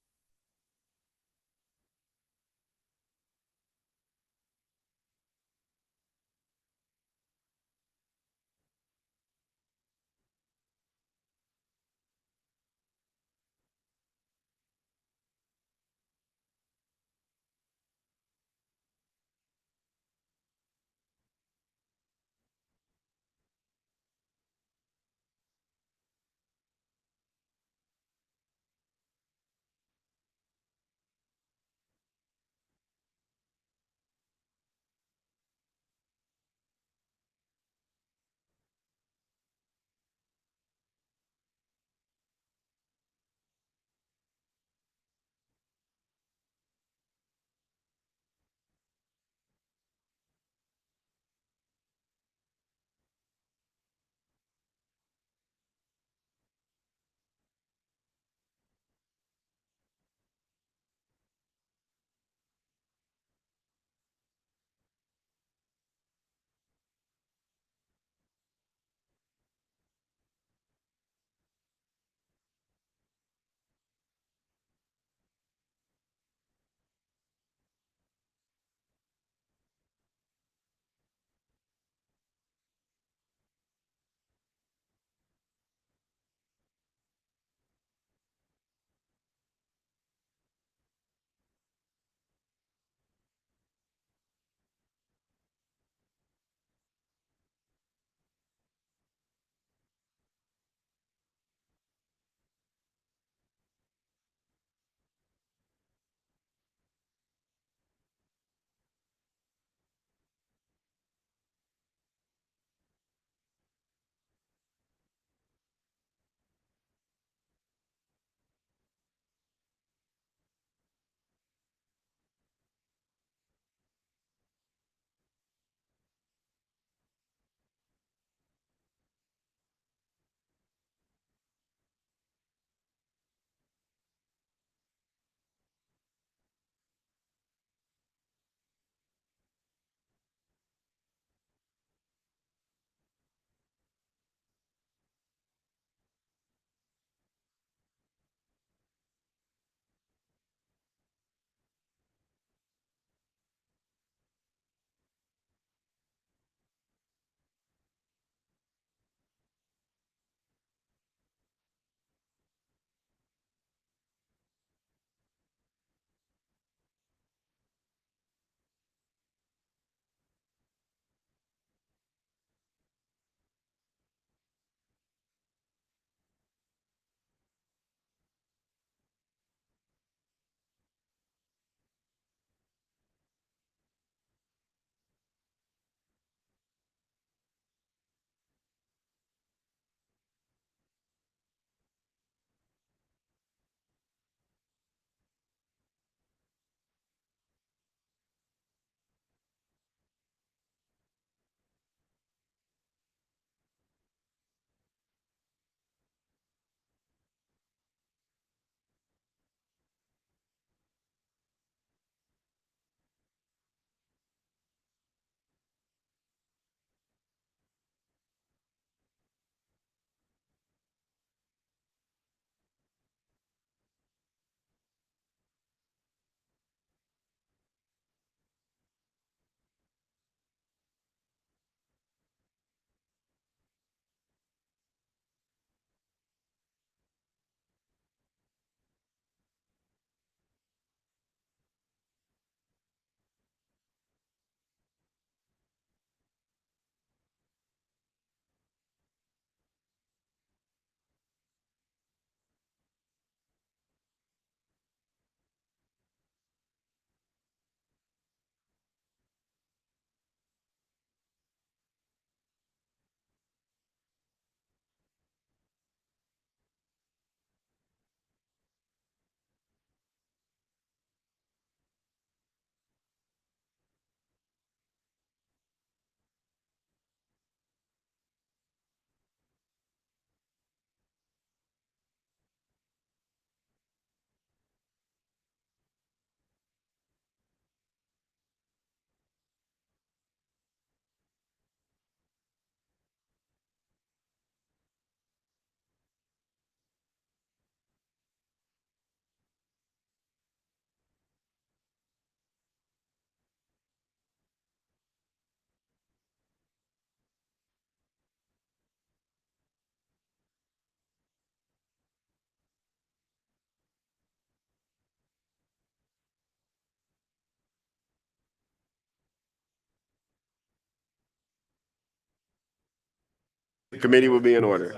The committee will be in order.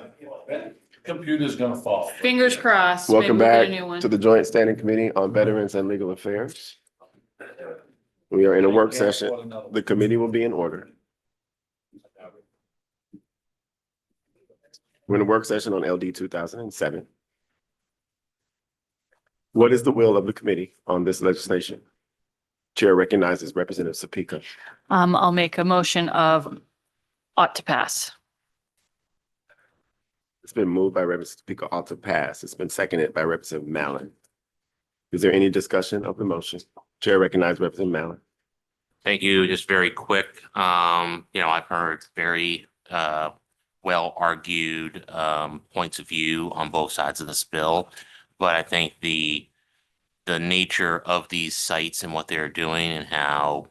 Computer's gonna fall. Fingers crossed. Maybe Welcome we'll get back a new one. to the Joint Standing Committee on Veterans and Legal Affairs. We are in a work session. The committee will be in order. We're in a work session on LD 2007. What is the will of the committee on this legislation? Chair recognizes Representative Sopika. I'll make a motion of ought to pass. It's been moved by Representative Topeka ought to pass. It's been seconded by Representative Mallon. Is there any discussion of the motion? Chair recognizes Representative Mallon. Thank you. Just very quick. I've heard very well argued points of view on both sides of this bill. But I think the nature of these sites and what they're doing and how,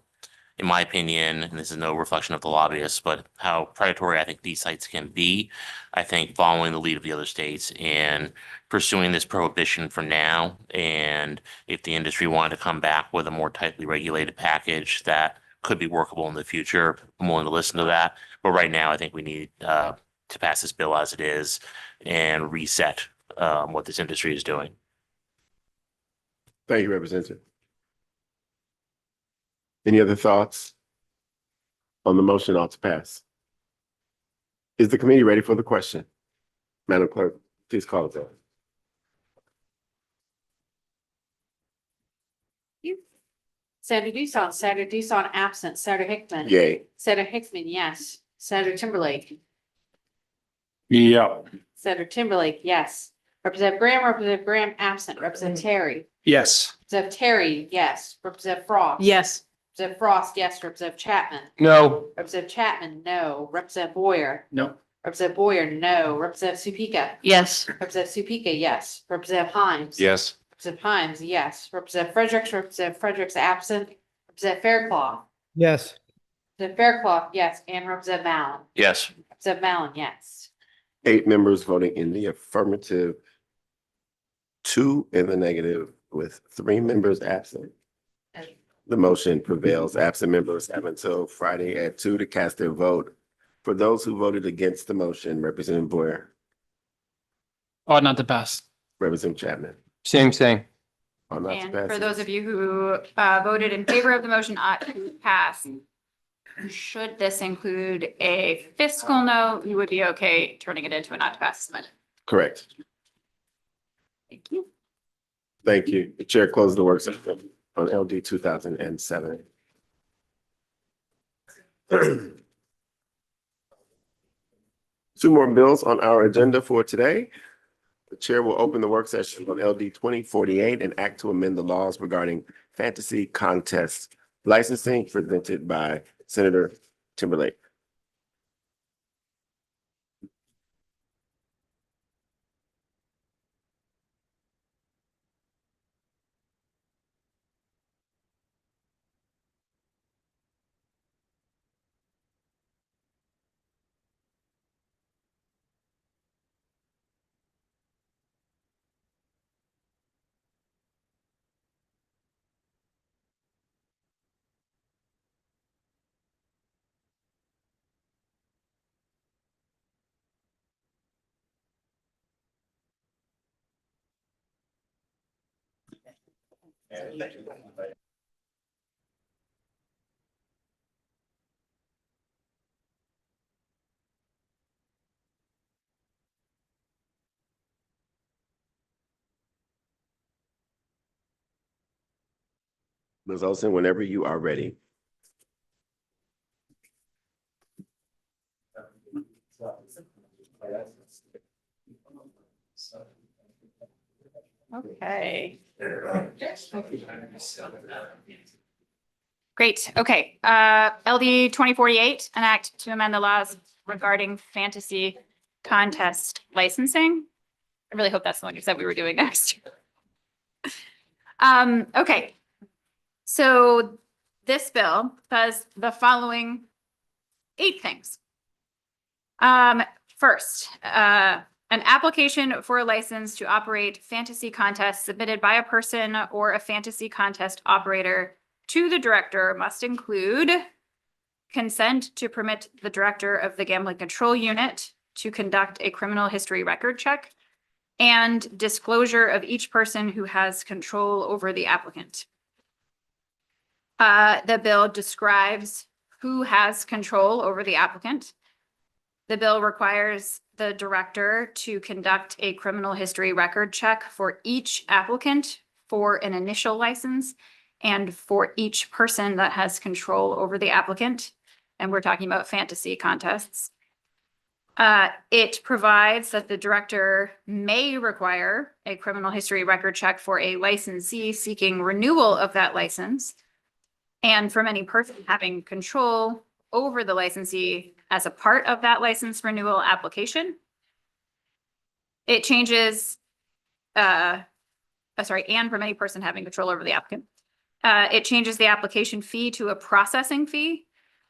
in my opinion, and this is no reflection of the lobbyists, but how predatory I think these sites can be. I think following the lead of the other states and pursuing this prohibition for now, and if the industry wanted to come back with a more tightly regulated package that could be workable in the future, I'm willing to listen to that. But right now, I think we need to pass this bill as it is and reset what this industry is doing. Thank you, Representative. Any other thoughts on the motion ought to pass? Is the committee ready for the question? Madam Clerk, please call it there. Senator Doosan absent. Senator Hickman. Yay. Senator Hickman, yes. Senator Timberlake. Yeah. Senator Timberlake, yes. Representative Graham absent. Representative Terry. Yes. Representative Terry, yes. Representative Frost. Yes. Representative Frost, yes. Representative Chapman. No. Representative Chapman, no. Representative Boyer. No. Representative Boyer, no. Representative Supika. Yes. Representative Supika, yes. Representative Himes. Yes. Representative Himes, yes. Representative Fredericks absent. Representative Fairclough. Yes. Representative Fairclough, yes. And Representative Mallon. Yes. Representative Mallon, yes. 8 members voting in the affirmative, 2 in the negative, with 3 members absent. The motion prevails. Absent members have until Friday at 2 to cast their vote. For those who voted against the motion, Representative Boyer, Ought not to pass. Representative Chapman. Same thing. Ought not to And pass. for those of you who voted in favor of the motion ought to pass, should this include a fiscal note, you would be okay turning it into a not to pass amendment. Correct. Thank you. Thank you. The chair closed the work session on LD 2007. 2 more bills on our agenda for today. The chair will open the work session on LD 2048 and act to amend the laws regarding fantasy contest licensing presented by Senator Timberlake. Ms. Olson, whenever you are ready. Okay. Great. Okay. LD 2048, an act to amend the laws regarding fantasy contest licensing. I really hope that's the one you said we were doing next. Okay. So this bill does the following 8 things. First, an application for a license to operate fantasy contests submitted by a person or a fantasy contest operator to the director must include consent to permit the director of the gambling control unit to conduct a criminal history record check and disclosure of each person who has control over the applicant. The bill describes who has control over the applicant. The bill requires the director to conduct a criminal history record check for each applicant for an initial license and for each person that has control over the applicant. And we're talking about fantasy contests. It provides that the director may require a criminal history record check for a licensee seeking renewal of that license and from any person having control over the licensee as a part of that license renewal application. It changes, and from any person having control over the applicant. It changes the application fee to a processing fee,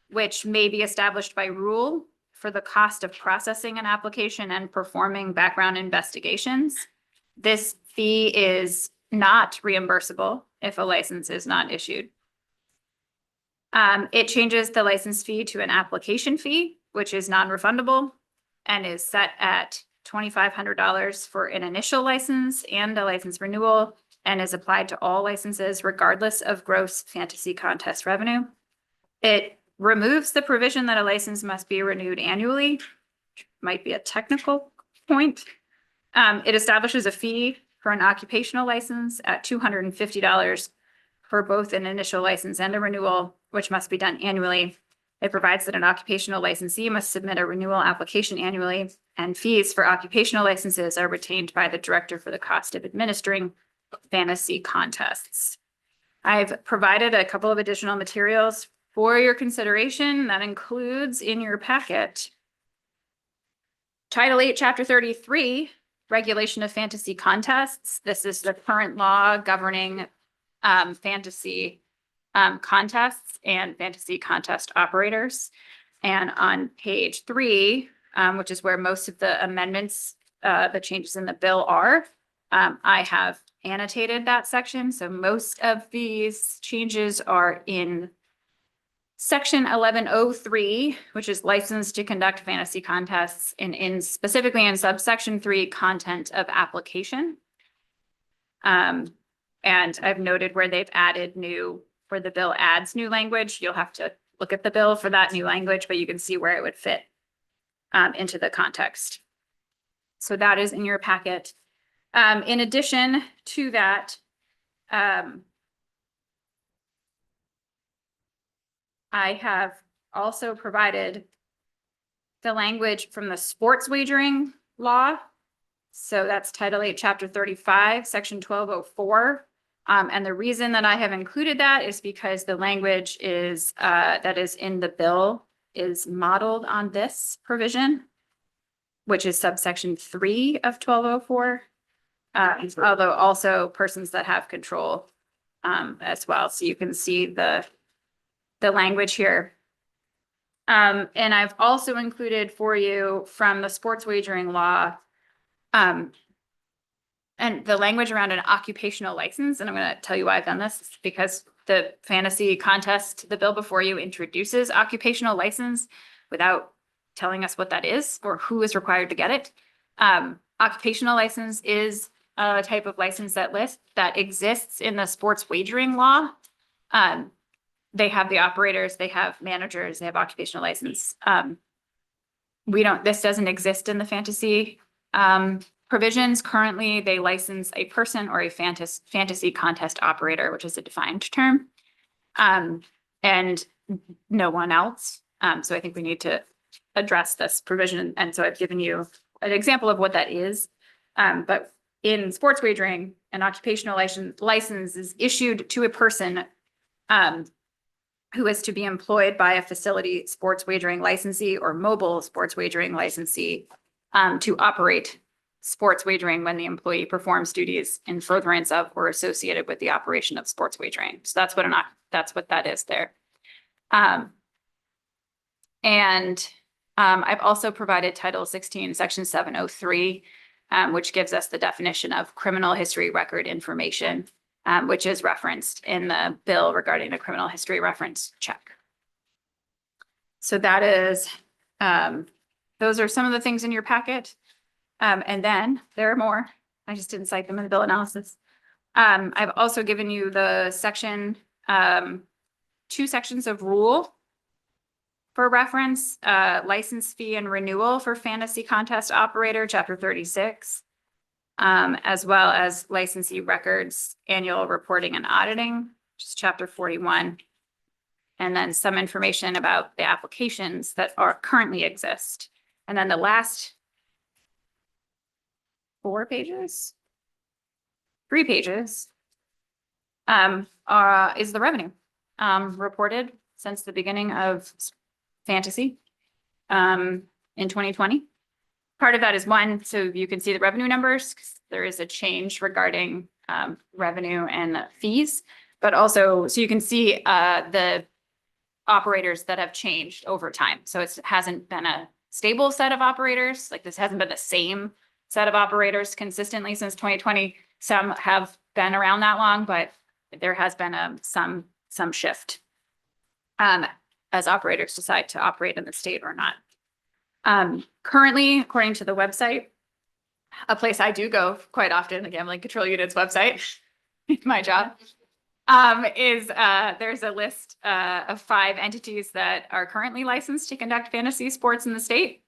which may be established by rule for the cost of processing an application and performing background investigations. This fee is not reimbursable if a license is not issued. It changes the license fee to an application fee, which is non-refundable and is set at $2,500 for an initial license and a license renewal, and is applied to all licenses regardless of gross fantasy contest revenue. It removes the provision that a license must be renewed annually, which might be a technical point. It establishes a fee for an occupational license at $250 for both an initial license and a renewal, which must be done annually. It provides that an occupational licensee must submit a renewal application annually, and fees for occupational licenses are retained by the director for the cost of administering fantasy contests. I've provided a couple of additional materials for your consideration. That includes in your packet Title 8, Chapter 33, Regulation of Fantasy Contests. This is the current law governing fantasy contests and fantasy contest operators. And on page 3, which is where most of the amendments, the changes in the bill are, I have annotated that section. So most of these changes are in Section 1103, which is licensed to conduct fantasy contests, and specifically in subsection 3, content of application. And I've noted where they've added where the bill adds new language. You'll have to look at the bill for that new language, but you can see where it would fit into the context. So that is in your packet. In addition to that, I have also provided the language from the sports wagering law. So that's Title 8, Chapter 35, Section 1204. And the reason that I have included that is because the language is that is in the bill is modeled on this provision, which is subsection 3 of 1204. Although also persons that have control as well. So you can see the language here. And I've also included for you from the sports wagering law and the language around an occupational license. And I'm going to tell you why I've done this. It's because the fantasy contest, the bill before you introduces occupational license without telling us what that is or who is required to get it. Occupational license is a type of license that exists in the sports wagering law. They have the operators, they have managers, they have occupational license. This doesn't exist in the fantasy provisions. Currently, they license a person or a fantasy contest operator, which is a defined term, and no one else. So I think we need to address this provision. And so I've given you an example of what that is. But in sports wagering, an occupational license is issued to a person who is to be employed by a facility sports wagering licensee or mobile sports wagering licensee to operate sports wagering when the employee performs duties in furtherance of or associated with the operation of sports wagering. So that's what that is there. And I've also provided Title 16, Section 703, which gives us the definition of criminal history record information, which is referenced in the bill regarding a criminal history reference check. So that is those are some of the things in your packet. And then there are more. I just didn't cite them in the bill analysis. I've also given you the section, 2 sections of rule for reference, license fee and renewal for fantasy contest operator, chapter 36, as well as licensee records, annual reporting and auditing, which is chapter 41. And then some information about the applications that are currently exist. And then the last 3 pages, is the revenue, reported since the beginning of fantasy, in 2020. Part of that is so you can see the revenue numbers, 'cause there is a change regarding, revenue and fees, but also, so you can see, the operators that have changed over time. So it hasn't been a stable set of operators. Like, this hasn't been the same set of operators consistently since 2020. Some have been around that long, but there has been some shift as operators decide to operate in the state or not. Currently, according to the website, a place I do go quite often, the Gambling Control Unit's website, my job, there's a list of 5 entities that are currently licensed to conduct fantasy sports in the state.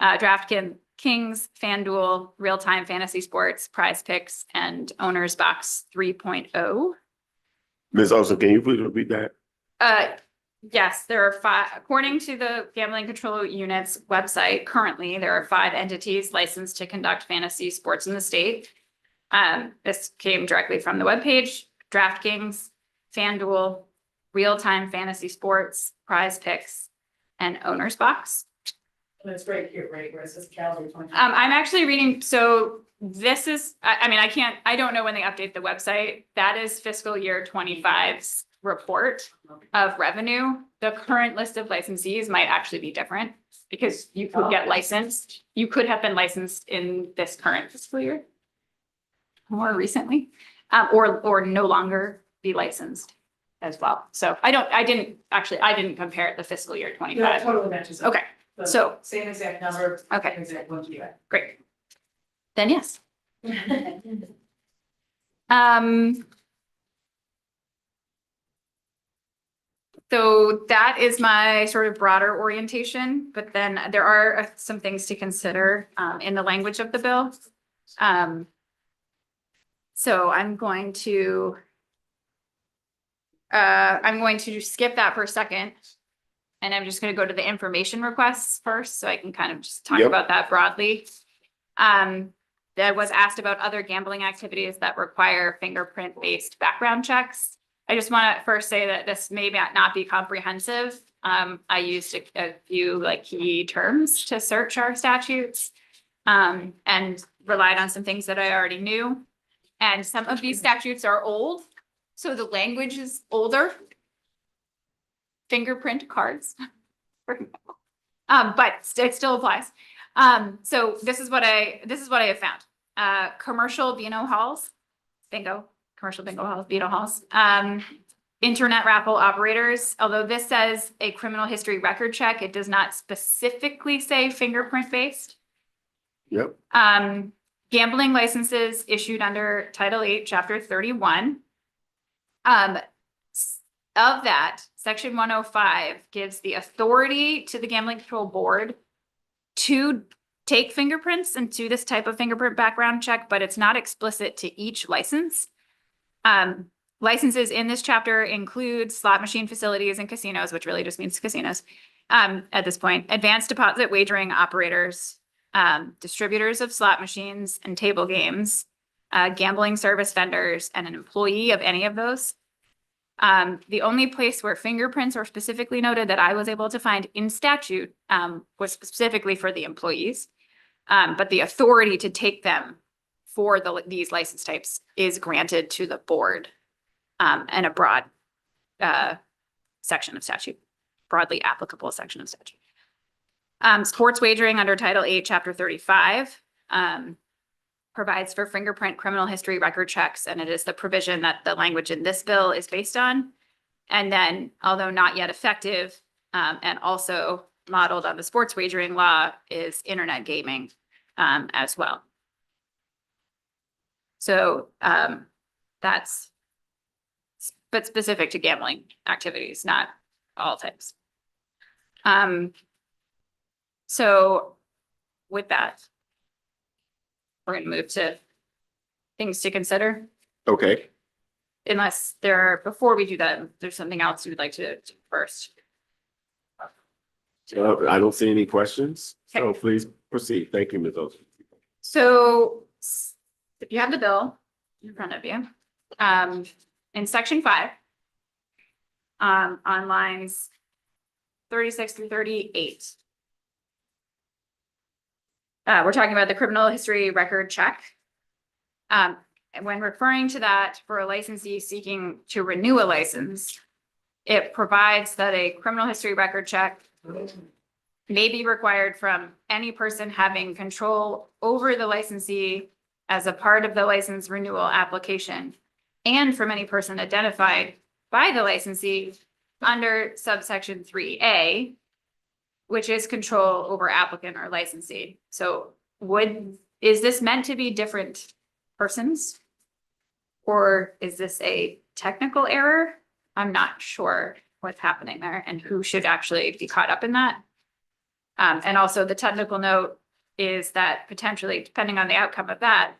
DraftKings, FanDuel, Real Time Fantasy Sports, Prize Picks, and Owners Box 3.0. Ms. Olson, can you please repeat that? Yes, there are 5, according to the Gambling Control Unit's website, currently there are 5 entities licensed to conduct fantasy sports in the state. This came directly from the webpage: DraftKings, FanDuel, Real Time Fantasy Sports, Prize Picks, and Owners Box. That's right here, right, where it says calendar 20. I'm actually reading, so this is, I don't know when they update the website. That is fiscal year 25's report of revenue. The current list of licensees might actually be different because you could get licensed. You could have been licensed in this current fiscal year more recently, or no longer be licensed as well. So I didn't compare the fiscal year 25. Yeah, totally matches up. Okay. So Same exact number. Okay. Same exact one to do it. great. Then yes. So that is my sort of broader orientation, but then there are some things to consider in the language of the bill. So I'm going to skip that for a second. And I'm just going to go to the information requests first, so I can kind of just talk Yep. about that broadly. That was asked about other gambling activities that require fingerprint-based background checks. I just want to first say that this may not be comprehensive. I used a few key terms to search our statutes, and relied on some things that I already knew. And some of these statutes are old, so the language is older. Fingerprint cards, but it still applies. So this is what I have found. Commercial Beano halls, commercial bingo halls, Beano halls. Internet raffle operators, although this says a criminal history record check, it does not specifically say fingerprint based. Yep. Gambling licenses issued under Title 8, Chapter 31. Of that, Section 105 gives the authority to the Gambling Control Board to take fingerprints and do this type of fingerprint background check, but it's not explicit to each license. Licenses in this chapter include slot machine facilities and casinos, which really just means casinos at this point, advanced deposit wagering operators, distributors of slot machines and table games, gambling service vendors, and an employee of any of those. The only place where fingerprints are specifically noted that I was able to find in statute was specifically for the employees. But the authority to take them for these license types is granted to the board and a broad section of statute, broadly applicable section of statute. Sports wagering under Title 8, Chapter 35 provides for fingerprint criminal history record checks, and it is the provision that the language in this bill is based on. And then, although not yet effective, and also modeled on the sports wagering law is internet gaming as well. So that's but specific to gambling activities, not all types. So with that, we're going to move to things to consider. Okay. Unless before we do that, there's something else you would like to do first. I don't see any questions, so Okay. please proceed. Thank you, Ms. Olson. So if you have the bill in front of you, in section 5, on lines 36 through 38, we're talking about the criminal history record check. And when referring to that for a licensee seeking to renew a license, it provides that a criminal history record check may be required from any person having control over the licensee as a part of the license renewal application, and from any person identified by the licensee under subsection 3A, which is control over applicant or licensee. So is this meant to be different persons? Or is this a technical error? I'm not sure what's happening there and who should actually be caught up in that. And also the technical note is that potentially, depending on the outcome of that,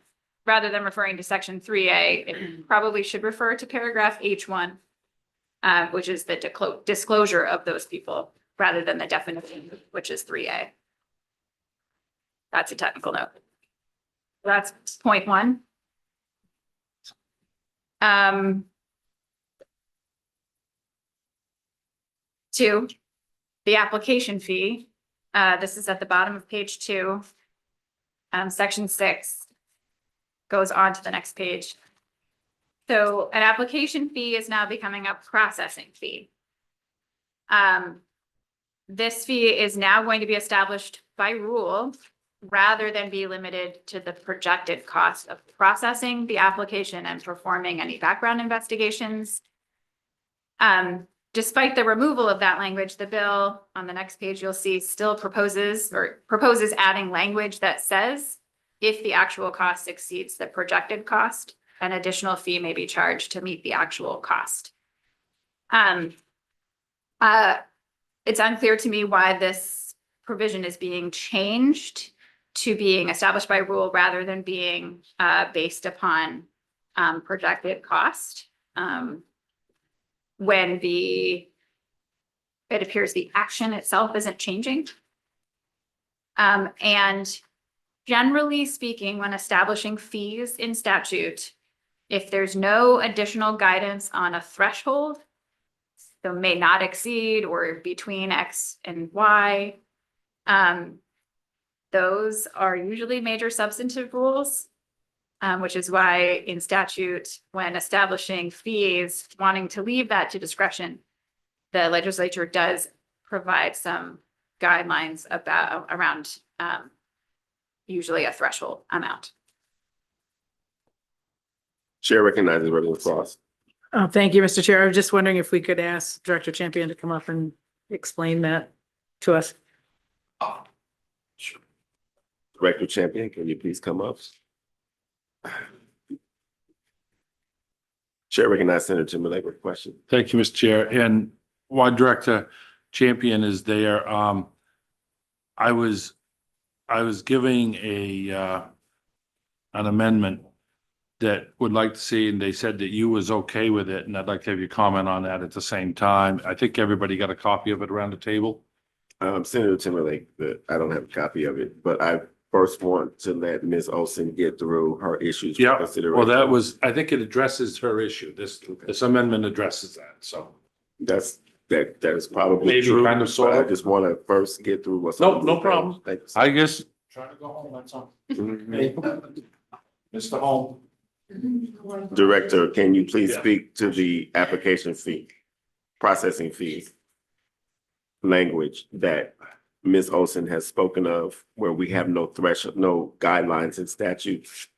rather than referring to section 3A, it probably should refer to paragraph H1, which is the disclosure of those people, rather than the definition, which is 3A. That's a technical note. That's point 1. 2, the application fee. This is at the bottom of page 2. Section 6 goes on to the next page. So an application fee is now becoming a processing fee. This fee is now going to be established by rule rather than be limited to the projected cost of processing the application and performing any background investigations. Despite the removal of that language, the bill on the next page, you'll see still proposes adding language that says if the actual cost exceeds the projected cost, an additional fee may be charged to meet the actual cost. It's unclear to me why this provision is being changed to being established by rule rather than being based upon projected cost. When it appears the action itself isn't changing. And generally speaking, when establishing fees in statute, if there's no additional guidance on a threshold, so may not exceed or between X and Y, those are usually major substantive rules. Which is why in statute, when establishing fees, wanting to leave that to discretion, the legislature does provide some guidelines around usually a threshold amount. Chair recognizes Representative Frost. Thank you, Mr. Chair. I was just wondering if we could ask Director Champion to come up and explain that to us. Director Champion, can you please come up? Chair recognizes Senator Timberlake with a question. Thank you, Mr. Chair. And while Director Champion is there, I was giving an amendment that would like to see, and they said that you was okay with it, and I'd like to have your comment on that at the same time. I think everybody got a copy of it around the table. Senator Timberlake, I don't have a copy of it, but I first want to let Ms. Olson get through her issues. Yeah, well, I think it addresses her issue. This amendment addresses that, so. That is probably Maybe true, kind of, sort but I of. just want to first get through what's. No problem. Thank you. I guess. Trying to go home, that's all. Mr. Home. Director, can you please speak to the application fee, processing fees language that Ms. Olson has spoken of, where we have no threshold, no guidelines in statutes,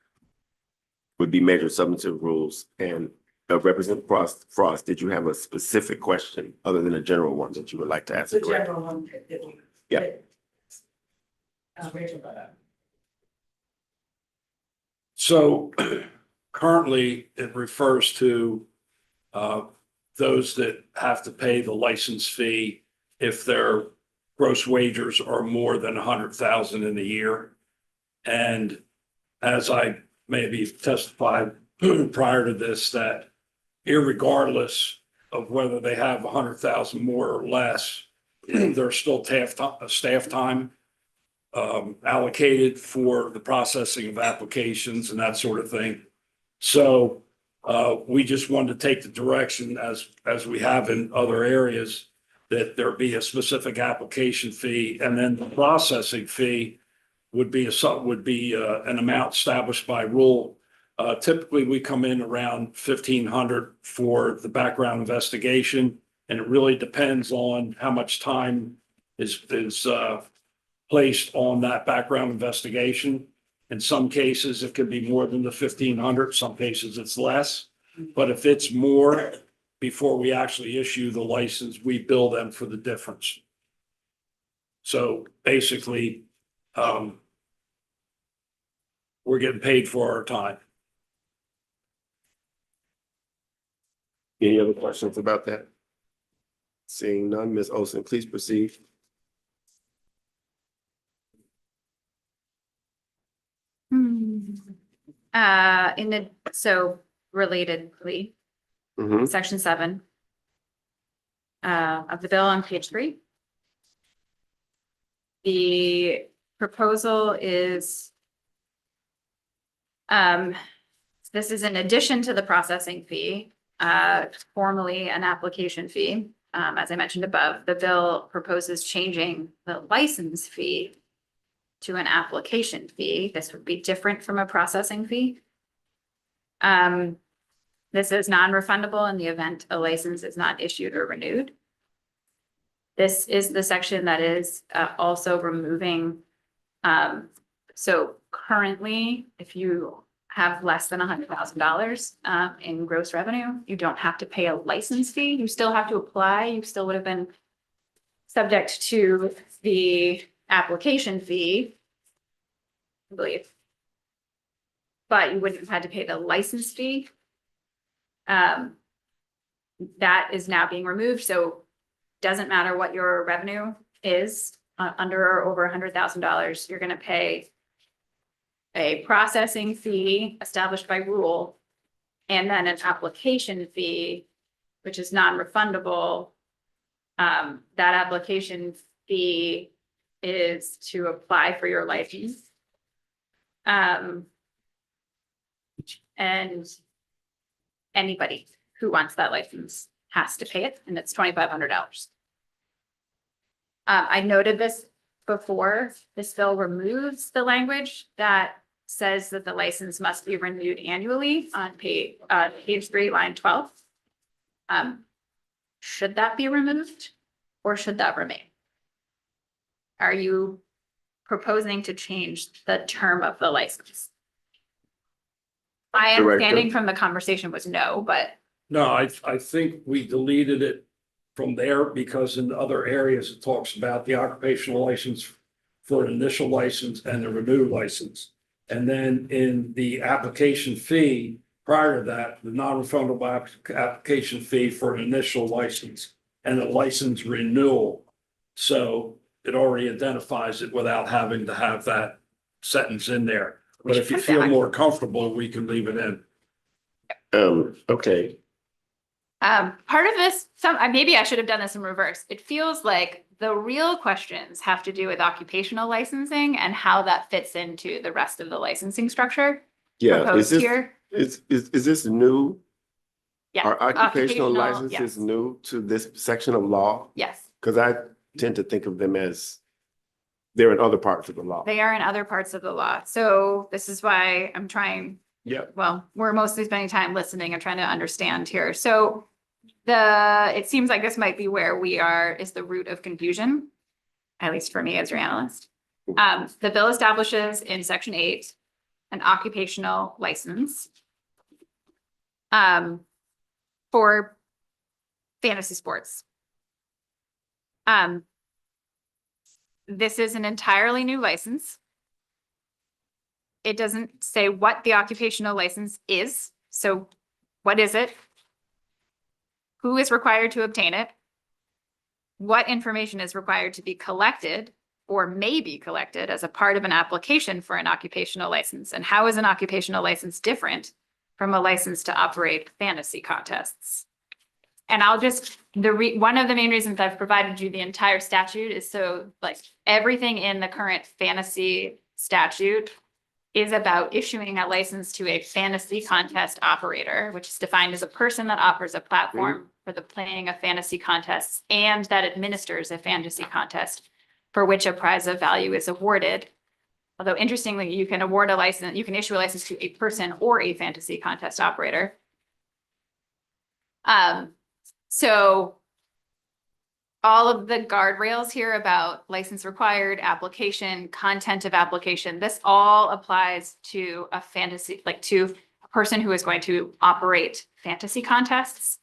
would be major substantive rules. And Representative Frost, did you have a specific question other than a general one that you would like to ask? The general one. Yeah. So currently, it refers to those that have to pay the license fee if their gross wagers are more than 100,000 in a year. And as I maybe testified prior to this, that irregardless of whether they have 100,000 more or less, there's still staff time allocated for the processing of applications and that sort of thing. So we just wanted to take the direction as we have in other areas, that there be a specific application fee, and then the processing fee would be an amount established by rule. Typically, we come in around 1,500 for the background investigation, and it really depends on how much time is placed on that background investigation. In some cases, it could be more than the 1,500. Some cases, it's less. But if it's more, before we actually issue the license, we bill them for the difference. So basically, we're getting paid for our time. Any other questions about that? Seeing none, Ms. Olson, please proceed. So relatedly, section 7 of the bill on page 3. The proposal is this is in addition to the processing fee, formerly an application fee. As I mentioned above, the bill proposes changing the license fee to an application fee. This would be different from a processing fee. This is non-refundable in the event a license is not issued or renewed. This is the section that is also removing. So currently, if you have less than $100,000 in gross revenue, you don't have to pay a license fee. You still have to apply. You still would have been subject to the application fee, I believe. But you wouldn't have had to pay the license fee. That is now being removed. So doesn't matter what your revenue is, under or over $100,000, you're going to pay a processing fee established by rule, and then an application fee, which is non-refundable. That application fee is to apply for your license. And anybody who wants that license has to pay it, and it's $2,500. I noted this before. This bill removes the language that says that the license must be renewed annually on page 3, line 12. Should that be removed, or should that remain? Are you proposing to change the term of the license? My understanding from the conversation was no, but. No, I think we deleted it from there because in other areas it talks about the occupational license for an initial license and the renewed license. And then in the application fee, prior to that, the non-refundable application fee for an initial license and a license renewal. So it already identifies it without having to have that sentence in there. But if you feel more comfortable, we can leave it in. Okay. Part of this, maybe I should have done this in reverse. It feels like the real questions have to do with occupational licensing and how that fits into the rest of the licensing structure. Yeah, proposed here. Is this new? Yeah. Are occupational licenses yes. new to this section of law? Yes, Because I tend to think of them as they're in other parts of the law. they are in other parts of the law. So this is why I'm trying. Yeah. Well, we're mostly spending time listening and trying to understand here. So it seems like this might be where is the root of confusion, at least for me as your analyst. The bill establishes in section 8 an occupational license for fantasy sports. this is an entirely new license. It doesn't say what the occupational license is. So what is it? Who is required to obtain it? What information is required to be collected or may be collected as a part of an application for an occupational license? And how is an occupational license different from a license to operate fantasy contests? And I'll just, one of the main reasons I've provided you the entire statute is so like everything in the current fantasy statute is about issuing a license to a fantasy contest operator, which is defined as a person that offers a platform for the playing of fantasy contests and that administers a fantasy contest for which a prize of value is awarded. Although interestingly, you can award a license, you can issue a license to a person or a fantasy contest operator. So all of the guardrails here about license required, application, content of application, this all applies to a fantasy, like to a person who is going to operate fantasy contests.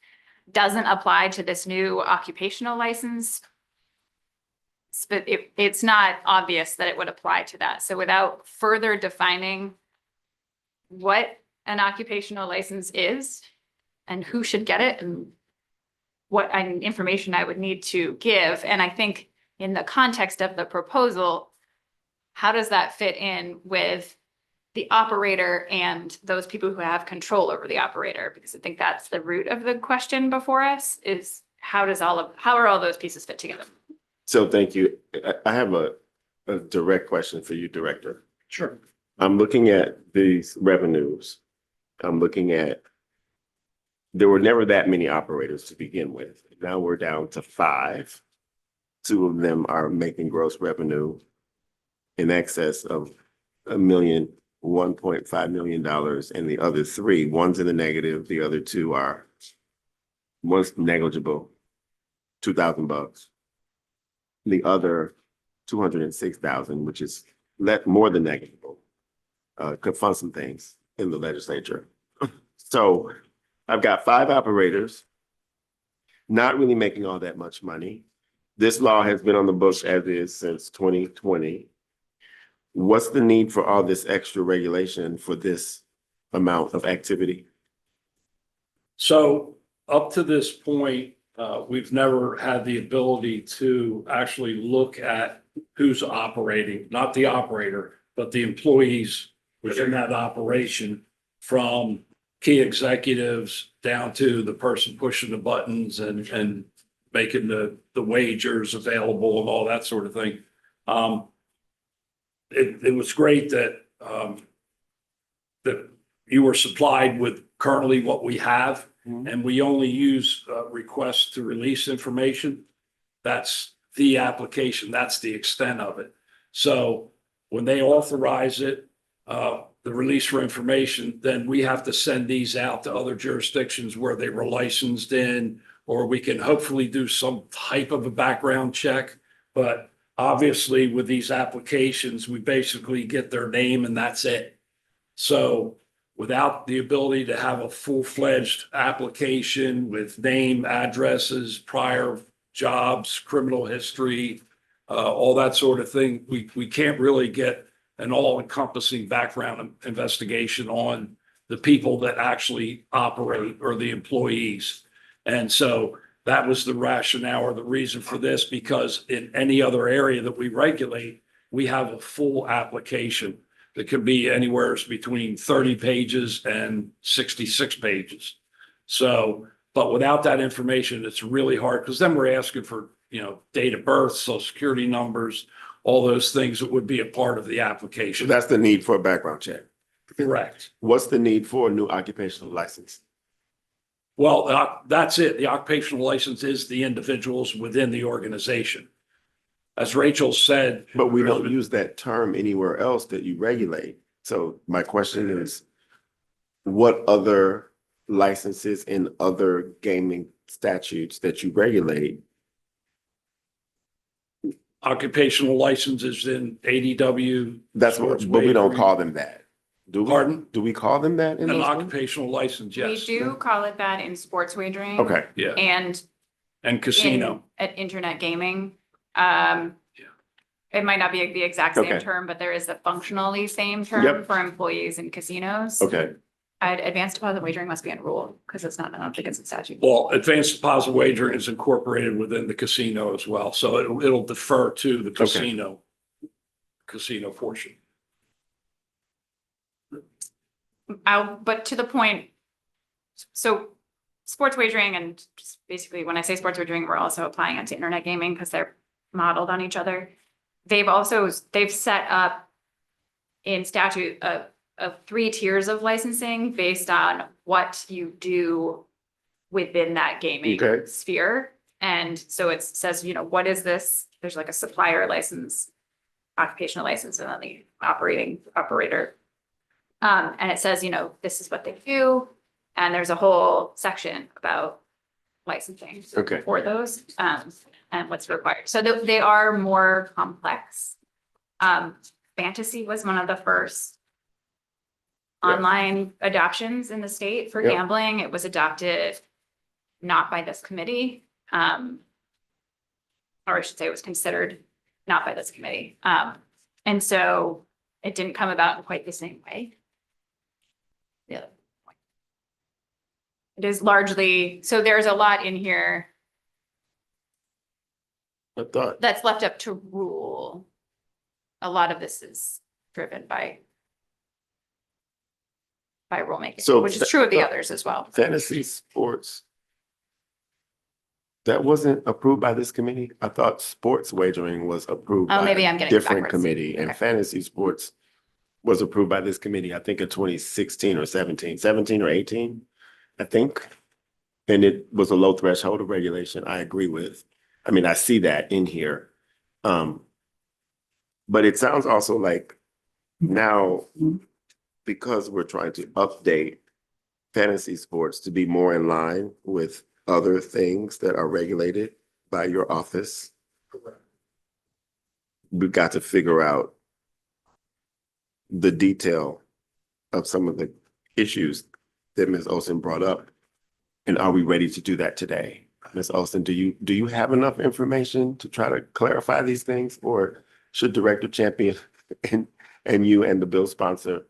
Doesn't apply to this new occupational license. But it's not obvious that it would apply to that. So without further defining what an occupational license is and who should get it and what information I would need to give. And I think in the context of the proposal, how does that fit in with the operator and those people who have control over the operator? Because I think that's the root of the question before us is how are all those pieces fit together? So thank you. I have a direct question for you, Director. Sure. I'm looking at these revenues. I'm looking at, there were never that many operators to begin with. Now we're down to 5. 2 of them are making gross revenue in excess of $1.5 million, and the other 3, one's in the negative, the other 2 are, one's negligible, $2,000. The other 206,000, which is more than negligible, could fund some things in the legislature. So I've got 5 operators, not really making all that much money. This law has been on the books as is since 2020. What's the need for all this extra regulation for this amount of activity? So up to this point, we've never had the ability to actually look at who's operating, not the operator, but the employees within that operation, from key executives down to the person pushing the buttons and making the wagers available and all that sort of thing. It was great that that you were supplied with currently what we have, and we only use requests to release information. That's the application. That's the extent of it. So when they authorize it, the release for information, then we have to send these out to other jurisdictions where they were licensed in, or we can hopefully do some type of a background check. But obviously with these applications, we basically get their name and that's it. So without the ability to have a full-fledged application with name, addresses, prior jobs, criminal history, all that sort of thing, we can't really get an all-encompassing background investigation on the people that actually operate or the employees. And so that was the rationale or the reason for this, because in any other area that we regulate, we have a full application that could be anywhere between 30 pages and 66 pages. So, but without that information, it's really hard, because then we're asking for, date of birth, social security numbers, all those things that would be a part of the application. So that's the need for a background check. Correct. What's the need for a new occupational license? Well, that's it. The occupational license is the individuals within the organization. As Rachel said. But we don't use that term anywhere else that you regulate. So my question is, what other licenses in other gaming statutes that you regulate? Occupational licenses in ADW. That's what, but we don't call them that. Do we? Pardon? Do we call them that? An occupational license, yes. We do call it that in sports wagering. Okay. Yeah. And casino. at internet gaming. it might not be the exact same Okay. term, but there is a functionally same term Yep. for employees in casinos. Okay, Advanced deposit wagering must be in rule because it's not, I don't think it's in statute. Well, advanced deposit wagering is incorporated within the casino as well, so it'll defer to the casino portion. But to the point, so sports wagering and just basically when I say sports wagering, we're also applying it to internet gaming because they're modeled on each other. They've set up in statute of 3 tiers of licensing based on what you do within that gaming Okay. sphere. And so it says, what is this? There's like a supplier license, occupational license, and then the operator. And it says, this is what they do. And there's a whole section about licensing Okay. for those, and what's required. So they are more complex. Fantasy was one of the first online adoptions in the state for Yep. gambling. It was adopted not by this committee, or I should say it was considered not by this committee. And so it didn't come about in quite the same way. Yeah. It is largely, so there's a lot in here I thought, that's left up to rule. A lot of this is driven by rulemaking, So which is true of the others as well. fantasy sports, that wasn't approved by this committee? I thought sports wagering was approved Oh, by maybe I'm a getting different backwards. committee, and Okay. fantasy sports was approved by this committee, I think in 2016 or 17 or 18, I think. And it was a low threshold of regulation, I agree with. I mean, I see that in here. But it sounds also like now, because we're trying to update fantasy sports to be more in line with other things that are regulated by your office, we've got to figure out the detail of some of the issues that Ms. Olson brought up. And are we ready to do that today? Ms. Olson, do you have enough information to try to clarify these things? Or should Director Champion and you and the bill sponsor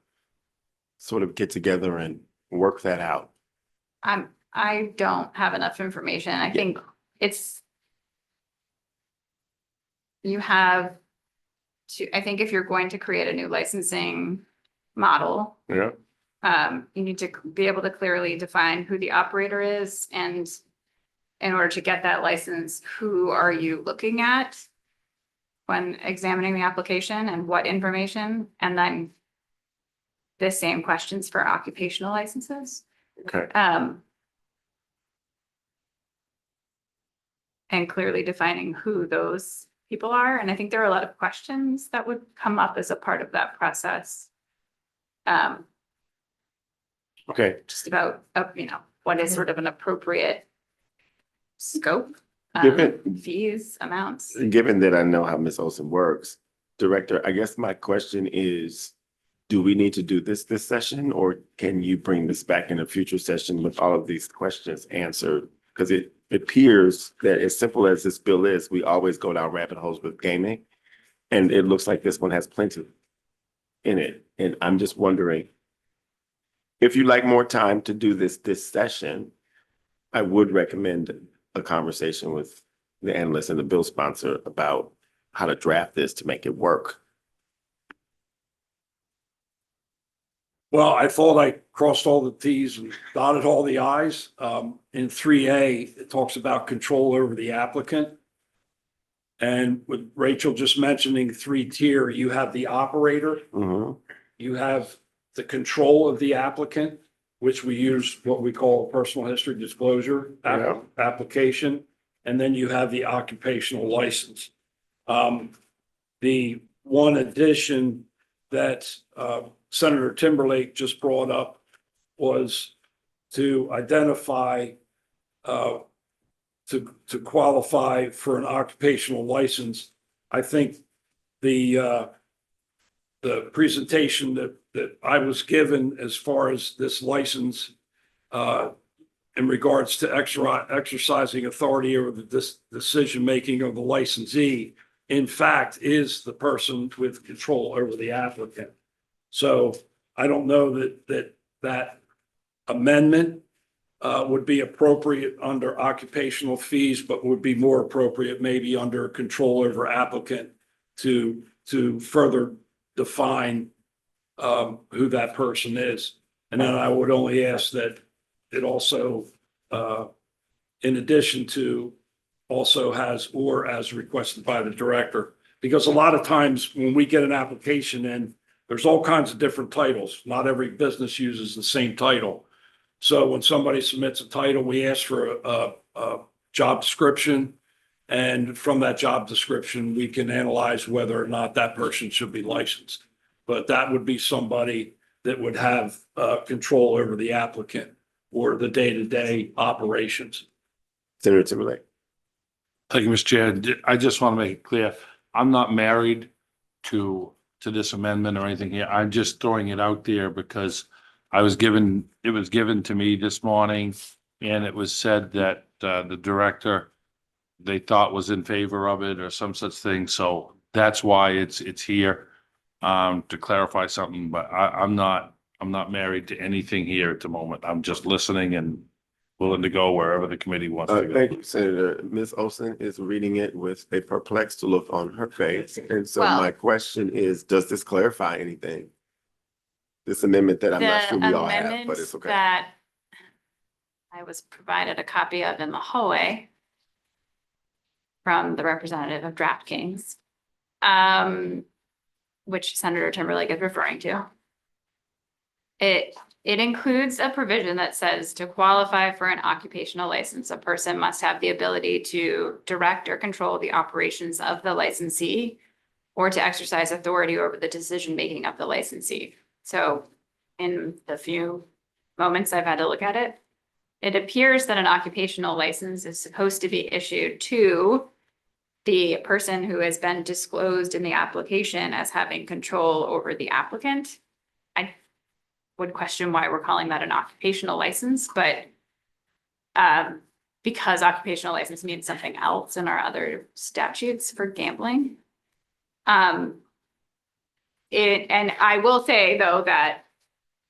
sort of get together and work that out? I don't have enough information. I think you have to, I think if you're going to create a new licensing model, Yeah. you need to be able to clearly define who the operator is, and in order to get that license, who are you looking at when examining the application and what information? And then the same questions for occupational licenses. Okay. And clearly defining who those people are. And I think there are a lot of questions that would come up as a part of that process. Okay. Just about, what is sort of an appropriate scope, Given- fees, amounts. Given that I know how Ms. Olson works, Director, I guess my question is, do we need to do this session, or can you bring this back in a future session with all of these questions answered? Because it appears that as simple as this bill is, we always go down rabbit holes with gaming. And it looks like this one has plenty in it. And I'm just wondering, if you'd like more time to do this session, I would recommend a conversation with the analyst and the bill sponsor about how to draft this to make it work. Well, I thought I crossed all the Ts and dotted all the Is. In 3A, it talks about control over the applicant. And with Rachel just mentioning 3-tier, you have the operator, you have the control of the applicant, which we use what we call a personal history disclosure application. And then you have the occupational license. The one addition that Senator Timberlake just brought up was to identify to qualify for an occupational license. I think the presentation that I was given as far as this license in regards to exercising authority over the decision-making of the licensee in fact, is the person with control over the applicant. So I don't know that amendment would be appropriate under occupational fees, but would be more appropriate maybe under control over applicant to further define who that person is. And then I would only ask that it also, in addition to, also has or as requested by the director. Because a lot of times when we get an application in, there's all kinds of different titles. Not every business uses the same title. So when somebody submits a title, we ask for a job description. And from that job description, we can analyze whether or not that person should be licensed. But that would be somebody that would have control over the applicant or the day-to-day operations. Senator Timberlake. Thank you, Mr. Chair. I just want to make it clear, I'm not married to this amendment or anything here. I'm just throwing it out there because it was given to me this morning, and it was said that the director, they thought was in favor of it or some such thing. So that's why it's here to clarify something, but I'm not married to anything here at the moment. I'm just listening and willing to go wherever the committee wants to go. Thank you, Senator. Ms. Olson is reading it with a perplexed look on her face. And so Well- my question is, does this clarify anything? This amendment that I'm not sure we all have, but it's okay. That I was provided a copy of in the hallway from the representative of DraftKings, which Senator Timberlake is referring to. It includes a provision that says to qualify for an occupational license, a person must have the ability to direct or control the operations of the licensee or to exercise authority over the decision-making of the licensee. So in the few moments I've had to look at it, it appears that an occupational license is supposed to be issued to the person who has been disclosed in the application as having control over the applicant. I would question why we're calling that an occupational license, but because occupational license means something else in our other statutes for gambling. And I will say though that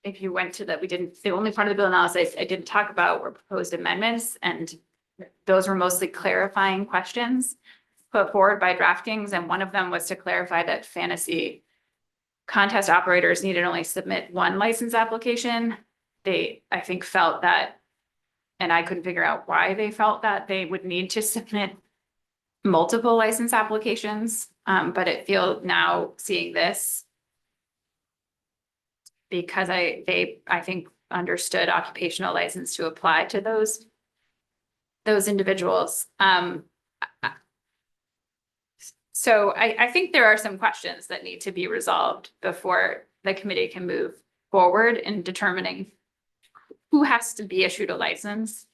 if you went to the only part of the bill analysis I didn't talk about were proposed amendments, and those were mostly clarifying questions put forward by DraftKings, and one of them was to clarify that fantasy contest operators needed only submit one license application. They, I think, felt that, and I couldn't figure out why they felt that they would need to submit multiple license applications. But it feels now seeing this, because they I think understood occupational license to apply to those individuals. So I think there are some questions that need to be resolved before the committee can move forward in determining who has to be issued a license,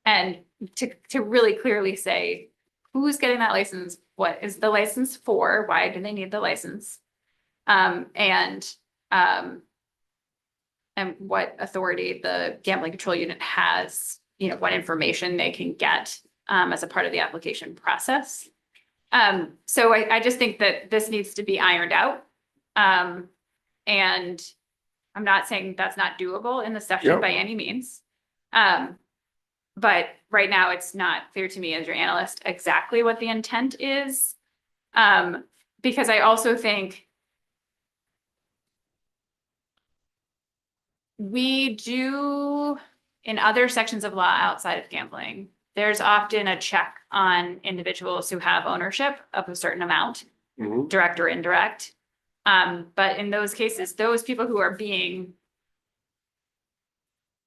and to really clearly say who's getting that license, what is the license for, why do they need the license, and what authority the gambling control unit has, what information they can get as a part of the application process. So I just think that this needs to be ironed out. And I'm not saying that's not doable in the session by any means. But right now it's not clear to me as your analyst exactly what the intent is. Because I also think we do in other sections of law outside of gambling, there's often a check on individuals who have ownership of a certain amount, direct or indirect. But in those cases, those people who are being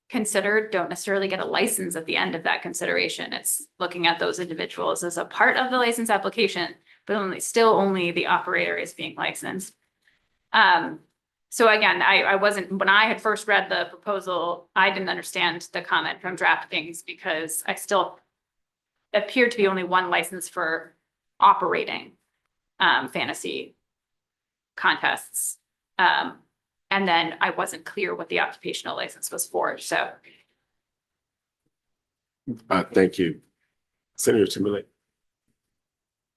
considered don't necessarily get a license at the end of that consideration. It's looking at those individuals as a part of the license application, but only the operator is being licensed. So again, I wasn't, when I had first read the proposal, I didn't understand the comment from DraftKings because I still appeared to be only one license for operating fantasy contests. And then I wasn't clear what the occupational license was for, so. Thank you. Senator Timberlake.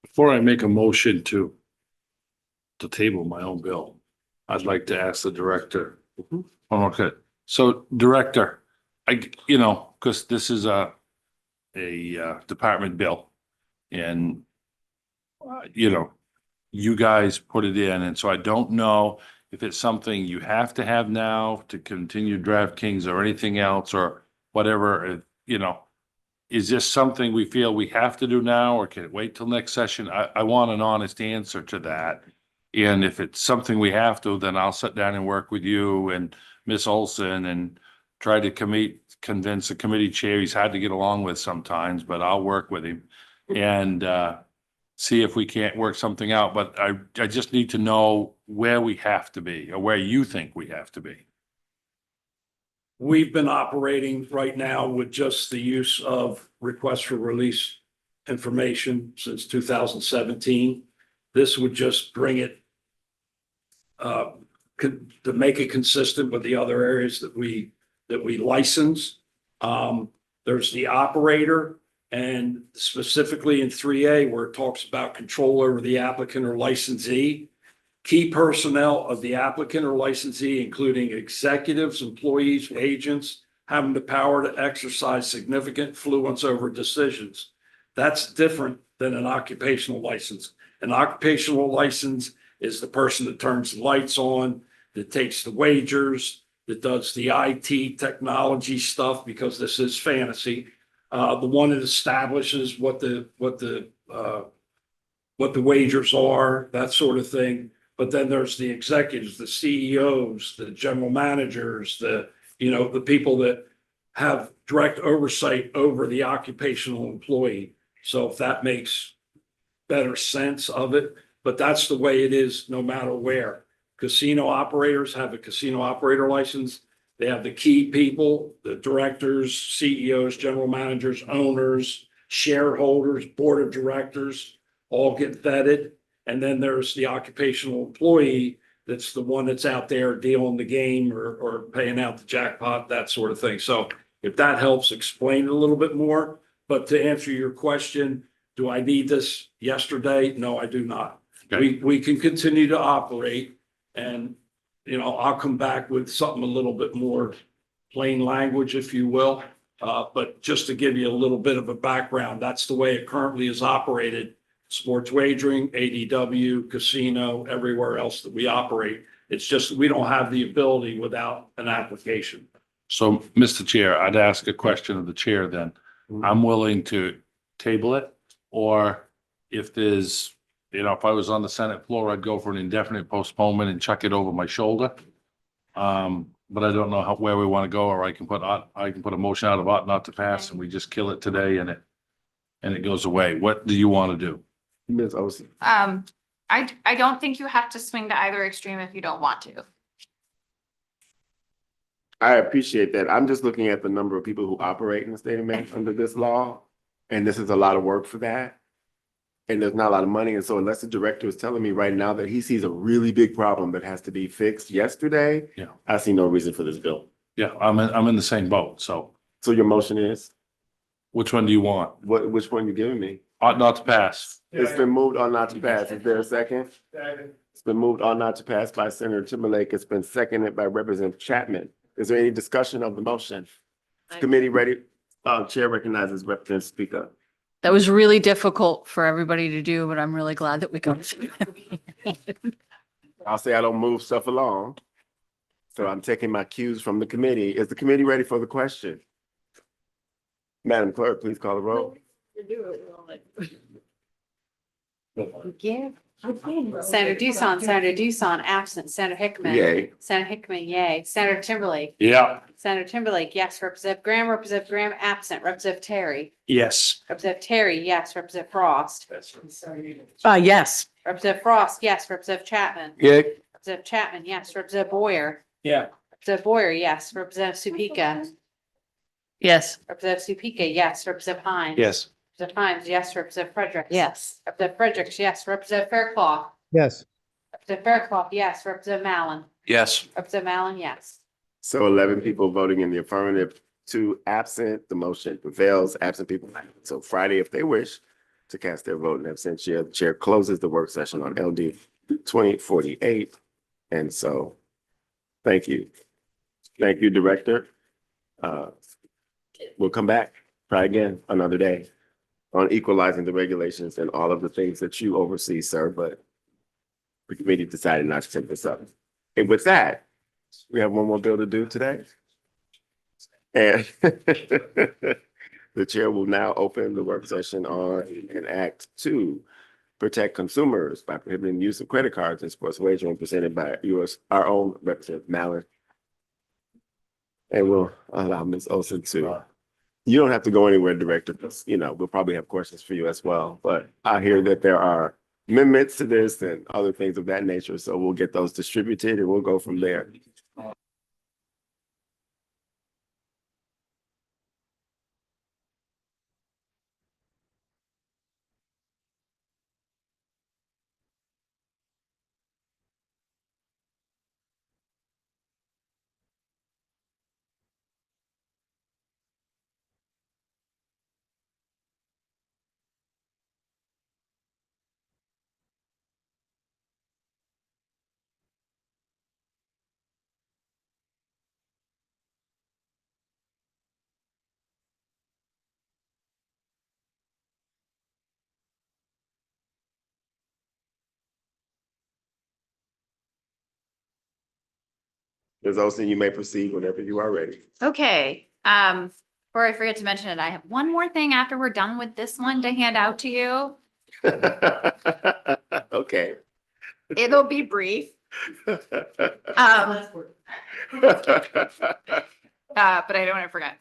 Before I make a motion to table my own bill, I'd like to ask the director. Oh, okay, so director, because this is a department bill and you guys put it in, and so I don't know if it's something you have to have now to continue DraftKings or anything else or whatever, is this something we feel we have to do now, or can it wait till next session? I want an honest answer to that. And if it's something we have to, then I'll sit down and work with you and Miss Olson and try to convince the committee chair. He's hard to get along with sometimes, but I'll work with him and see if we can't work something out. But I just need to know where we have to be or where you think we have to be. We've been operating right now with just the use of request for release information since 2017. This would just bring it to make it consistent with the other areas that we license. There's the operator, and specifically in 3A where it talks about control over the applicant or licensee. Key personnel of the applicant or licensee, including executives, employees, agents, having the power to exercise significant influence over decisions. That's different than an occupational license. An occupational license is the person that turns the lights on, that takes the wagers, that does the IT technology stuff, because this is fantasy. The one that establishes what the wagers are, that sort of thing. But then there's the executives, the CEOs, the general managers, the people that have direct oversight over the occupational employee. So if that makes better sense of it, but that's the way it is no matter where. Casino operators have a casino operator license. They have the key people, the directors, CEOs, general managers, owners, shareholders, board of directors, all get vetted. And then there's the occupational employee that's the one that's out there dealing the game or paying out the jackpot, that sort of thing. So if that helps explain it a little bit more, but to answer your question, do I need this yesterday? No, I do not. Okay. We can continue to operate and, I'll come back with something a little bit more plain language, if you will. But just to give you a little bit of a background, that's the way it currently is operated. Sports wagering, ADW, casino, everywhere else that we operate. It's just, we don't have the ability without an application. So, Mr. Chair, I'd ask a question of the chair then. I'm willing to table it, or if there's, if I was on the Senate floor, I'd go for an indefinite postponement and chuck it over my shoulder. But I don't know where we want to go, or I can put a motion out of ought not to pass and we just kill it today and it goes away. What do you want to do? Ms. Olson. I don't think you have to swing to either extreme if you don't want to. I appreciate that. I'm just looking at the number of people who operate in the state of Maine under this law. And this is a lot of work for that. And there's not a lot of money. And so unless the director is telling me right now that he sees a really big problem that has to be fixed yesterday, Yeah. I see no reason for this bill. Yeah, I'm in the same boat. So So your motion is, which one do you want? which one you giving me? Ought not to pass. It's been moved on not to pass. Is there a second? It's been moved on not to pass by Senator Timberlake. It's been seconded by Representative Chapman. Is there any discussion of the motion? Committee ready? Chair recognizes Representative Speaker. That was really difficult for everybody to do, but I'm really glad that we got through it. I'll say I don't move stuff along. So I'm taking my cues from the committee. Is the committee ready for the question? Madam Clerk, please call the roll. Yeah. Senator Doosan, absent. Senator Hickman. Yay. Senator Hickman, yay. Senator Timberlake. Yeah. Senator Timberlake, yes. Representative Graham, absent. Representative Terry. Yes. Representative Terry, yes. Representative Frost. Yes. Representative Frost, yes. Representative Chapman. Yeah. Representative Chapman, yes. Representative Boyer. Yeah. Representative Boyer, yes. Representative Supika. Yes. Representative Supika, yes. Representative Hines. Yes. Representative Hines, yes. Representative Fredericks. Yes. Representative Fredericks, yes. Representative Fairclough. Yes. Representative Fairclough, yes. Representative Mallon. Yes. Representative Mallon, yes. So 11 people voting in the affirmative, 2 absent, the motion prevails, absent people. So Friday, if they wish to cast their vote in absentia. The chair closes the work session on LD 2048. And so, thank you. Thank you, Director. We'll come back, try again another day on equalizing the regulations and all of the things that you oversee, sir, but the committee decided not to take this up. And with that, we have one more bill to do today. And the chair will now open the work session on an act to protect consumers by prohibiting the use of credit cards in sports wagering, presented by our own Representative Mallard. And we'll allow Ms. Olson to, you don't have to go anywhere, Director, because, we'll probably have questions for you as well. But I hear that there are amendments to this and other things of that nature. So we'll get those distributed and we'll go from there. Ms. Olson, you may proceed whenever you are ready. Okay, before I forget to mention it, I have one more thing after we're done with this one to hand out to you. Okay. It'll be brief. But I don't want to forget.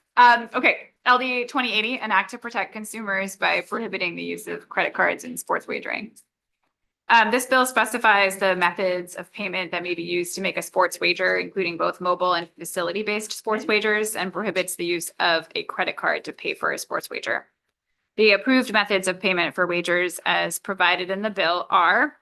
Okay, LD 2080, an act to protect consumers by prohibiting the use of credit cards in sports wagering. This bill specifies the methods of payment that may be used to make a sports wager, including both mobile and facility-based sports wagers, and prohibits the use of a credit card to pay for a sports wager. The approved methods of payment for wagers as provided in the bill are: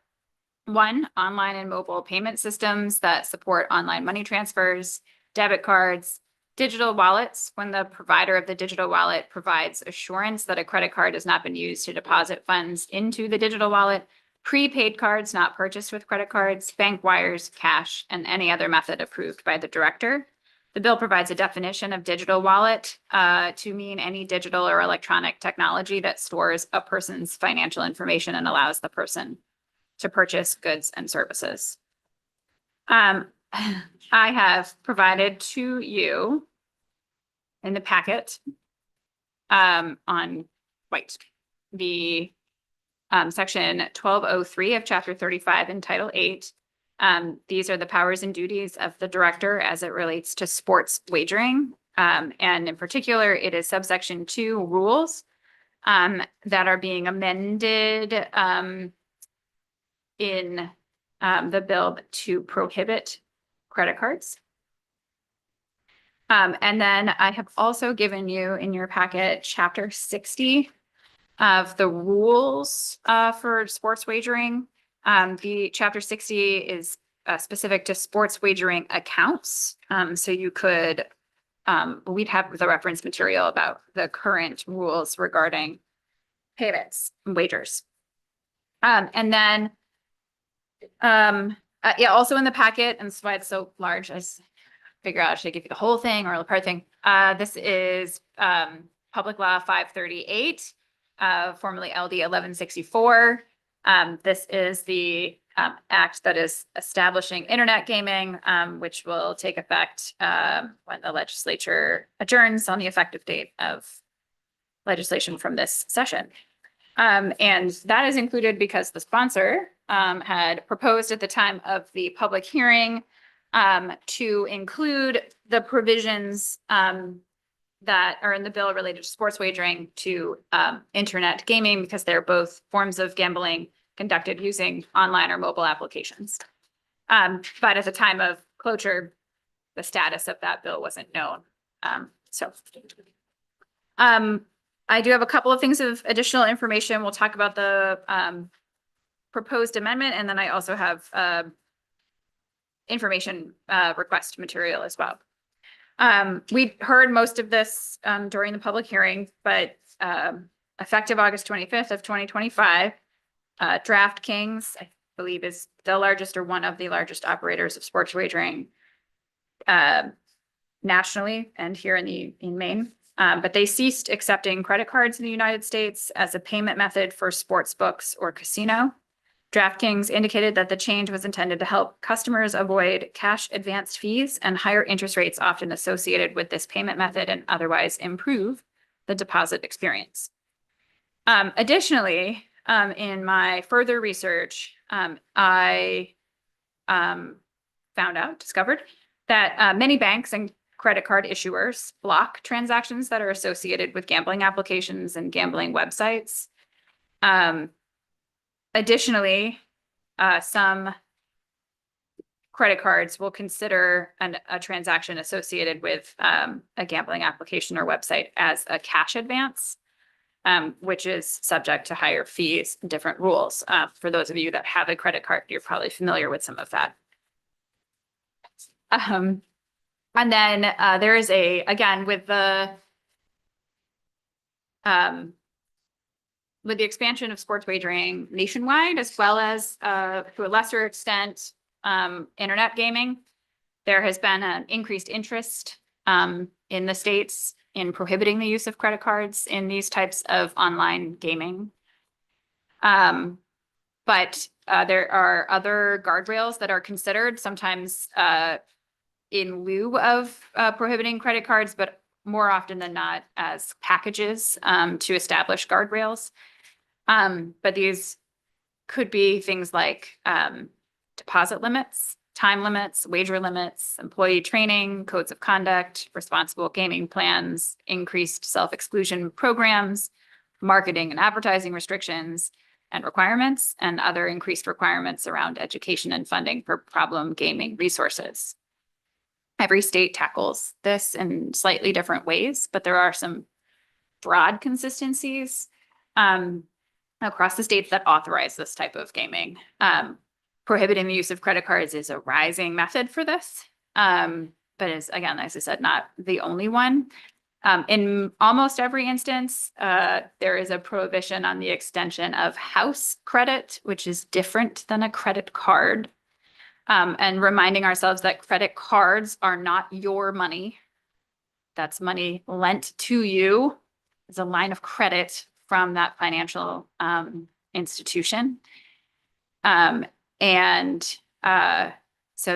1, online and mobile payment systems that support online money transfers, debit cards, digital wallets, when the provider of the digital wallet provides assurance that a credit card has not been used to deposit funds into the digital wallet, prepaid cards not purchased with credit cards, bank wires, cash, and any other method approved by the director. The bill provides a definition of digital wallet to mean any digital or electronic technology that stores a person's financial information and allows the person to purchase goods and services. I have provided to you in the packet on white the section 1203 of chapter 35 in title 8. These are the powers and duties of the director as it relates to sports wagering. And in particular, it is subsection 2 rules that are being amended in the bill to prohibit credit cards. And then I have also given you in your packet chapter 60 of the rules for sports wagering. The chapter 60 is specific to sports wagering accounts. So you could, we'd have the reference material about the current rules regarding payments and wagers. And then, yeah, also in the packet, and that's why it's so large, I just figure out, should I give you the whole thing or the part thing? This is Public Law 538. Formerly LD 1164. This is the act that is establishing internet gaming, which will take effect when the legislature adjourns on the effective date of legislation from this session. And that is included because the sponsor had proposed at the time of the public hearing to include the provisions that are in the bill related to sports wagering to internet gaming, because they're both forms of gambling conducted using online or mobile applications. But at the time of cloture, the status of that bill wasn't known. I do have a couple of things of additional information. We'll talk about the proposed amendment, and then I also have information request material as well. We heard most of this during the public hearing, but effective August 25th of 2025. DraftKings, I believe, is the largest or one of the largest operators of sports wagering nationally and here in Maine. But they ceased accepting credit cards in the United States as a payment method for sports books or casino. DraftKings indicated that the change was intended to help customers avoid cash advanced fees and higher interest rates often associated with this payment method and otherwise improve the deposit experience. Additionally, in my further research, I discovered that many banks and credit card issuers block transactions that are associated with gambling applications and gambling websites. Additionally, some credit cards will consider a transaction associated with a gambling application or website as a cash advance, which is subject to higher fees and different rules. For those of you that have a credit card, you're probably familiar with some of that. And then there is again, with the expansion of sports wagering nationwide, as well as to a lesser extent, internet gaming, there has been an increased interest in the states in prohibiting the use of credit cards in these types of online gaming. But there are other guardrails that are considered, sometimes in lieu of prohibiting credit cards, but more often than not as packages to establish guardrails. But these could be things like deposit limits, time limits, wager limits, employee training, codes of conduct, responsible gaming plans, increased self-exclusion programs, marketing and advertising restrictions and requirements, and other increased requirements around education and funding for problem gaming resources. Every state tackles this in slightly different ways, but there are some broad consistencies across the states that authorize this type of gaming. Prohibiting the use of credit cards is a rising method for this, but is, again, as I said, not the only one. In almost every instance, there is a prohibition on the extension of house credit, which is different than a credit card. And reminding ourselves that credit cards are not your money. That's money lent to you as a line of credit from that financial institution. So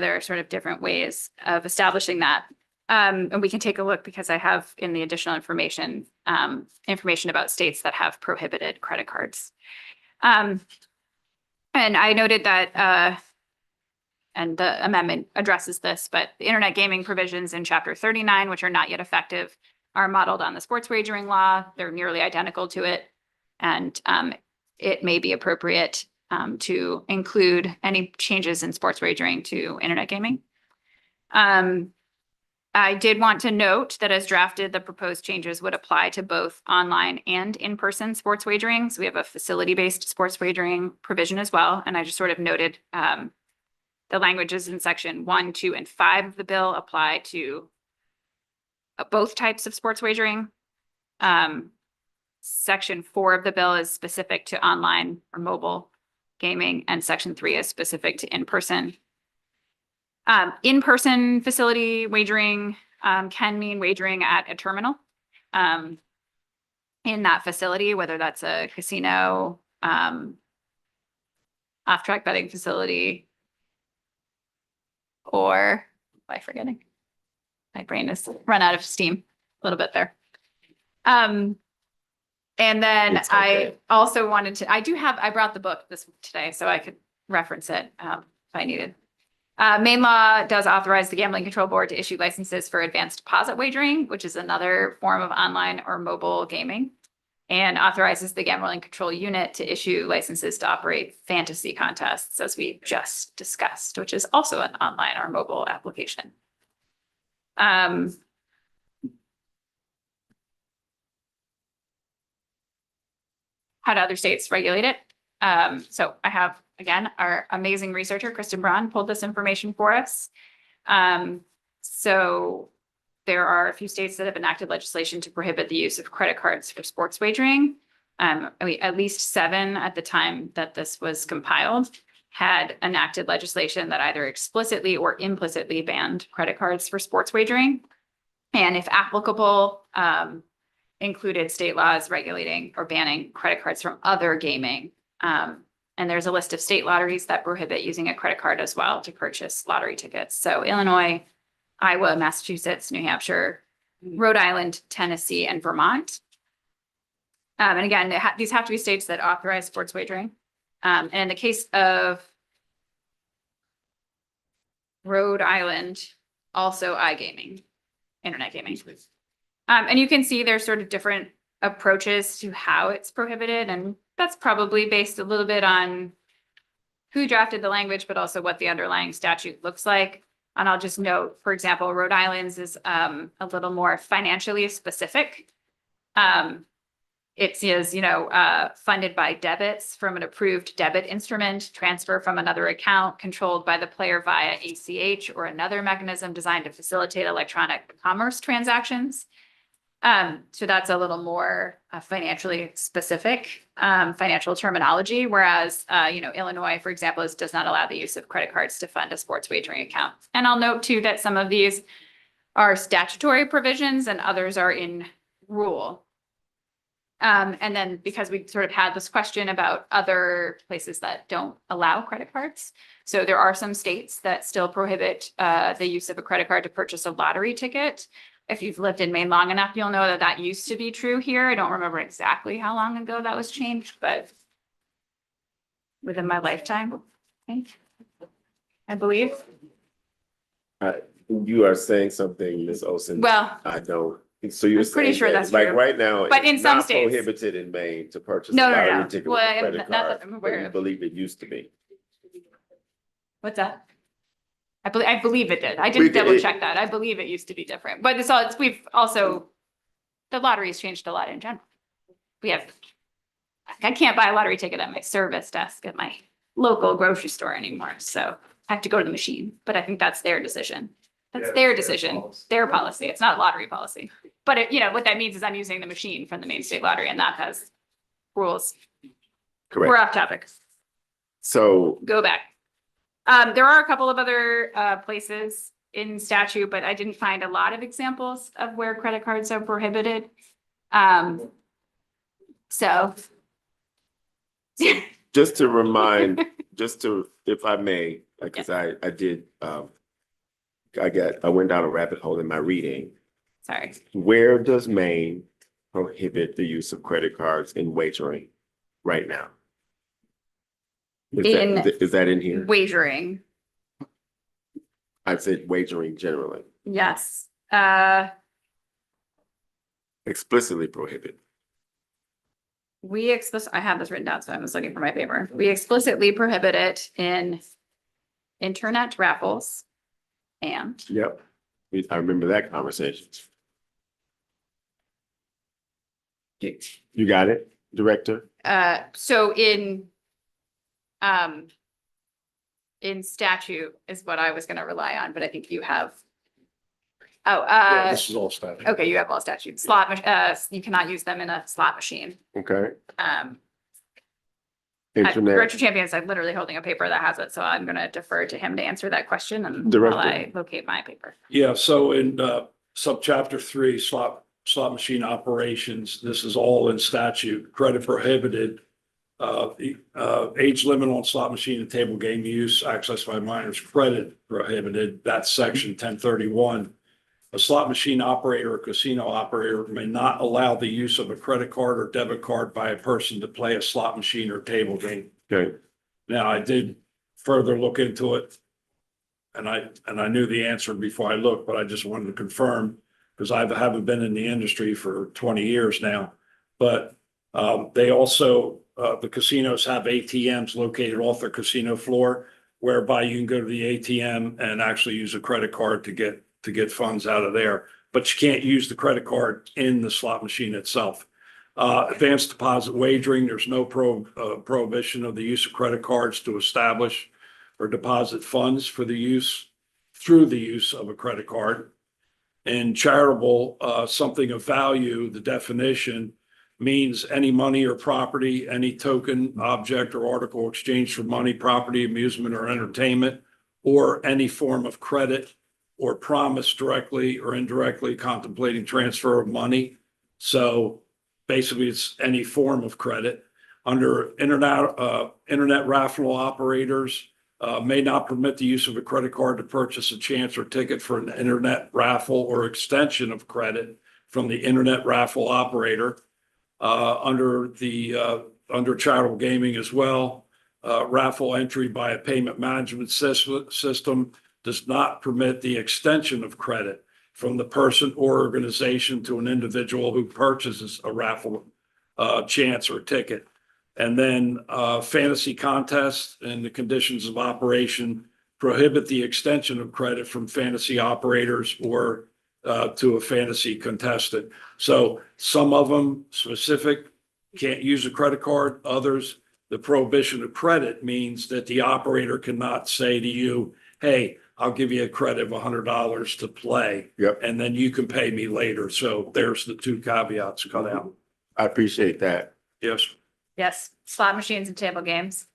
there are sort of different ways of establishing that. And we can take a look because I have in the additional information, information about states that have prohibited credit cards. And I noted that and the amendment addresses this, but the internet gaming provisions in Chapter 39, which are not yet effective, are modeled on the sports wagering law. They're nearly identical to it. And it may be appropriate to include any changes in sports wagering to internet gaming. I did want to note that as drafted, the proposed changes would apply to both online and in-person sports wagering. So we have a facility-based sports wagering provision as well. And I just sort of noted the languages in section 1, 2, and 5 of the bill apply to both types of sports wagering. Section 4 of the bill is specific to online or mobile gaming, and section 3 is specific to in-person. In-person facility wagering can mean wagering at a terminal in that facility, whether that's a casino, off-track betting facility, or, am I forgetting? My brain has run out of steam a little bit there. And then I also wanted to, I brought the book today so I could reference it if I needed. Maine law does authorize the Gambling Control Board to issue licenses for advanced deposit wagering, which is another form of online or mobile gaming, and authorizes the Gambling Control Unit to issue licenses to operate fantasy contests, as we just discussed, which is also an online or mobile application. How do other states regulate it? So I have, again, our amazing researcher, Kristen Braun, pulled this information for us. So there are a few states that have enacted legislation to prohibit the use of credit cards for sports wagering. at least 7 at the time that this was compiled had enacted legislation that either explicitly or implicitly banned credit cards for sports wagering. And if applicable, included state laws regulating or banning credit cards from other gaming. And there's a list of state lotteries that prohibit using a credit card as well to purchase lottery tickets. So Illinois, Iowa, Massachusetts, New Hampshire, Rhode Island, Tennessee, and Vermont. And again, these have to be states that authorize sports wagering. And in the case of Rhode Island, also iGaming, internet gaming. And you can see there's sort of different approaches to how it's prohibited. And that's probably based a little bit on who drafted the language, but also what the underlying statute looks like. And I'll just note, for example, Rhode Island's is a little more financially specific. It says, funded by debits from an approved debit instrument, transfer from another account controlled by the player via ACH or another mechanism designed to facilitate electronic commerce transactions. So that's a little more financially specific financial terminology, whereas, Illinois, for example, does not allow the use of credit cards to fund a sports wagering account. And I'll note too that some of these are statutory provisions and others are in rule. And then because we sort of had this question about other places that don't allow credit cards. So there are some states that still prohibit the use of a credit card to purchase a lottery ticket. If you've lived in Maine long enough, you'll know that that used to be true here. I don't remember exactly how long ago that was changed, but within my lifetime, I believe. You are saying something, Ms. Olson. Well, I don't. So you're I'm pretty saying sure that, that's like true. right now, But in it's some not states. prohibited in Maine to purchase a No. lottery ticket with Well, a credit not that card, I'm but aware you of. believe it used to be. What's that? I believe it did. I didn't double check that. I believe it used to be different, but we've also, the lottery's changed a lot in general. I can't buy a lottery ticket at my service desk at my local grocery store anymore, so I have to go to the machine, but I think that's their decision. That's their decision, their policy. It's not a lottery policy. But what that means is I'm using the machine from the Maine State Lottery and that has rules. Correct. We're off topic. So Go back. There are a couple of other places in statute, but I didn't find a lot of examples of where credit cards are prohibited. So. just to remind, if I may, because I did, I went down a rabbit hole in my reading. Sorry. Where does Maine prohibit the use of credit cards in wagering right now? Is that in here? Wagering. I said wagering generally, Yes. explicitly prohibit. I have this written down, so I was looking for my paper. We explicitly prohibit it in internet raffles and Yep. I remember that conversation. You got it, Director? so in statute is what I was gonna rely on, but I think you have. This is all statute. Okay, you have all statutes. You cannot use them in a slot machine. Okay. Director Internet, Champion's like literally holding a paper that has it, so I'm gonna defer to him to answer that question and while Director. I locate my paper. Yeah, so in subchapter 3, slot machine operations, this is all in statute, credit prohibited. The age limit on slot machine and table game use, access by minors, credit prohibited. That's section 1031. A slot machine operator or casino operator may not allow the use of a credit card or debit card by a person to play a slot machine or table game. okay, Now, I did further look into it. And I knew the answer before I looked, but I just wanted to confirm, because I haven't been in the industry for 20 years now. But they also, the casinos have ATMs located off their casino floor, whereby you can go to the ATM and actually use a credit card to get funds out of there. But you can't use the credit card in the slot machine itself. Advanced deposit wagering, there's no prohibition of the use of credit cards to establish or deposit funds for the use through the use of a credit card. And charitable, something of value, the definition means any money or property, any token, object, or article exchanged for money, property, amusement, or entertainment, or any form of credit or promise directly or indirectly contemplating transfer of money. So basically, it's any form of credit. Under internet raffle operators may not permit the use of a credit card to purchase a chance or ticket for an internet raffle or extension of credit from the internet raffle operator. Under charitable gaming as well, raffle entry by a payment management system does not permit the extension of credit from the person or organization to an individual who purchases a raffle chance or ticket. And then fantasy contests and the conditions of operation prohibit the extension of credit from fantasy operators or to a fantasy contestant. So some of them specific, can't use a credit card. Others, the prohibition of credit means that the operator cannot say to you, hey, I'll give you a credit of $100 to play. Yep. And then you can pay me later. So there's the two caveats cut out. I appreciate that. Yes. Yes, slot machines and table games,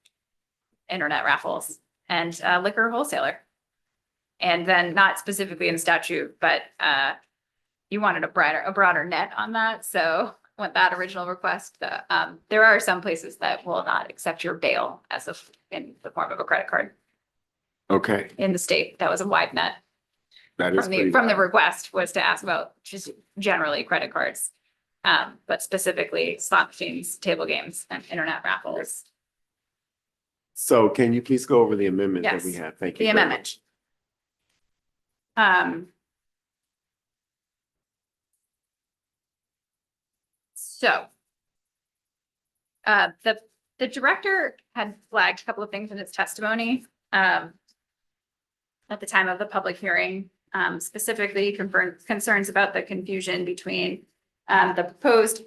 internet raffles, and liquor wholesaler. And then not specifically in statute, but you wanted a broader net on that. So with that original request, there are some places that will not accept your bail in the form of a credit card Okay, in the state. That was a wide net. that is From the request was to ask about just generally credit cards. But specifically slot machines, table games, and internet raffles. So can you please go over the amendment that we Yes, have? Thank you. the very amendment. much. So the director had flagged a couple of things in his testimony at the time of the public hearing, specifically concerns about the confusion between the proposed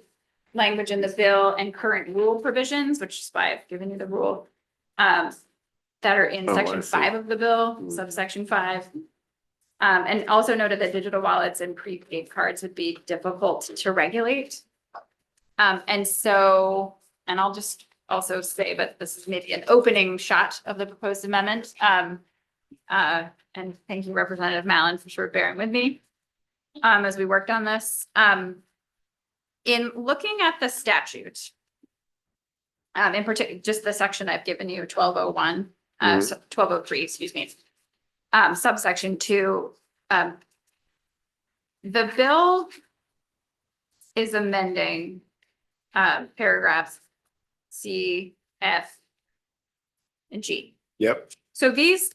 language in the bill and current rule provisions, which is why I've given you the rule that are in Oh, I section see. 5 of the bill, subsection 5. And also noted that digital wallets and prepaid cards would be difficult to regulate. And so, and I'll just also say, but this is maybe an opening shot of the proposed amendment. And thank you, Representative Mallon, for sort of bearing with me as we worked on this. In looking at the statute, in particular, just the section I've given you, 1201, 1203, excuse me, subsection 2, the bill is amending paragraphs C, F, and G. Yep. So this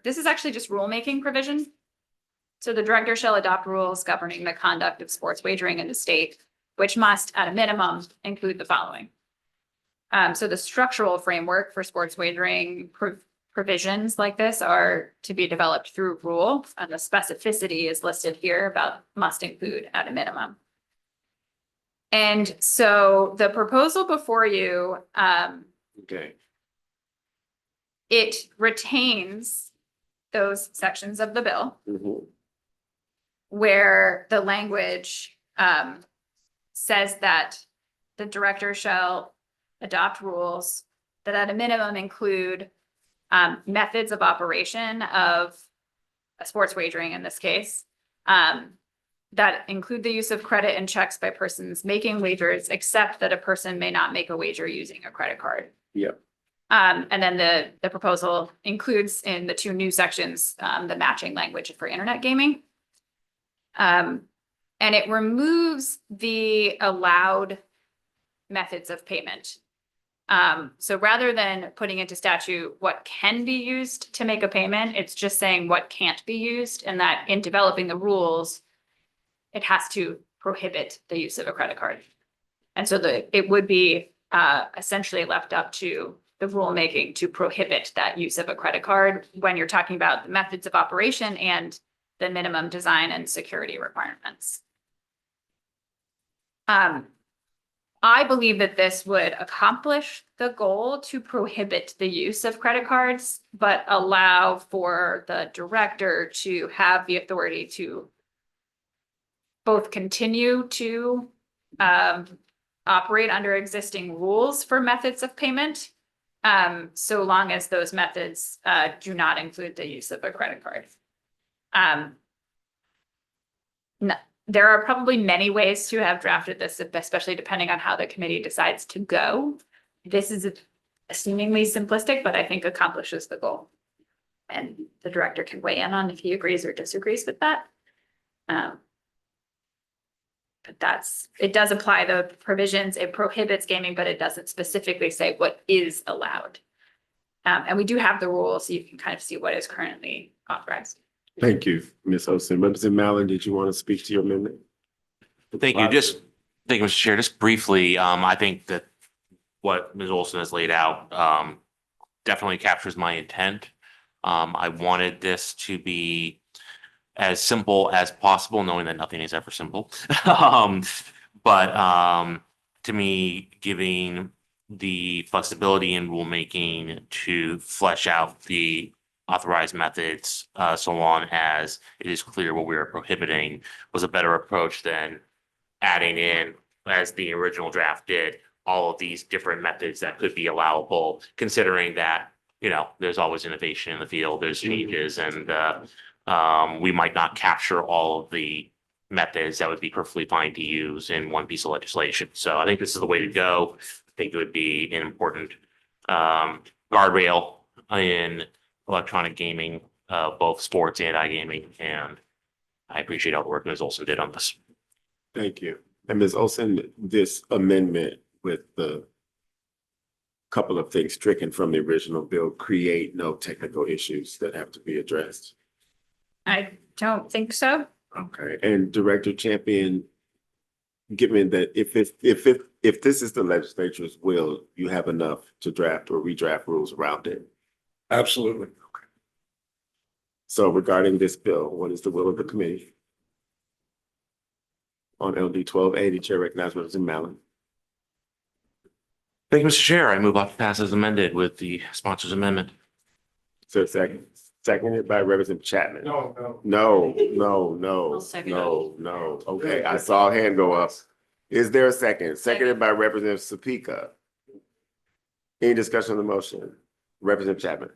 is actually just rulemaking provision. So the director shall adopt rules governing the conduct of sports wagering in the state, which must, at a minimum, include the following. So the structural framework for sports wagering provisions like this are to be developed through rule, and the specificity is listed here about must include at a minimum. And so the proposal before you, Okay. it retains those sections of the bill Mhm. where the language says that the director shall adopt rules that at a minimum include methods of operation of a sports wagering in this case, that include the use of credit and checks by persons making wagers, except that a person may not make a wager using a credit card. Yep. And then the proposal includes in the 2 new sections, the matching language for internet gaming. And it removes the allowed methods of payment. So rather than putting into statute what can be used to make a payment, it's just saying what can't be used, and that in developing the rules, it has to prohibit the use of a credit card. And so it would be essentially left up to the rulemaking to prohibit that use of a credit card when you're talking about the methods of operation and the minimum design and security requirements. I believe that this would accomplish the goal to prohibit the use of credit cards, but allow for the director to have the authority to both continue to operate under existing rules for methods of payment. So long as those methods do not include the use of a credit card. There are probably many ways to have drafted this, especially depending on how the committee decides to go. This is seemingly simplistic, but I think accomplishes the goal. And the director can weigh in on if he agrees or disagrees with that. But it does apply the provisions. It prohibits gaming, but it doesn't specifically say what is allowed. And we do have the rules, so you can kind of see what is currently authorized. Thank you, Ms. Olson. Representative Mallon, did you want to speak to your amendment? Thank you. Thank you, Mr. Chair. Just briefly, I think that what Ms. Olson has laid out definitely captures my intent. I wanted this to be as simple as possible, knowing that nothing is ever simple. But to me, giving the flexibility in rulemaking to flesh out the authorized methods, so long as it is clear what we are prohibiting, was a better approach than adding in, as the original draft did, all of these different methods that could be allowable, considering that, you know, there's always innovation in the field, there's changes, and we might not capture all of the methods that would be perfectly fine to use in one piece of legislation. So I think this is the way to go. I think it would be an important guardrail in electronic gaming, both sports and iGaming, and I appreciate all the work Ms. Olson did on this. Thank you. And Ms. Olson, this amendment with the couple of things stricken from the original bill create no technical issues that have to be addressed? I don't think so. Okay, and Director Champion, given that if this is the legislature's will, you have enough to draft or redraft rules around it? Absolutely. So regarding this bill, what is the will of the committee? On LD 1280, Chair recognizes Representative Mallon. Thank you, Mr. Chair. I move off to pass as amended with the sponsor's amendment. So second, seconded by Representative Chapman. No. No. Okay, I saw a hand go up. Is there a second? Seconded by Representative Topeka. Any discussion on the motion? Representative Chapman.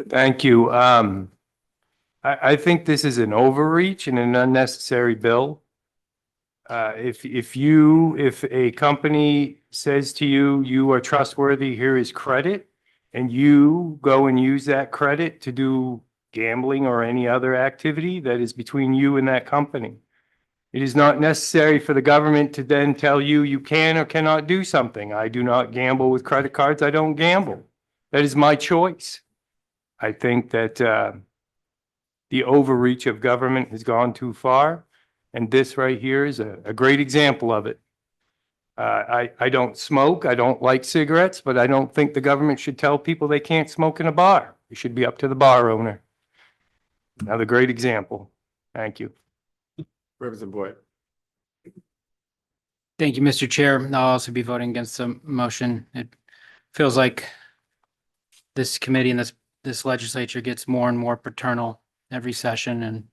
Thank you. I think this is an overreach and an unnecessary bill. If a company says to you, you are trustworthy, here is credit, and you go and use that credit to do gambling or any other activity, that is between you and that company. It is not necessary for the government to then tell you you can or cannot do something. I do not gamble with credit cards. I don't gamble. That is my choice. I think that the overreach of government has gone too far. And this right here is a great example of it. I don't smoke. I don't like cigarettes, but I don't think the government should tell people they can't smoke in a bar. It should be up to the bar owner. Another great example. Thank you. Representative Boyd. Thank you, Mr. Chair. I'll also be voting against the motion. It feels like this committee and this legislature gets more and more paternal every session, and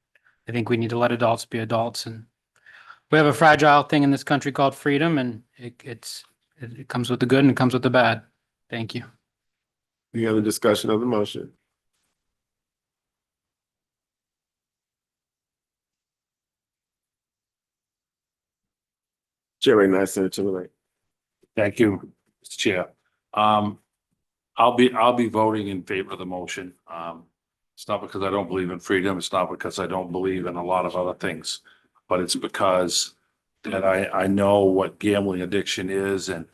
I think we need to let adults be adults. And we have a fragile thing in this country called freedom, and it comes with the good and it comes with the bad. Thank you. Any other discussion of the motion? Chair recognizes Senator Timberlake. Thank you, Mr. Chair. I'll be voting in favor of the motion. It's not because I don't believe in freedom. It's not because I don't believe in a lot of other things, but it's because that I know what gambling addiction is, and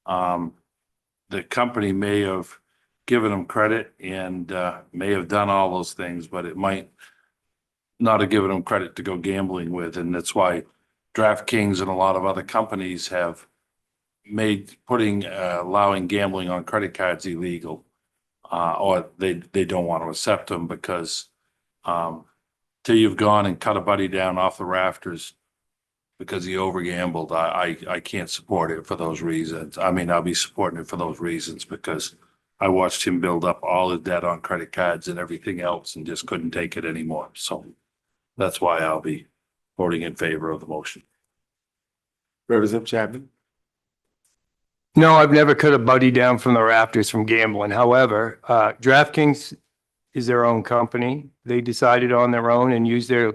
the company may have given them credit and may have done all those things, but it might not have given them credit to go gambling with, and that's why DraftKings and a lot of other companies have made allowing gambling on credit cards illegal, or they don't want to accept them because till you've gone and cut a buddy down off the rafters because he over gambled, I can't support it for those reasons. I mean, I'll be supporting it for those reasons because I watched him build up all his debt on credit cards and everything else and just couldn't take it anymore. So that's why I'll be voting in favor of the motion. Representative Chapman. No, I've never cut a buddy down from the rafters from gambling. However, DraftKings is their own company. They decided on their own and used their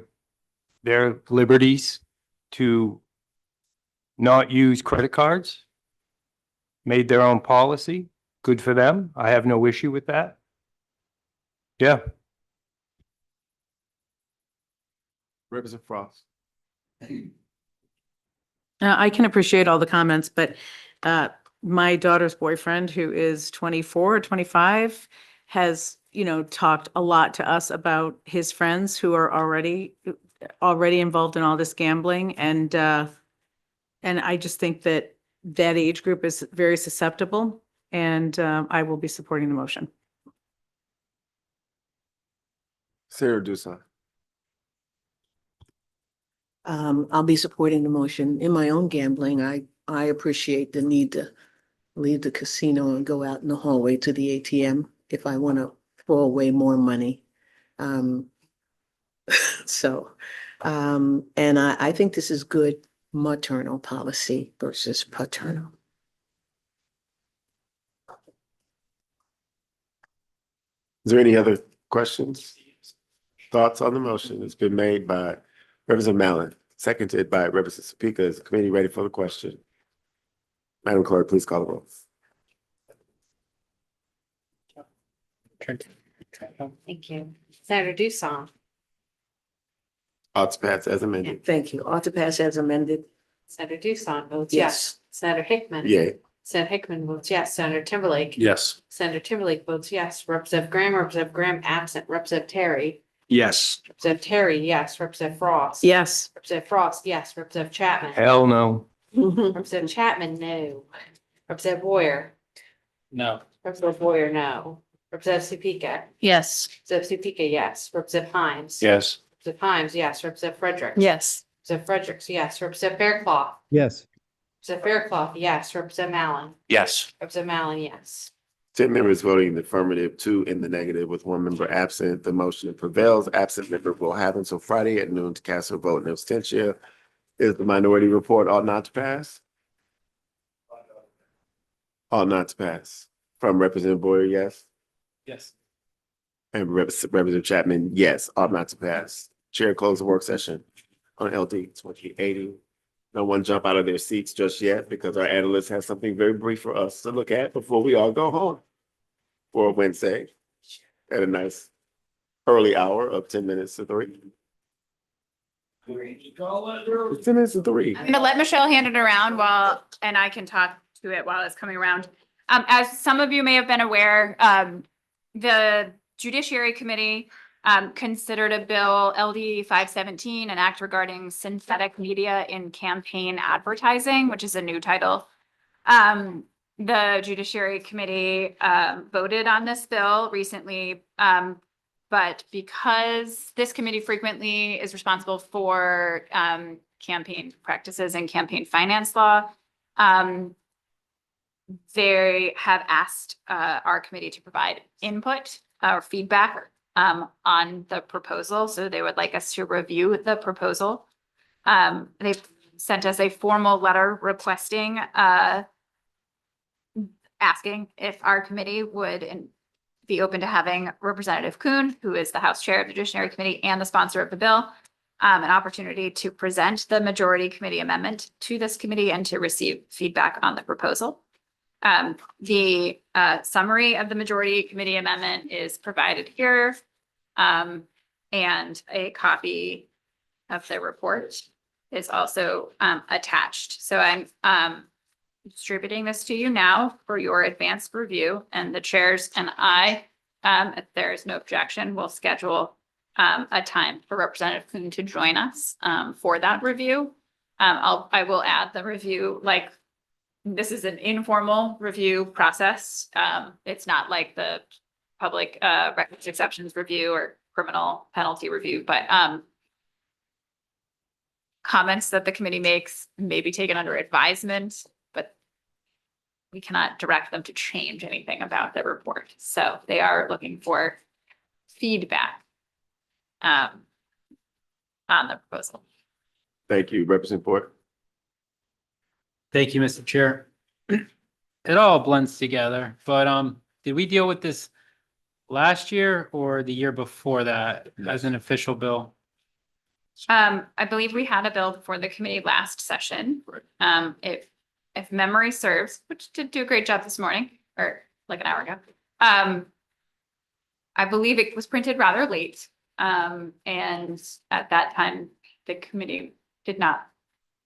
liberties to not use credit cards. Made their own policy. Good for them. I have no issue with that. Yeah. Representative Frost. I can appreciate all the comments, but my daughter's boyfriend, who is 24 or 25, has, talked a lot to us about his friends who are already involved in all this gambling. And I just think that age group is very susceptible, and I will be supporting the motion. Sarah Dusan. I'll be supporting the motion. In my own gambling, I appreciate the need to leave the casino and go out in the hallway to the ATM if I want to throw away more money. And I think this is good maternal policy versus paternal. Is there any other questions? Thoughts on the motion? It's been made by Representative Mallon, seconded by Representative Topeka. Is the committee ready for the question? Madam Clerk, please call the roll. Thank you. Senator Doosan, Ought to pass as amended. Thank you. Ought to pass as amended. Senator Doosan votes Yes. yes. Senator Hickman. Yay. Senator Hickman votes yes. Senator Timberlake. Yes. Senator Timberlake votes yes. Representative Graham absent. Representative Terry. Yes. Representative Terry, yes. Representative Frost. Yes. Representative Frost, yes. Representative Chapman. Hell no. Representative Chapman, no. Representative Boyer. No. Representative Boyer, no. Representative Topeka. Yes. Representative Topeka, yes. Representative Hines. Yes. Representative Hines, yes. Representative Fredericks. Yes. Representative Fredericks, yes. Representative Faircloth. Yes. Representative Faircloth, yes. Representative Mallon. Yes. Representative Mallon, yes. 10 members voting in the affirmative, 2 in the negative, with 1 member absent. The motion prevails. Absent member will have until Friday at noon to cast her vote in abstention. Is the minority report ought not to pass? Ought not to pass. From Representative Boyer, yes. Yes. And Representative Chapman, yes, ought not to pass. Chair close the work session on LD 2080. No one jump out of their seats just yet because our analyst has something very brief for us to look at before we all go home for Wednesday at a nice early hour of 10 minutes to 3. It's 10 minutes to 3. I'm gonna let Michelle hand it around and I can talk to it while it's coming around. As some of you may have been aware, the Judiciary Committee considered a bill LD 517, an act regarding synthetic media in campaign advertising, which is a new title. The Judiciary Committee voted on this bill recently, but because this committee frequently is responsible for campaign practices and campaign finance law, they have asked our committee to provide input or feedback on the proposal. So they would like us to review the proposal. They've sent us a formal letter requesting, asking if our committee would be open to having Representative Kuhn, who is the House Chair of the Judiciary Committee and the sponsor of the bill, an opportunity to present the majority committee amendment to this committee and to receive feedback on the proposal. The summary of the majority committee amendment is provided here, and a copy of the report is also attached. So I'm distributing this to you now for your advanced review, and the chairs and I, if there is no objection, will schedule a time for Representative Kuhn to join us for that review. I will add the review, like, this is an informal review process. It's not like the public records exceptions review or criminal penalty review, but comments that the committee makes may be taken under advisement, but we cannot direct them to change anything about the report. So they are looking for feedback on the proposal. Thank you, Representative Boyer. Thank you, Mr. Chair. it all blends together, but, did we deal with this last year or the year before that as an official bill? I believe we had a bill before the committee last session. If memory serves, which did do a great job this morning, or like an hour ago. I believe it was printed rather late. And at that time, the committee did not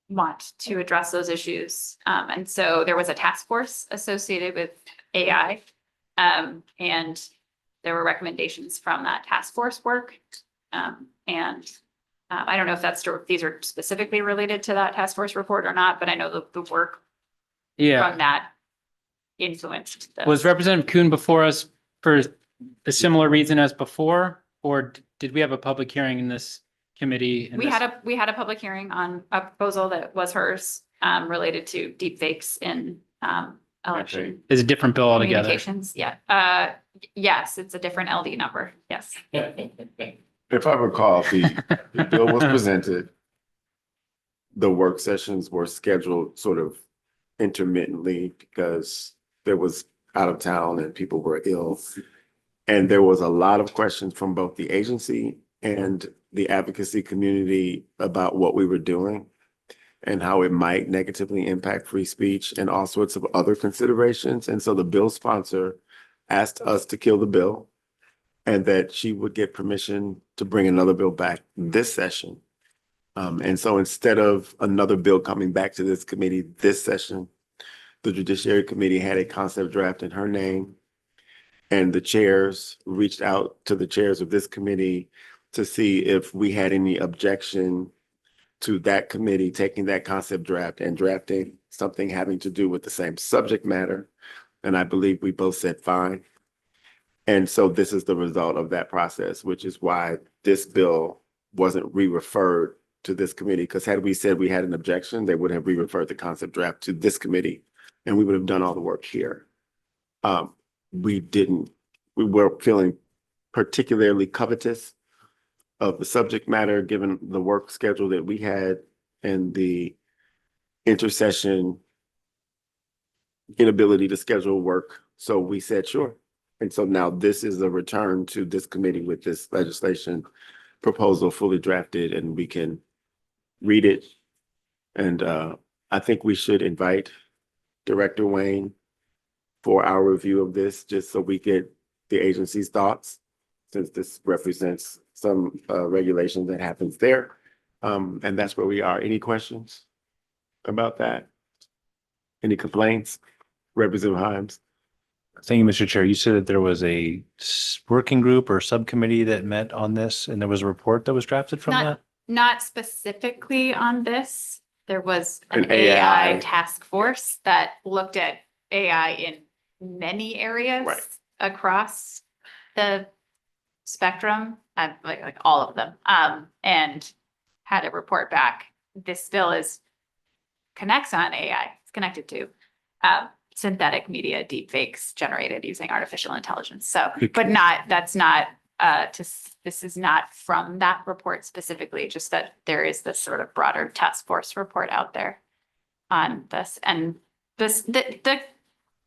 want to address those issues. And so there was a task force associated with AI. And there were recommendations from that task force work. I don't know if these are specifically related to that task force report or not, but I know the work Yeah. from that influenced. Was Representative Kuhn before us for a similar reason as before? Or did we have a public hearing in this committee? We had a public hearing on a proposal that was hers, related to deep fakes in, election. Is a different bill altogether. Communications, yeah. Yes, it's a different LD number, yes. If I recall, the bill was presented. The work sessions were scheduled sort of intermittently because there was out of town and people were ill. And there was a lot of questions from both the agency and the advocacy community about what we were doing and how it might negatively impact free speech and all sorts of other considerations. And so the bill sponsor asked us to kill the bill and that she would get permission to bring another bill back this session. And so instead of another bill coming back to this committee this session, the Judiciary Committee had a concept draft in her name. And the chairs reached out to the chairs of this committee to see if we had any objection to that committee taking that concept draft and drafting something having to do with the same subject matter. And I believe we both said fine. And so this is the result of that process, which is why this bill wasn't re-referred to this committee. Because had we said we had an objection, they would have re-referred the concept draft to this committee and we would have done all the work here. We didn't, we were feeling particularly covetous of the subject matter, given the work schedule that we had and the intercession inability to schedule work. So we said, sure. And so now this is a return to this committee with this legislation proposal fully drafted and we can read it. And I think we should invite Director Wayne for our review of this, just so we get the agency's thoughts, since this represents some regulation that happens there. And that's where we are. Any questions about that? Any complaints? Representative Himes? Thank you, Mr. Chair. You said that there was a working group or subcommittee that met on this and there was a report that was drafted from that? Not specifically on this. There was an An AI. AI task force that looked at AI in many areas across the spectrum, like all of them, and had a report back. This bill connects on AI. It's connected to synthetic media deepfakes generated using artificial intelligence. So, but this is not from that report specifically, just that there is this sort of broader task force report out there on this. And the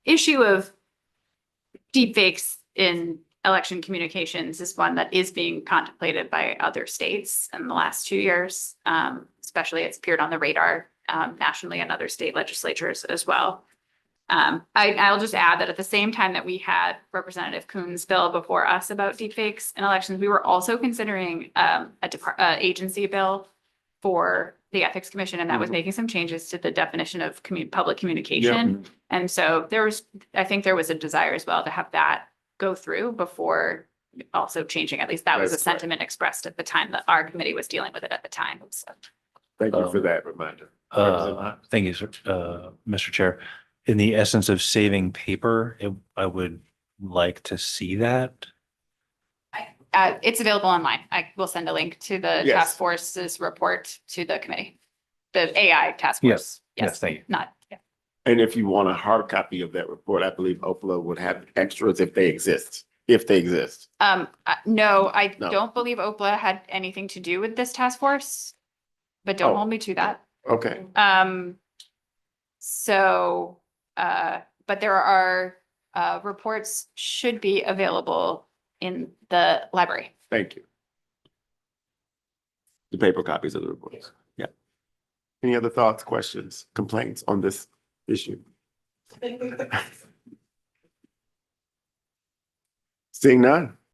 issue of deepfakes in election communications is one that is being contemplated by other states in the last 2 years. Especially it's appeared on the radar nationally and other state legislatures as well. I'll just add that at the same time that we had Representative Kuhn's bill before us about deepfakes in elections, we were also considering a agency bill for the Ethics Commission, and that was making some changes to the definition of public communication. And so I think there was a desire as well to have that go through before also changing. At least that was a sentiment expressed at the time that our committee was dealing with it at the time. So. Thank you for that reminder. Thank you, sir, Mr. Chair. In the essence of saving paper, I would like to see that. It's available online. I will send a link to the task force's report to the committee, the AI task force. Yes, thank you. And if you want a hard copy of that report, I believe OPLA would have extras if they exist. No, I don't believe OPLA had anything to do with this task force, but don't hold me to that. Okay. So, but there are reports should be available in the library. Thank you. The paper copies of the reports. Yeah. Any other thoughts, questions, complaints on this issue? Seeing none,